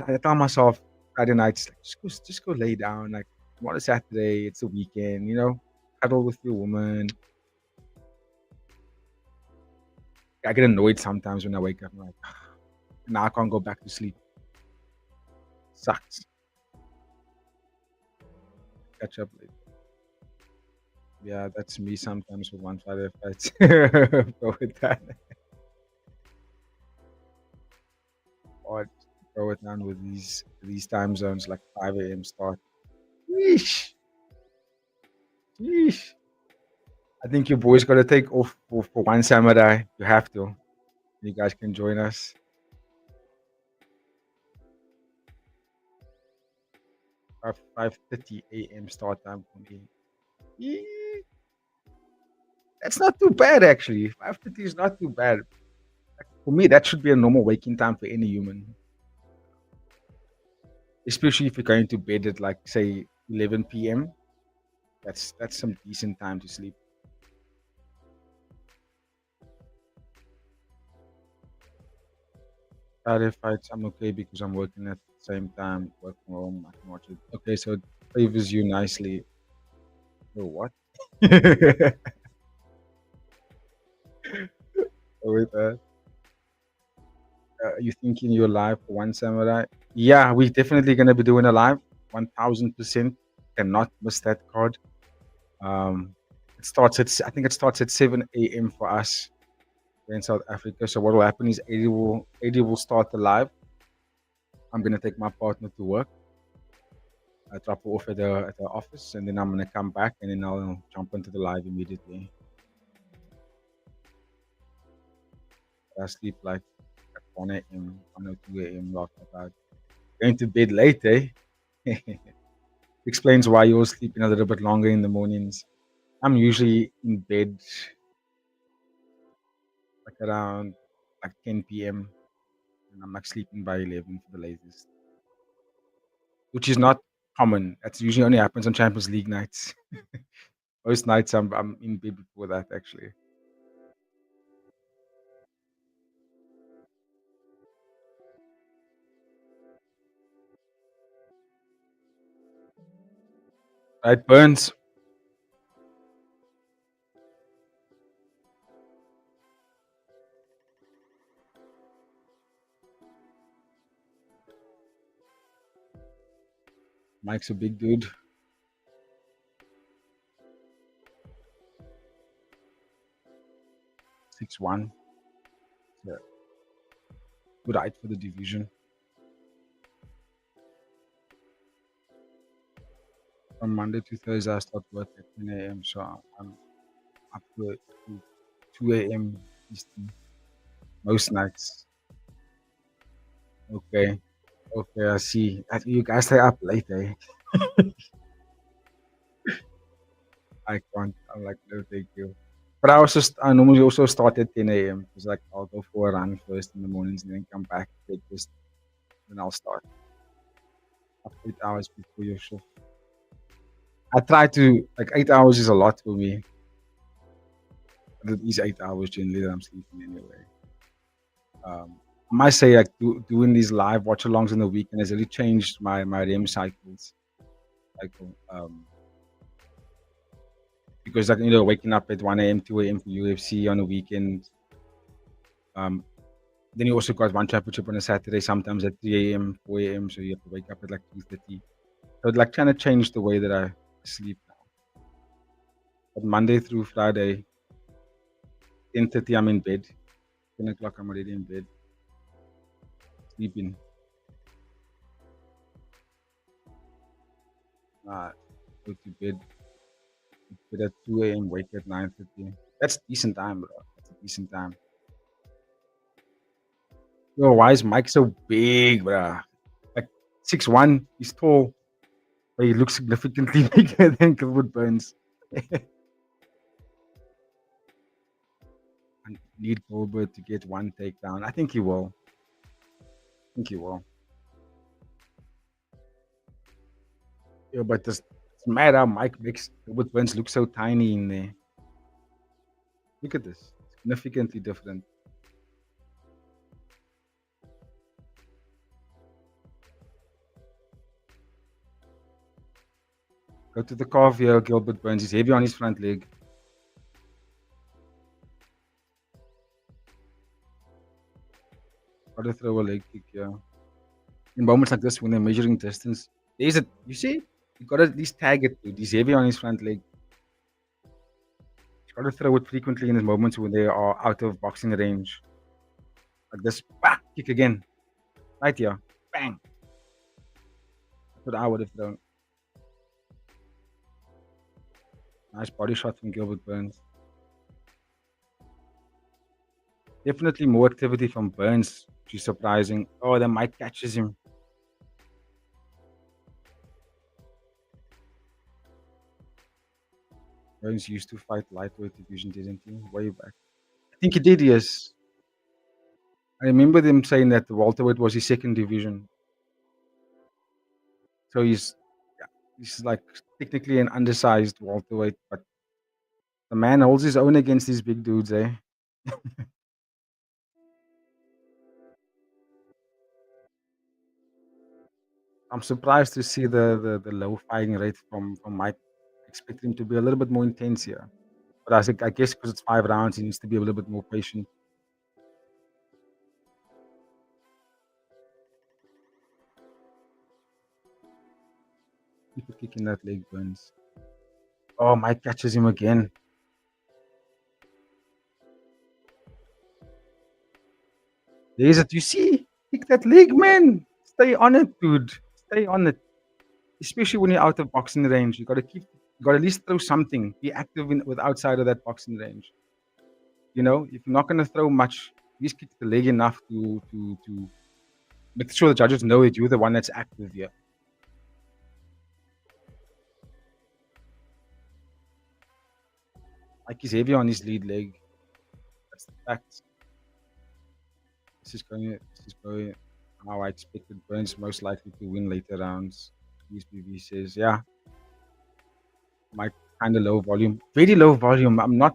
I tell myself Friday nights, like, just go lay down. Like, on a Saturday, it's a weekend, cuddle with your woman. I get annoyed sometimes when I wake up. I'm like, now I can't go back to sleep. Sucks. Catch up later. Yeah, that's me sometimes with one Friday fights. Go with that. Or go it down with these time zones like 5 a.m. start. Yeesh. Yeesh. I think you boys got to take off for one samurai. You have to. You guys can join us. 5:30 a.m. start time for me. Yee. That's not too bad actually. 5:30 is not too bad. For me, that should be a normal waking time for any human. Especially if you're going to bed at like say 11 p.m. That's some decent time to sleep. Saturday fights, I'm okay because I'm working at the same time. Work from home, I can watch it. Okay, so it favors you nicely. Oh, what? With you thinking you're live for one samurai? Yeah, we're definitely gonna be doing a live. 1000%. Cannot miss that card. Um, I think it starts at 7 a.m. for us in South Africa. So what will happen is 80 will start the live. I'm gonna take my partner to work. I drop her off at the office, and then I'm gonna come back, and then I'll jump into the live immediately. I sleep like at 1 a.m., 1 or 2 a.m. Locked about going to bed late, eh? Explains why you're sleeping a little bit longer in the mornings. I'm usually in bed like around like 10 p.m. and I'm like sleeping by 11 for the latest, which is not common. That's usually only happens on Champions League nights. Most nights I'm in bed before that actually. Right, Burns. Mike's a big dude. 6'1". Yeah. Good height for the division. From Monday to Thursday I start work at 10 a.m. So I'm up to 2 a.m. Eastern. Most nights. Okay. Okay, I see. You guys stay up late, eh? I can't. I'm like, no, thank you. But I normally also start at 10 a.m. because like I'll go for a run first in the mornings and then come back, breakfast, then I'll start up 8 hours before your shift. I try to like 8 hours is a lot for me, but it is 8 hours generally that I'm sleeping anyway. I must say, like doing these live watch-alongs in the weekend has really changed my REM cycle. Because like waking up at 1 a.m., 2 a.m. for UFC on a weekend. Um, then you also got one championship on a Saturday, sometimes at 3 a.m., 4 a.m. So you have to wake up at like 2:30. So it like kind of changed the way that I sleep now. But Monday through Friday, 10:30 I'm in bed. 10 o'clock I'm already in bed, sleeping. Uh, Go to bed at 2 a.m., wake at 9:30. That's decent time, bro. That's a decent time. Yo, why is Mike so big, bro? Like 6'1", he's tall, but he looks significantly bigger than Gilbert Burns. I need Gilbert to get one takedown. I think he will. I think he will. Yeah, but it's mad how Mike makes Gilbert Burns look so tiny in there. Look at this. Significantly different. Go to the calf here, Gilbert Burns. He's heavy on his front leg. Got to throw a leg kick here. In moments like this, when they're measuring distance, there's a, you see, you got to at least tag it, dude. He's heavy on his front leg. He's got to throw it frequently in his moments when they are out of boxing range. Like this, bah, kick again. Right here. Bang. That's what I would have thrown. Nice body shot from Gilbert Burns. Definitely more activity from Burns, which is surprising. Oh, then Mike catches him. Burns used to fight lightweight division, didn't he? Way back. I think he did, yes. I remember them saying that the welterweight was his second division. So yeah, he's like technically an undersized welterweight, but the man holds his own against these big dudes, eh? I'm surprised to see the low fighting rate from Mike. Expect him to be a little bit more intense here. But I guess because it's 5 rounds, he needs to be a little bit more patient. Keep kicking that leg, Burns. Oh, Mike catches him again. There's it. You see? Kick that leg, man. Stay on it, dude. Stay on it. Especially when you're out of boxing range. You gotta at least throw something. Be active with outside of that boxing range. If you're not gonna throw much, at least kick the leg enough to make sure the judges know that you're the one that's active here. Like he's heavy on his lead leg. That's the fact. This is going how I expected. Burns most likely to win later rounds. BV says, yeah, Mike kind of low volume, very low volume. I'm a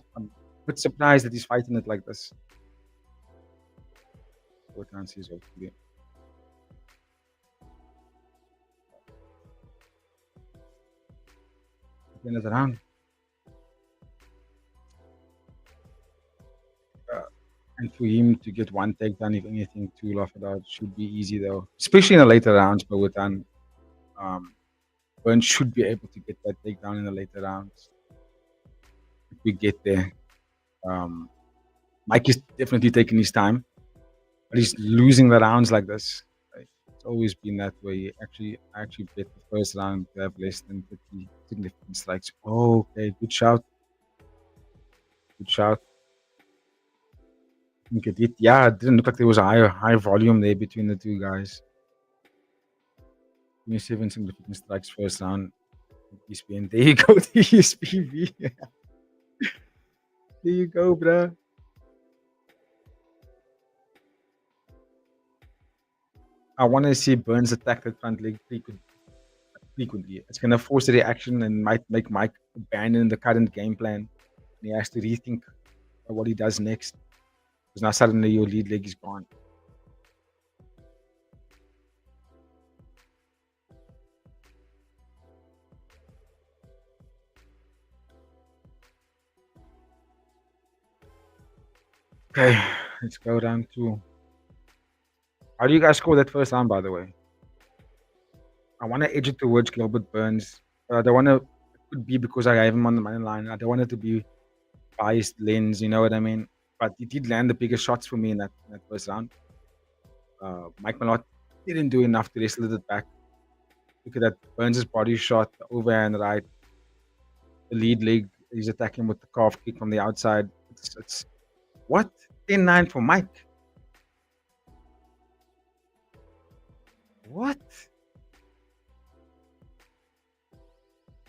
bit surprised that he's fighting it like this. What can't see is hopefully. Turn it around. And for him to get one takedown, if anything, to laugh it out should be easy though, especially in the later rounds. But with Burns should be able to get that takedown in the later rounds. If we get there, Mike is definitely taking his time, but he's losing the rounds like this. Right? It's always been that way. I actually bet the first round to have less than 50 significant strikes. Oh, okay, good shout. Good shout. I think it did. Yeah, it didn't look like there was a high volume there between the two guys. 27 significant strikes first round. ESPN. There you go, the ESPV. There you go, bro. I want to see Burns attack that front leg frequently. It's going to force a reaction and might make Mike abandon the current game plan. And he has to rethink what he does next. Because now suddenly your lead leg is gone. Okay, let's go round 2. How do you guys score that first round, by the way? I want to edge it towards Gilbert Burns. I don't want to. It could be because I have him on the money line. I don't want it to be biased lens, you know what I mean? But he did land the biggest shots for me in that first round. Mike Malott didn't do enough to wrestle it back. Look at that. Burns' body shot, the overhand right. The lead leg, he's attacking with the calf kick from the outside. It's what? 10-9 for Mike. What?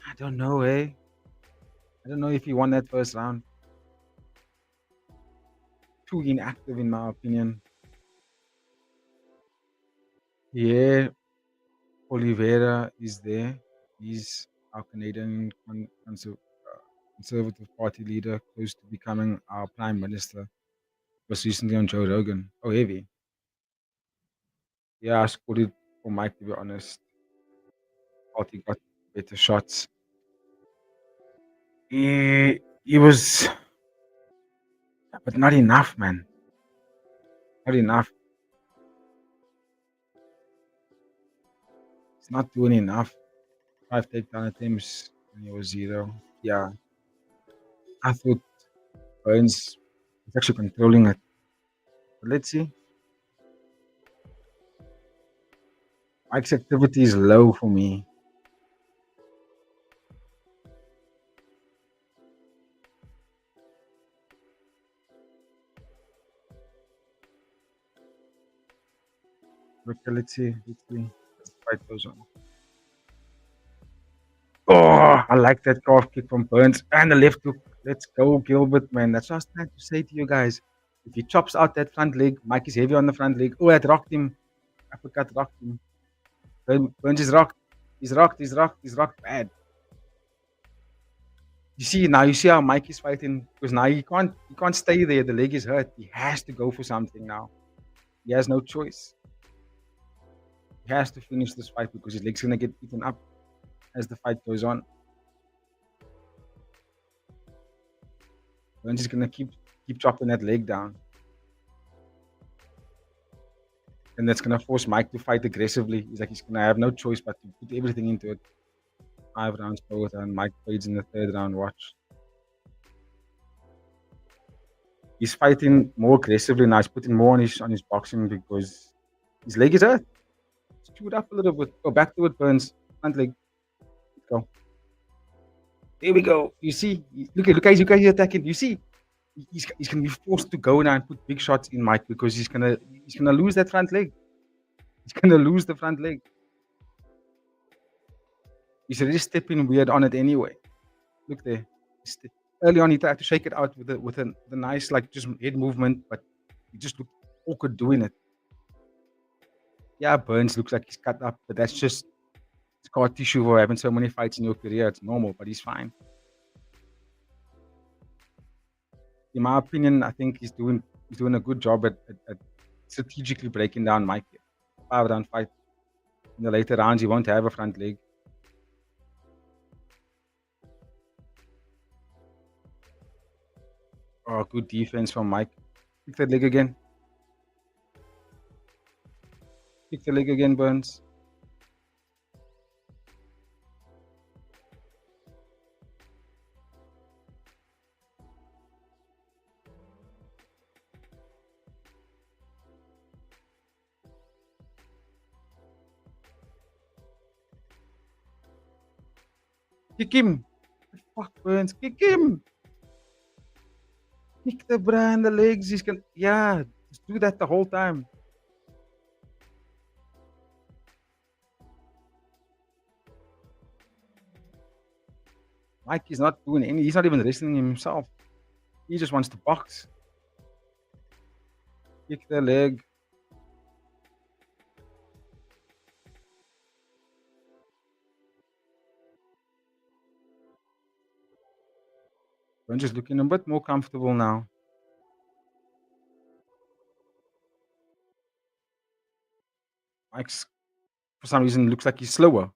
I don't know, eh? I don't know if he won that first round. Too inactive, in my opinion. Yeah, Oliveira is there. He's our Canadian Conservative Party leader, close to becoming our Prime Minister. Was recently on Joe Rogan. Oh, heavy. Yeah, I scored it for Mike, to be honest. Thought he got better shots. He was, but not enough, man. Not enough. It's not doing enough. 5 takedown attempts and it was 0. Yeah, I thought Burns was actually controlling it. But let's see. Mike's activity is low for me. Okay, let's see. Let's see. Let's fight goes on. Oh, I like that calf kick from Burns and the left hook. Let's go, Gilbert, man. That's what I was trying to say to you guys. If he chops out that front leg, Mike is heavy on the front leg. Oh, that rocked him. Uppercut rocked him. Burns is rocked. He's rocked bad. You see how Mike is fighting because now he can't stay there. The leg is hurt. He has to go for something now. He has no choice. He has to finish this fight because his leg's gonna get beaten up as the fight goes on. Burns is gonna keep chopping that leg down. And that's gonna force Mike to fight aggressively. He's gonna have no choice but to put everything into it. 5 rounds both, and Mike fades in the 3rd round. Watch. He's fighting more aggressively now. He's putting more on his boxing because his leg is hurt. Scoot up a little bit. Go back to it, Burns. Front leg. Let's go. There we go. You see, look at he's attacking. You see, he's gonna be forced to go now and put big shots in Mike because he's gonna lose that front leg. He's gonna lose the front leg. He's already stepping weird on it anyway. Look there. Early on, he tried to shake it out with a nice like just head movement, but he just looked awkward doing it. Yeah, Burns looks like he's cut up, but that's just scar tissue for having so many fights in your career. It's normal, but he's fine. In my opinion, I think he's doing a good job at strategically breaking down Mike. 5 round fight. In the later rounds, he won't have a front leg. Oh, good defense from Mike. Kick that leg again. Kick the leg again, Burns. Kick him. Fuck, Burns. Kick him. Kick the brand, the legs. He's gonna, yeah, just do that the whole time. Mike is not doing any, he's not even wrestling himself. He just wants to box. Kick the leg. Burns is looking a bit more comfortable now. Mike's, for some reason, looks like he's slower.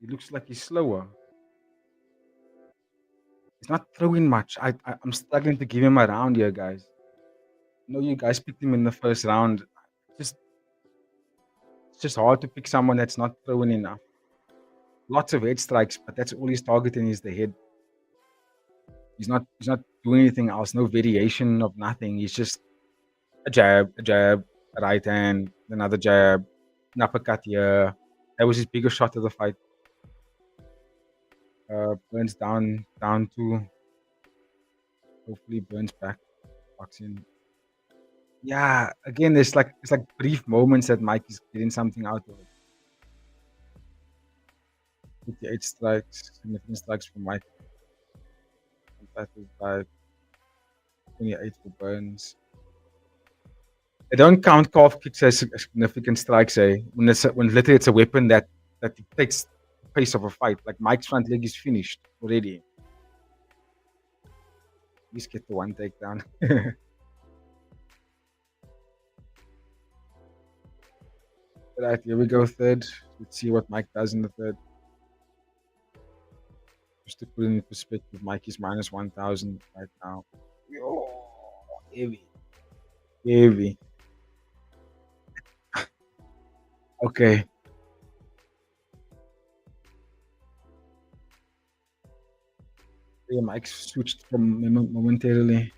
He looks like he's slower. He's not throwing much. I'm struggling to give him a round here, guys. I know you guys picked him in the first round. Just it's just hard to pick someone that's not throwing enough. Lots of head strikes, but that's all he's targeting is the head. He's not doing anything else. No variation of nothing. He's just a jab, a right hand, another jab, an uppercut here. That was his biggest shot of the fight. Burns down to hopefully Burns back boxing. Yeah, again, it's like brief moments that Mike is getting something out of it. 58 strikes, significant strikes for Mike. That is like 28 for Burns. They don't count calf kicks as significant strikes, eh? When literally it's a weapon that takes the pace of a fight. Like Mike's front leg is finished already. Please get the one takedown. Right, here we go, third. Let's see what Mike does in the third. Just to put it in perspective, Mike is minus 1,000 right now. Oh, heavy. Heavy. Okay. Yeah, Mike switched from momentarily.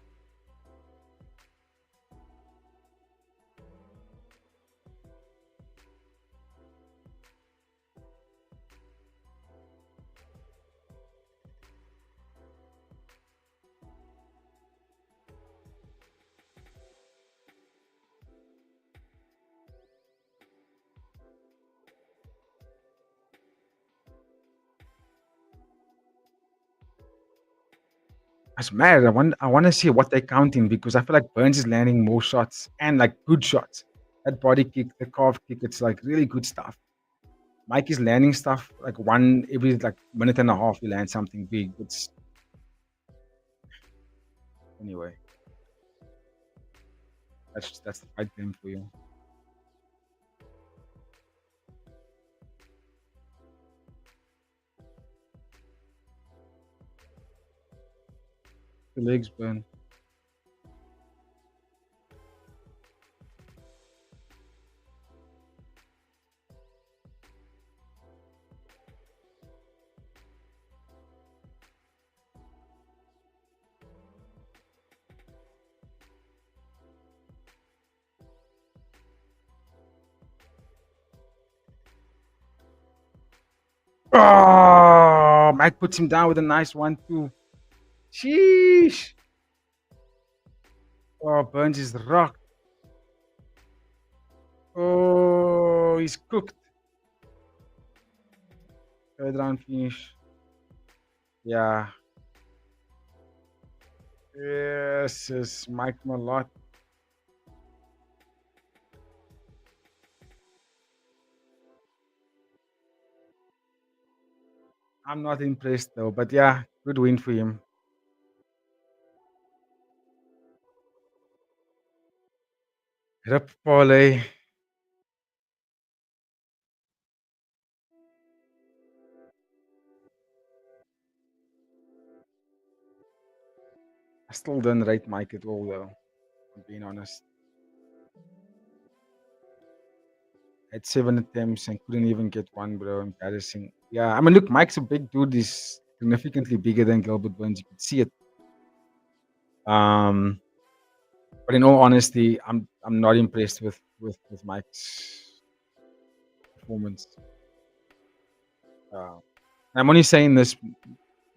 That's mad. I want to see what they're counting because I feel like Burns is landing more shots and like good shots. That body kick, the calf kick, it's like really good stuff. Mike is landing stuff like one every like minute and a half. He lands something big. It's anyway. That's the fight game for you. The legs burn. Oh, Mike puts him down with a nice 1-2. Sheesh. Oh, Burns is rocked. Oh, he's cooked. Third round finish. Yeah. Yes, it's Mike Malott. I'm not impressed though. But yeah, good win for him. Rip parlay. I still don't rate Mike at all though. I'm being honest. Had 7 attempts and couldn't even get one, bro. Embarrassing. Yeah, I mean, look, Mike's a big dude. He's significantly bigger than Gilbert Burns. You could see it. Um, but in all honesty, I'm not impressed with Mike's performance. Uh, I'm only saying this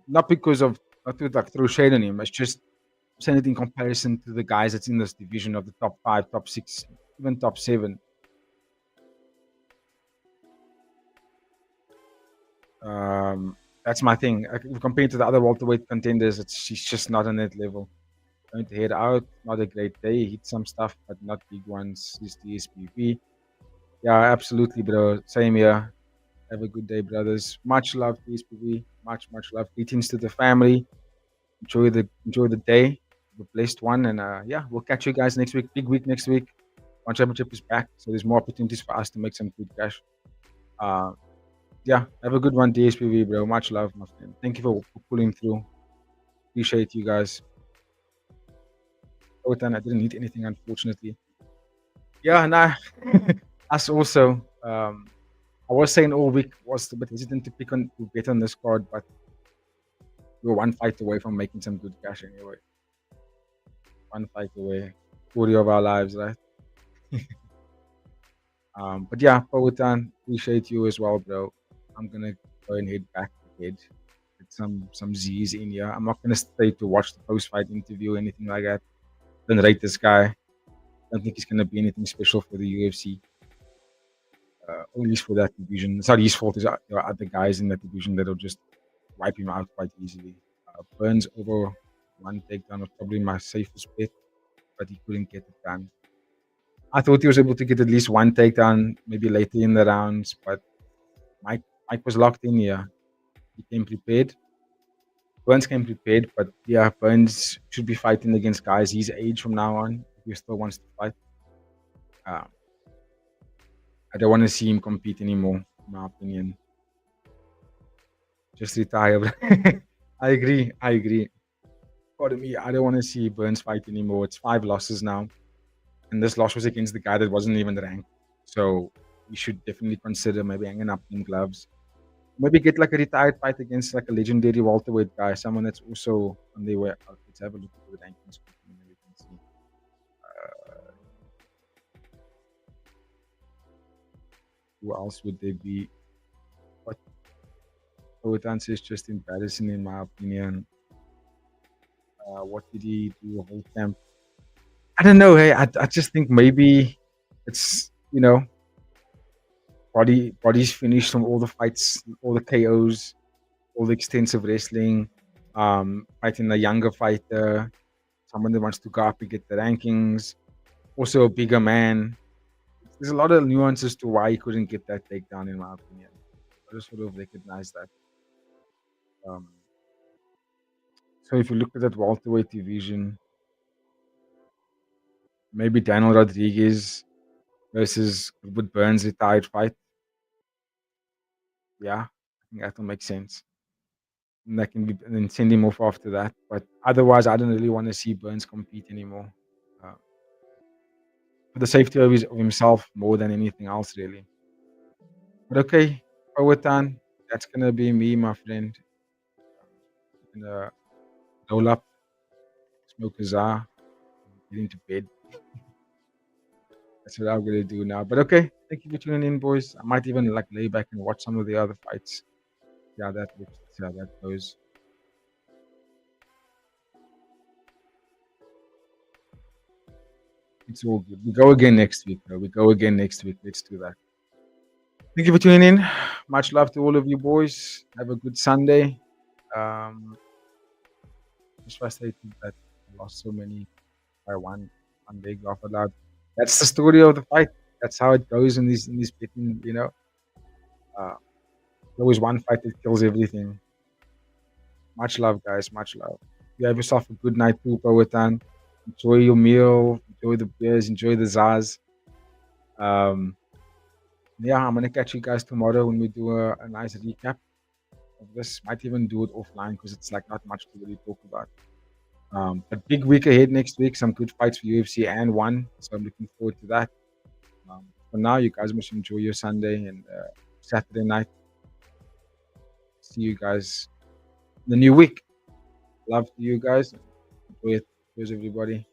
not because of not to like throw shade on him. It's just saying it in comparison to the guys that's in this division of the top 5, top 6, even top 7. That's my thing. Compared to the other welterweight contenders, she's just not on that level. Going to head out, not a great day. Hit some stuff, but not big ones. Is the SPV. Yeah, absolutely, bro. Same here. Have a good day, brothers. Much love to SPV. Much love. Greetings to the family. Enjoy the day. The blessed one, and yeah, we'll catch you guys next week. Big week next week. One championship is back, so there's more opportunities for us to make some good cash. Uh, yeah, have a good one, DSPV, bro. Much love, my friend. Thank you for pulling through. Appreciate you guys. Oh, I didn't need anything, unfortunately. Yeah, nah. Us also. I was saying all week was a bit hesitant to bet on this card, but we were one fight away from making some good cash anyway. One fight away. Story of our lives, right? But yeah, Powhatan, appreciate you as well, bro. I'm gonna go and head back to bed. Get some Z's in here. I'm not gonna stay to watch the post fight interview or anything like that. Don't rate this guy. Don't think he's gonna be anything special for the UFC. At least for that division. It's not his fault. There are other guys in that division that'll just wipe him out quite easily. Burns over one takedown was probably my safest bet, but he couldn't get it done. I thought he was able to get at least one takedown, maybe later in the rounds, but Mike was locked in here. He came prepared. Burns came prepared, but yeah, Burns should be fighting against guys his age from now on if he still wants to fight. Um, I don't want to see him compete anymore, in my opinion. Just retire. I agree. Pardon me. I don't want to see Burns fight anymore. It's 5 losses now. And this loss was against the guy that wasn't even ranked. So we should definitely consider maybe hanging up in gloves. Maybe get like a retired fight against like a legendary welterweight guy, someone that's also on their way out. Let's have a look at the rankings quickly and we can see. Who else would there be? What Poetan is just embarrassing in my opinion. What did he do a whole camp? I don't know. Hey, I just think maybe it's body's finished from all the fights, all the KOs, all the extensive wrestling. Fighting a younger fighter, someone that wants to go up and get the rankings. Also a bigger man. There's a lot of nuances to why he couldn't get that takedown, in my opinion. I just sort of recognize that. Um, so if you look at that welterweight division, maybe Daniel Rodriguez versus Gilbert Burns retired fight. Yeah, I think that will make sense. And that can be, and then send him off after that. But otherwise, I don't really want to see Burns compete anymore. Uh, for the safety of himself more than anything else, really. But okay, Powhatan, that's gonna be me, my friend. Gonna roll up, smoke a za, get into bed. That's what I'm gonna do now. But okay, thank you for tuning in, boys. I might even like lay back and watch some of the other fights. Yeah, that looks, see how that goes. It's all good. We go again next week, bro. We go again next week. Let's do that. Thank you for tuning in. Much love to all of you boys. Have a good Sunday. Just frustrated that I lost so many by one leg off allowed. That's the story of the fight. That's how it goes in these betting. There was one fight that kills everything. Much love, guys. Much love. You have yourself a good night too, Pawitan. Enjoy your meal. Enjoy the beers. Enjoy the zaz. Um, yeah, I'm gonna catch you guys tomorrow when we do a nice recap of this. Might even do it offline because it's like not much to really talk about. A big week ahead next week. Some good fights for UFC and one, so I'm looking forward to that. For now, you guys must enjoy your Sunday and Saturday night. See you guys in the new week. Love to you guys. Enjoy it. Cheers, everybody.